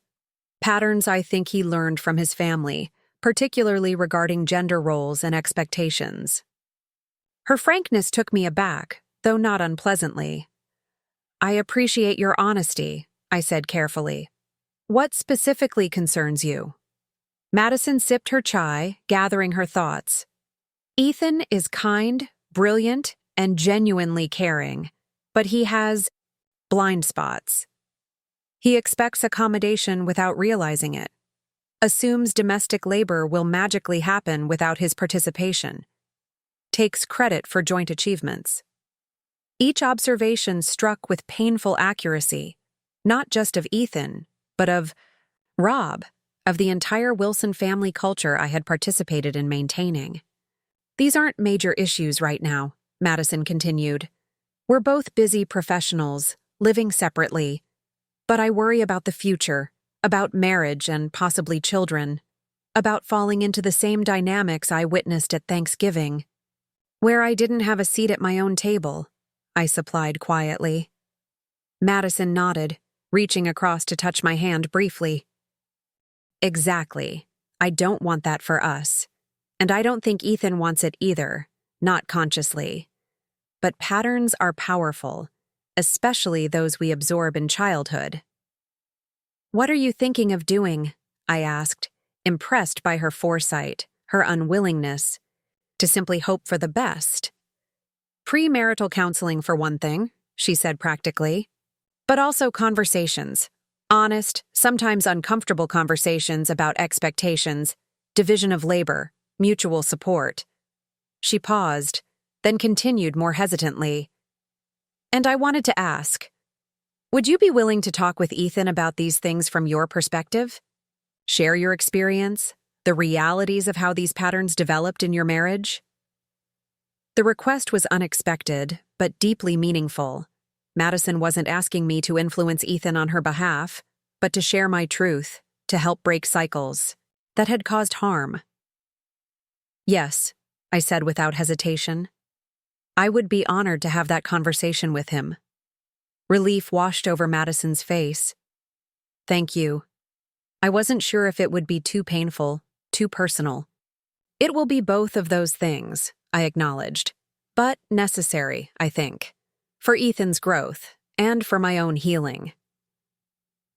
Patterns I think he learned from his family, particularly regarding gender roles and expectations. Her frankness took me aback, though not unpleasantly. I appreciate your honesty, I said carefully. What specifically concerns you? Madison sipped her chai, gathering her thoughts. Ethan is kind, brilliant, and genuinely caring, but he has blind spots. He expects accommodation without realizing it, assumes domestic labor will magically happen without his participation, takes credit for joint achievements. Each observation struck with painful accuracy, not just of Ethan, but of Rob, of the entire Wilson family culture I had participated in maintaining. These aren't major issues right now, Madison continued. We're both busy professionals, living separately, but I worry about the future, about marriage and possibly children, about falling into the same dynamics I witnessed at Thanksgiving, where I didn't have a seat at my own table, I supplied quietly. Madison nodded, reaching across to touch my hand briefly. Exactly. I don't want that for us. And I don't think Ethan wants it either, not consciously. But patterns are powerful, especially those we absorb in childhood. What are you thinking of doing? I asked, impressed by her foresight, her unwillingness to simply hope for the best. Premarital counseling for one thing, she said practically, but also conversations, honest, sometimes uncomfortable conversations about expectations, division of labor, mutual support. She paused, then continued more hesitantly. And I wanted to ask, would you be willing to talk with Ethan about these things from your perspective? Share your experience, the realities of how these patterns developed in your marriage? The request was unexpected, but deeply meaningful. Madison wasn't asking me to influence Ethan on her behalf, but to share my truth, to help break cycles that had caused harm. Yes, I said without hesitation. I would be honored to have that conversation with him. Relief washed over Madison's face. Thank you. I wasn't sure if it would be too painful, too personal. It will be both of those things, I acknowledged, but necessary, I think, for Ethan's growth and for my own healing.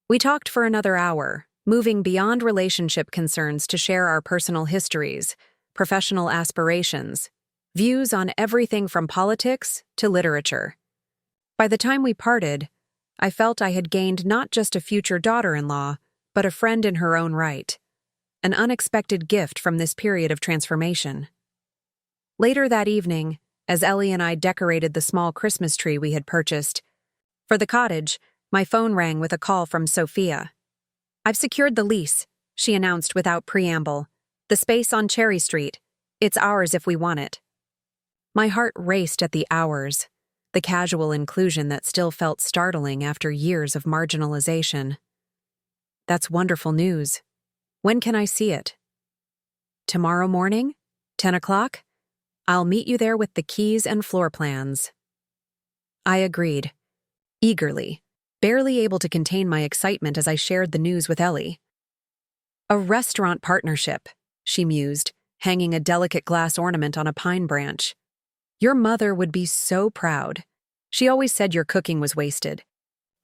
We talked for another hour, moving beyond relationship concerns to share our personal histories, professional aspirations, views on everything from politics to literature. By the time we parted, I felt I had gained not just a future daughter-in-law, but a friend in her own right, an unexpected gift from this period of transformation. Later that evening, as Ellie and I decorated the small Christmas tree we had purchased for the cottage, my phone rang with a call from Sophia. I've secured the lease, she announced without preamble. The space on Cherry Street. It's ours if we want it. My heart raced at the hours, the casual inclusion that still felt startling after years of marginalization. That's wonderful news. When can I see it? Tomorrow morning? 10 o'clock? I'll meet you there with the keys and floor plans. I agreed, eagerly, barely able to contain my excitement as I shared the news with Ellie. A restaurant partnership, she mused, hanging a delicate glass ornament on a pine branch. Your mother would be so proud. She always said your cooking was wasted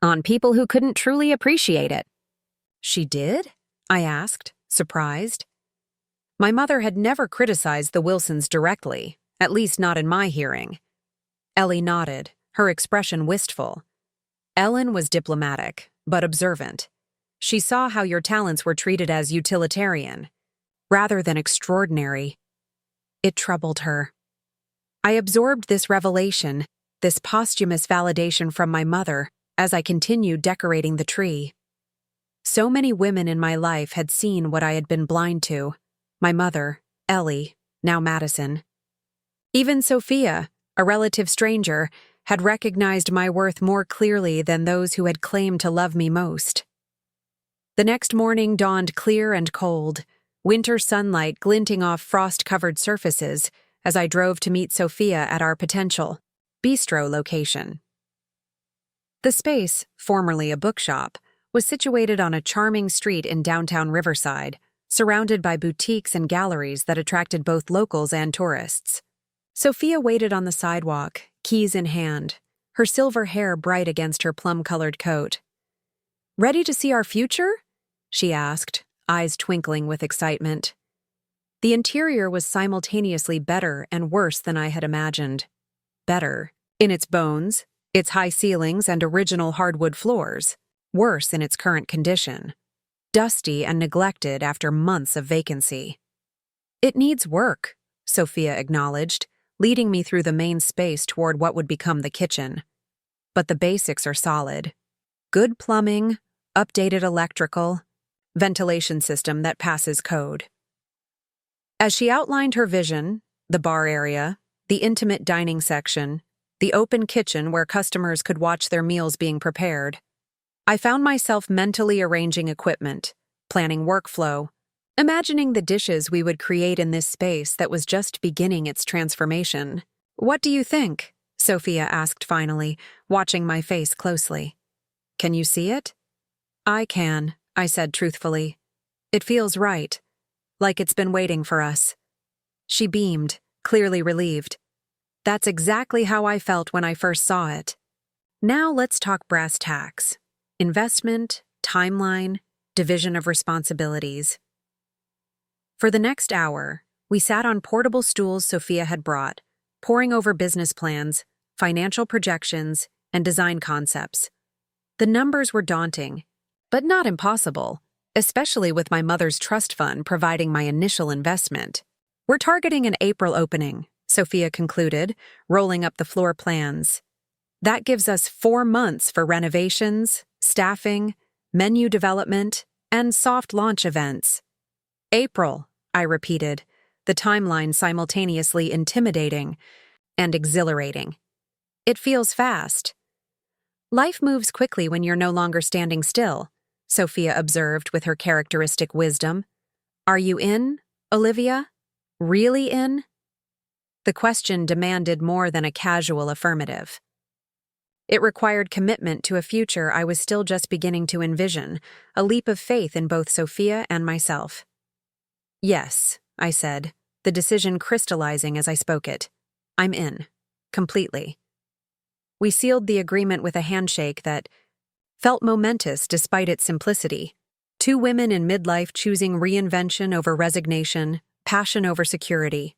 on people who couldn't truly appreciate it. She did? I asked, surprised. My mother had never criticized the Wilsons directly, at least not in my hearing. Ellie nodded, her expression wistful. Ellen was diplomatic, but observant. She saw how your talents were treated as utilitarian, rather than extraordinary. It troubled her. I absorbed this revelation, this posthumous validation from my mother, as I continued decorating the tree. So many women in my life had seen what I had been blind to. My mother, Ellie, now Madison. Even Sophia, a relative stranger, had recognized my worth more clearly than those who had claimed to love me most. The next morning dawned clear and cold, winter sunlight glinting off frost-covered surfaces as I drove to meet Sophia at our potential bistro location. The space, formerly a bookshop, was situated on a charming street in downtown Riverside, surrounded by boutiques and galleries that attracted both locals and tourists. Sophia waited on the sidewalk, keys in hand, her silver hair bright against her plum-colored coat. "Ready to see our future?" she asked, eyes twinkling with excitement. The interior was simultaneously better and worse than I had imagined. Better, in its bones, its high ceilings and original hardwood floors. Worse in its current condition. Dusty and neglected after months of vacancy. "It needs work," Sophia acknowledged, leading me through the main space toward what would become the kitchen. "But the basics are solid. Good plumbing, updated electrical, ventilation system that passes code." As she outlined her vision, the bar area, the intimate dining section, the open kitchen where customers could watch their meals being prepared, I found myself mentally arranging equipment, planning workflow, imagining the dishes we would create in this space that was just beginning its transformation. "What do you think?" Sophia asked finally, watching my face closely. "Can you see it?" "I can," I said truthfully. "It feels right, like it's been waiting for us." She beamed, clearly relieved. "That's exactly how I felt when I first saw it. Now let's talk brass tacks. Investment, timeline, division of responsibilities." For the next hour, we sat on portable stools Sophia had brought, poring over business plans, financial projections, and design concepts. The numbers were daunting, but not impossible, especially with my mother's trust fund providing my initial investment. "We're targeting an April opening," Sophia concluded, rolling up the floor plans. "That gives us 4 months for renovations, staffing, menu development, and soft launch events." "April," I repeated, the timeline simultaneously intimidating and exhilarating. "It feels fast." "Life moves quickly when you're no longer standing still," Sophia observed with her characteristic wisdom. "Are you in, Olivia? Really in?" The question demanded more than a casual affirmative. It required commitment to a future I was still just beginning to envision, a leap of faith in both Sophia and myself. "Yes," I said, the decision crystallizing as I spoke it. "I'm in. Completely." We sealed the agreement with a handshake that felt momentous despite its simplicity. 2 women in midlife choosing reinvention over resignation, passion over security.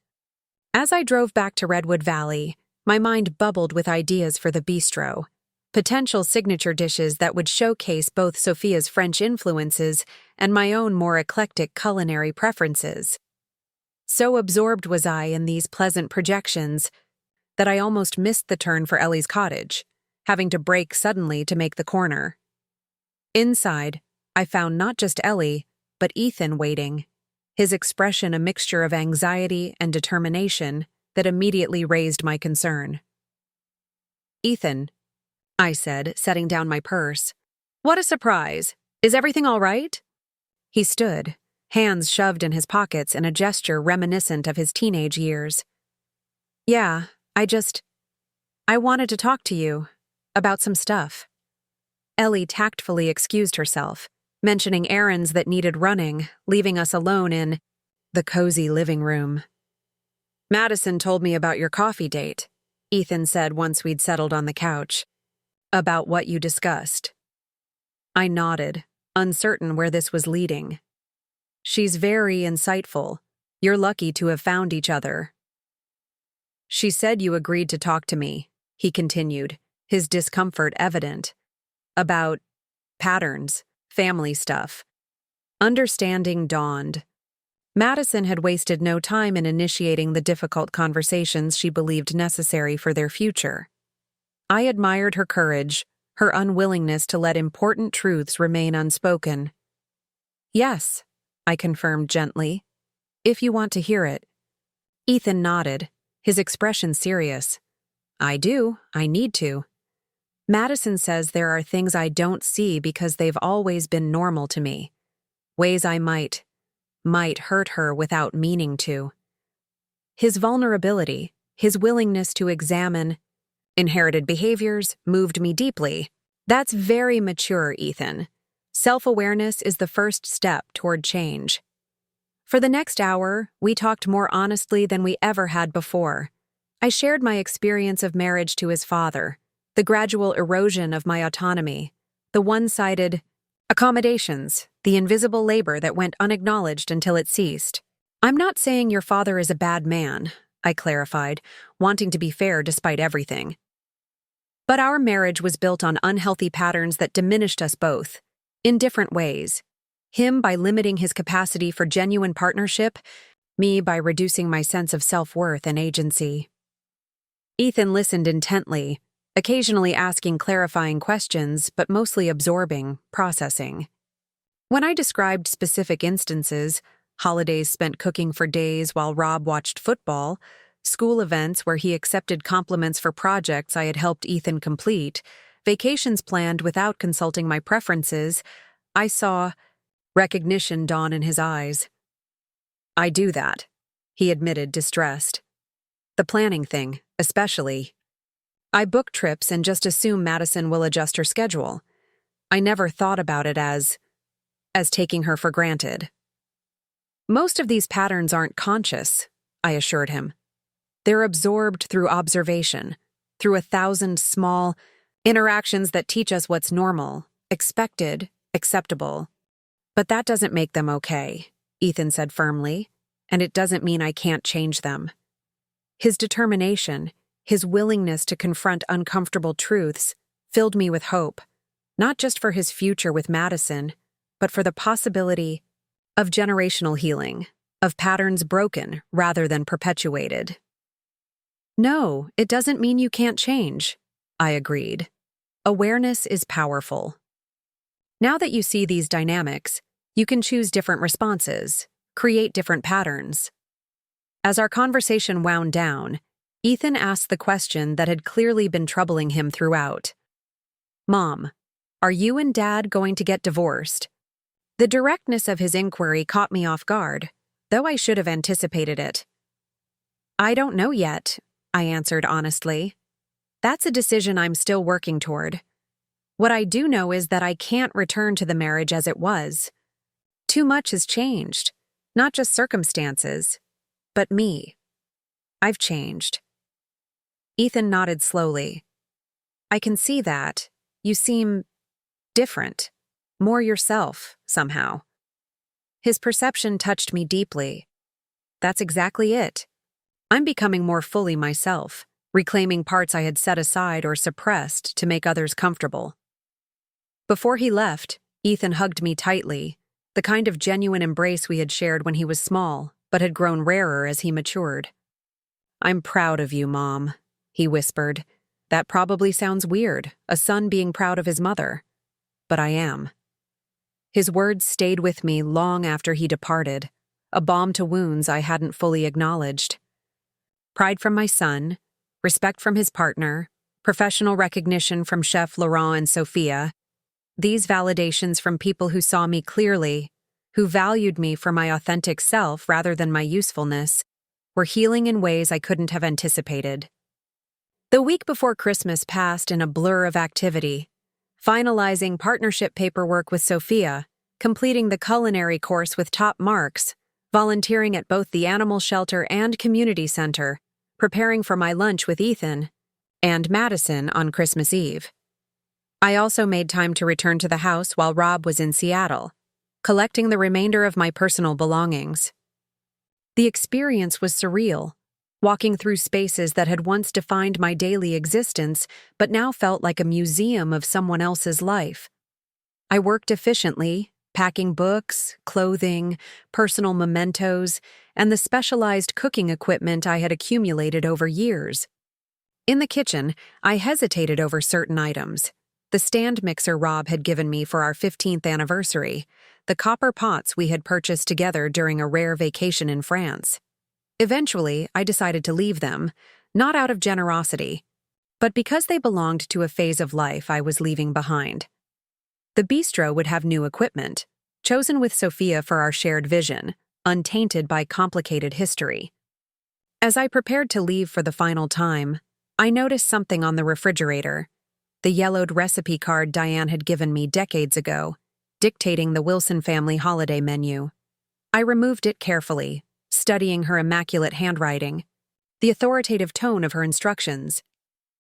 As I drove back to Redwood Valley, my mind bubbled with ideas for the bistro, potential signature dishes that would showcase both Sophia's French influences and my own more eclectic culinary preferences. So absorbed was I in these pleasant projections that I almost missed the turn for Ellie's cottage, having to brake suddenly to make the corner. Inside, I found not just Ellie, but Ethan waiting, his expression a mixture of anxiety and determination that immediately raised my concern. "Ethan," I said, setting down my purse. "What a surprise. Is everything all right?" He stood, hands shoved in his pockets in a gesture reminiscent of his teenage years. "Yeah, I wanted to talk to you about some stuff." Ellie tactfully excused herself, mentioning errands that needed running, leaving us alone in The cozy living room. Madison told me about your coffee date, Ethan said once we'd settled on the couch. About what you discussed. I nodded, uncertain where this was leading. She's very insightful. You're lucky to have found each other. She said you agreed to talk to me, he continued, his discomfort evident. About patterns, family stuff. Understanding dawned. Madison had wasted no time in initiating the difficult conversations she believed necessary for their future. I admired her courage, her unwillingness to let important truths remain unspoken. Yes, I confirmed gently, if you want to hear it. Ethan nodded, his expression serious. I do, I need to. Madison says there are things I don't see because they've always been normal to me. Ways I might hurt her without meaning to. His vulnerability, his willingness to examine inherited behaviors moved me deeply. That's very mature, Ethan. Self-awareness is the first step toward change. For the next hour, we talked more honestly than we ever had before. I shared my experience of marriage to his father, the gradual erosion of my autonomy, the one-sided accommodations, the invisible labor that went unacknowledged until it ceased. I'm not saying your father is a bad man, I clarified, wanting to be fair despite everything. But our marriage was built on unhealthy patterns that diminished us both, in different ways. Him by limiting his capacity for genuine partnership, me by reducing my sense of self-worth and agency. Ethan listened intently, occasionally asking clarifying questions, but mostly absorbing, processing. When I described specific instances, holidays spent cooking for days while Rob watched football, school events where he accepted compliments for projects I had helped Ethan complete, vacations planned without consulting my preferences, I saw recognition dawn in his eyes. I do that, he admitted, distressed. The planning thing, especially. I book trips and just assume Madison will adjust her schedule. I never thought about it as taking her for granted. Most of these patterns aren't conscious, I assured him. They're absorbed through observation, through 1,000 small interactions that teach us what's normal, expected, acceptable. But that doesn't make them okay, Ethan said firmly, and it doesn't mean I can't change them. His determination, his willingness to confront uncomfortable truths, filled me with hope, not just for his future with Madison, but for the possibility of generational healing, of patterns broken rather than perpetuated. No, it doesn't mean you can't change, I agreed. Awareness is powerful. Now that you see these dynamics, you can choose different responses, create different patterns. As our conversation wound down, Ethan asked the question that had clearly been troubling him throughout. Mom, are you and Dad going to get divorced? The directness of his inquiry caught me off guard, though I should have anticipated it. I don't know yet, I answered honestly. That's a decision I'm still working toward. What I do know is that I can't return to the marriage as it was. Too much has changed, not just circumstances, but me. I've changed. Ethan nodded slowly. I can see that. You seem different, more yourself, somehow. His perception touched me deeply. That's exactly it. I'm becoming more fully myself, reclaiming parts I had set aside or suppressed to make others comfortable. Before he left, Ethan hugged me tightly, the kind of genuine embrace we had shared when he was small, but had grown rarer as he matured. I'm proud of you, Mom, he whispered. That probably sounds weird, a son being proud of his mother. But I am. His words stayed with me long after he departed, a balm to wounds I hadn't fully acknowledged. Pride from my son, respect from his partner, professional recognition from Chef Laurent and Sophia, these validations from people who saw me clearly, who valued me for my authentic self rather than my usefulness, were healing in ways I couldn't have anticipated. The week before Christmas passed in a blur of activity, finalizing partnership paperwork with Sophia, completing the culinary course with top marks, volunteering at both the animal shelter and community center, preparing for my lunch with Ethan and Madison on Christmas Eve. I also made time to return to the house while Rob was in Seattle, collecting the remainder of my personal belongings. The experience was surreal, walking through spaces that had once defined my daily existence but now felt like a museum of someone else's life. I worked efficiently, packing books, clothing, personal mementos, and the specialized cooking equipment I had accumulated over years. In the kitchen, I hesitated over certain items. The stand mixer Rob had given me for our 15th anniversary, the copper pots we had purchased together during a rare vacation in France. Eventually, I decided to leave them, not out of generosity, but because they belonged to a phase of life I was leaving behind. The bistro would have new equipment, chosen with Sophia for our shared vision, untainted by complicated history. As I prepared to leave for the final time, I noticed something on the refrigerator, the yellowed recipe card Diane had given me decades ago, dictating the Wilson family holiday menu. I removed it carefully, studying her immaculate handwriting, the authoritative tone of her instructions.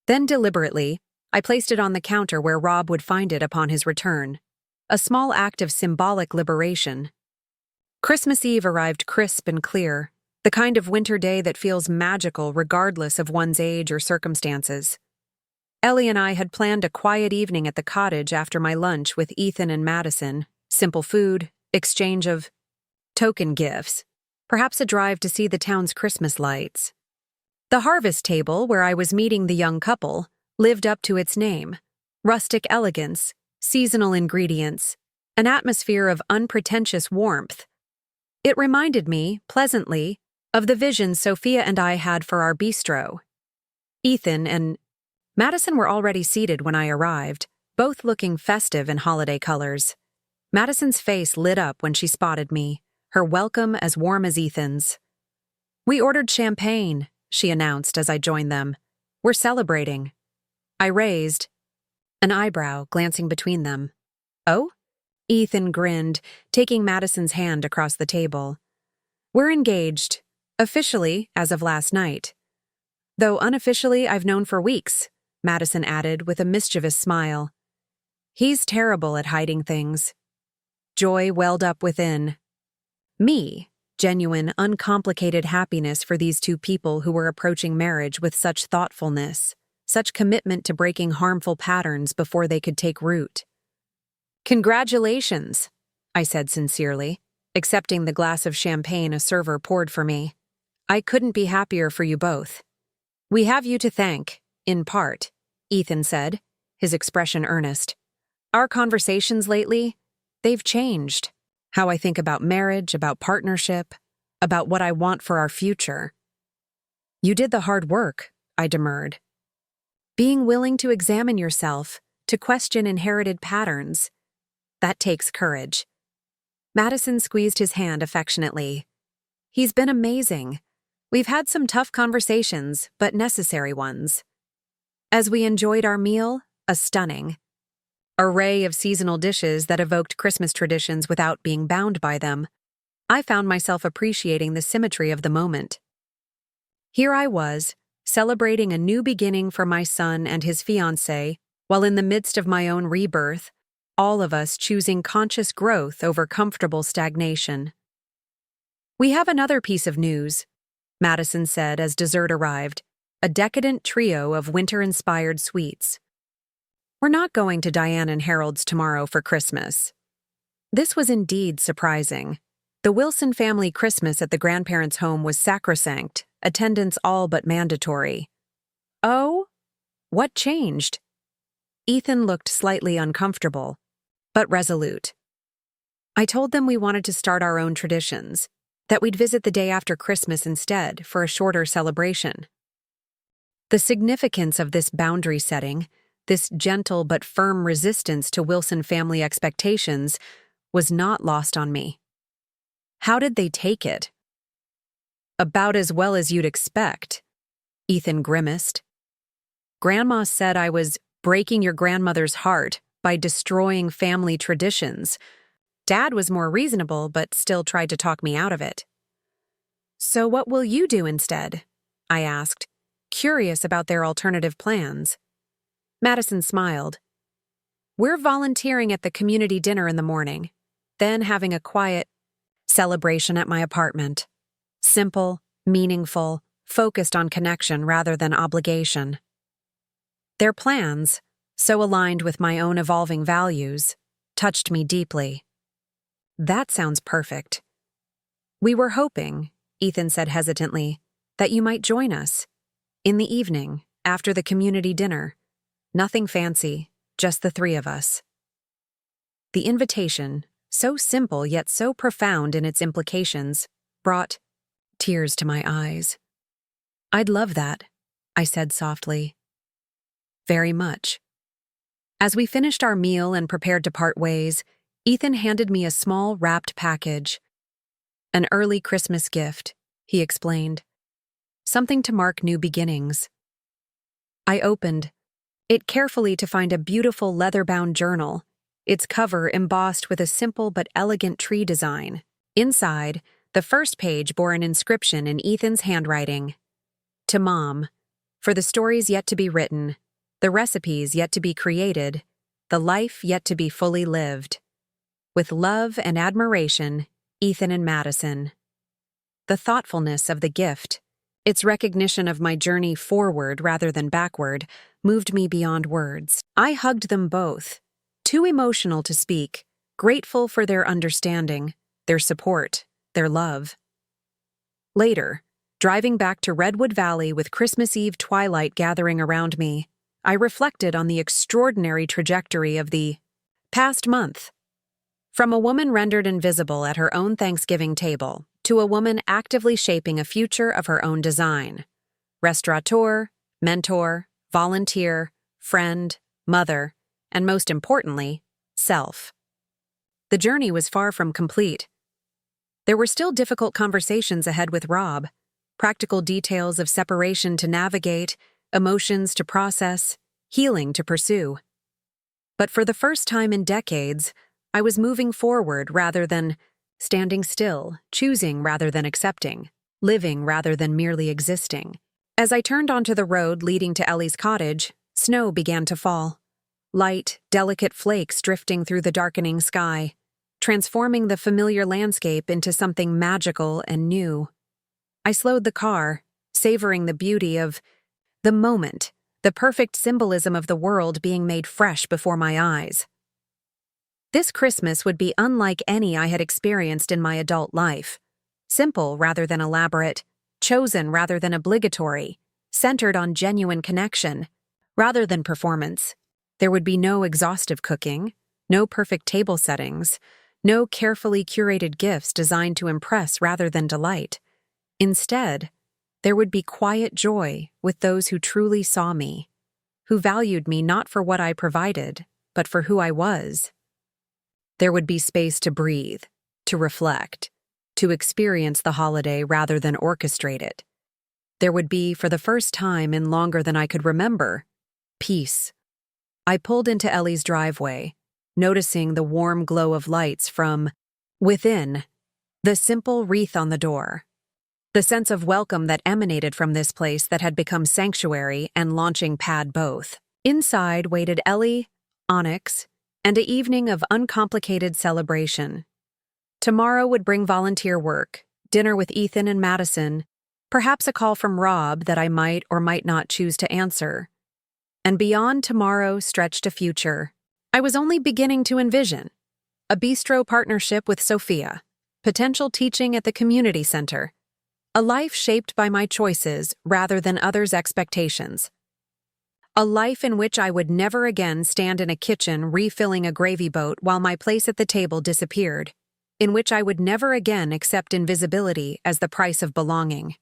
Then deliberately, I placed it on the counter where Rob would find it upon his return, a small act of symbolic liberation. Christmas Eve arrived crisp and clear, the kind of winter day that feels magical regardless of one's age or circumstances. Ellie and I had planned a quiet evening at the cottage after my lunch with Ethan and Madison, simple food, exchange of token gifts, perhaps a drive to see the town's Christmas lights. The harvest table, where I was meeting the young couple, lived up to its name: rustic elegance, seasonal ingredients, an atmosphere of unpretentious warmth. It reminded me, pleasantly, of the vision Sophia and I had for our bistro. Ethan and Madison were already seated when I arrived, both looking festive in holiday colors. Madison's face lit up when she spotted me, her welcome as warm as Ethan's. "We ordered champagne," she announced as I joined them. "We're celebrating." I raised an eyebrow, glancing between them. "Oh?" Ethan grinned, taking Madison's hand across the table. "We're engaged, officially as of last night. Though unofficially I've known for weeks," Madison added with a mischievous smile. "He's terrible at hiding things." Joy welled up within me, genuine, uncomplicated happiness for these two people who were approaching marriage with such thoughtfulness, such commitment to breaking harmful patterns before they could take root. "Congratulations," I said sincerely, accepting the glass of champagne a server poured for me. "I couldn't be happier for you both." "We have you to thank, in part," Ethan said, his expression earnest. "Our conversations lately, they've changed. How I think about marriage, about partnership, about what I want for our future." "You did the hard work," I demurred. "Being willing to examine yourself, to question inherited patterns, that takes courage." Madison squeezed his hand affectionately. "He's been amazing. We've had some tough conversations, but necessary ones." As we enjoyed our meal, a stunning array of seasonal dishes that evoked Christmas traditions without being bound by them, I found myself appreciating the symmetry of the moment. Here I was, celebrating a new beginning for my son and his fiancée, while in the midst of my own rebirth, all of us choosing conscious growth over comfortable stagnation. "We have another piece of news," Madison said as dessert arrived, a decadent trio of winter-inspired sweets. "We're not going to Diane and Harold's tomorrow for Christmas." This was indeed surprising. The Wilson family Christmas at the grandparents' home was sacrosanct, attendance all but mandatory. "Oh? What changed?" Ethan looked slightly uncomfortable, but resolute. "I told them we wanted to start our own traditions, that we'd visit the day after Christmas instead for a shorter celebration." The significance of this boundary setting, this gentle but firm resistance to Wilson family expectations, was not lost on me. How did they take it? "About as well as you'd expect," Ethan grimaced. "Grandma said I was breaking your grandmother's heart by destroying family traditions. Dad was more reasonable but still tried to talk me out of it." "So what will you do instead?" I asked, curious about their alternative plans. Madison smiled. "We're volunteering at the community dinner in the morning, then having a quiet celebration at my apartment. Simple, meaningful, focused on connection rather than obligation." Their plans, so aligned with my own evolving values, touched me deeply. "That sounds perfect." "We were hoping," Ethan said hesitantly, "that you might join us. In the evening, after the community dinner. Nothing fancy, just the three of us." The invitation, so simple yet so profound in its implications, brought tears to my eyes. "I'd love that," I said softly. "Very much." As we finished our meal and prepared to part ways, Ethan handed me a small wrapped package. "An early Christmas gift," he explained. "Something to mark new beginnings." I opened it carefully to find a beautiful leather-bound journal, its cover embossed with a simple but elegant tree design. Inside, the first page bore an inscription in Ethan's handwriting. "To Mom, for the stories yet to be written, the recipes yet to be created, the life yet to be fully lived. With love and admiration, Ethan and Madison." The thoughtfulness of the gift, its recognition of my journey forward rather than backward, moved me beyond words. I hugged them both, too emotional to speak, grateful for their understanding, their support, their love. Later, driving back to Redwood Valley with Christmas Eve twilight gathering around me, I reflected on the extraordinary trajectory of the past month. From a woman rendered invisible at her own Thanksgiving table to a woman actively shaping a future of her own design. Restaurateur, mentor, volunteer, friend, mother, and most importantly, self. The journey was far from complete. There were still difficult conversations ahead with Rob, practical details of separation to navigate, emotions to process, healing to pursue. But for the first time in decades, I was moving forward rather than standing still, choosing rather than accepting, living rather than merely existing. As I turned onto the road leading to Ellie's cottage, snow began to fall. Light, delicate flakes drifting through the darkening sky, transforming the familiar landscape into something magical and new. I slowed the car, savoring the beauty of the moment, the perfect symbolism of the world being made fresh before my eyes. This Christmas would be unlike any I had experienced in my adult life. Simple rather than elaborate, chosen rather than obligatory, centered on genuine connection, rather than performance. There would be no exhaustive cooking, no perfect table settings, no carefully curated gifts designed to impress rather than delight. Instead, there would be quiet joy with those who truly saw me, who valued me not for what I provided, but for who I was. There would be space to breathe, to reflect, to experience the holiday rather than orchestrate it. There would be, for the first time in longer than I could remember, peace. I pulled into Ellie's driveway, noticing the warm glow of lights from within, the simple wreath on the door. The sense of welcome that emanated from this place that had become sanctuary and launching pad both. Inside waited Ellie, Onyx, and an evening of uncomplicated celebration. Tomorrow would bring volunteer work, dinner with Ethan and Madison, perhaps a call from Rob that I might or might not choose to answer. And beyond tomorrow stretched a future I was only beginning to envision. A bistro partnership with Sophia, potential teaching at the community center, a life shaped by my choices rather than others' expectations. A life in which I would never again stand in a kitchen refilling a gravy boat while my place at the table disappeared, in which I would never again accept invisibility as the price of belonging.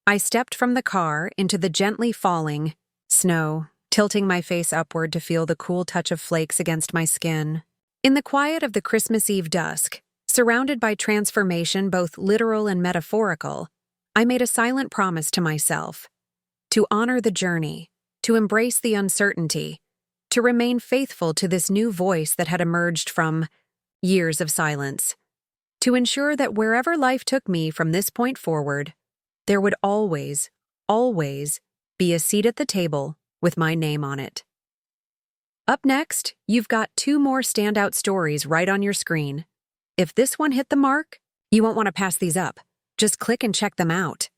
I stepped from the car into the gently falling snow, tilting my face upward to feel the cool touch of flakes against my skin. In the quiet of the Christmas Eve dusk, surrounded by transformation both literal and metaphorical, I made a silent promise to myself to honor the journey, to embrace the uncertainty, to remain faithful to this new voice that had emerged from years of silence, to ensure that wherever life took me from this point forward, there would always, always be a seat at the table with my name on it. Up next, you've got 2 more standout stories right on your screen. If this one hit the mark, you won't want to pass these up. Just click and check them out.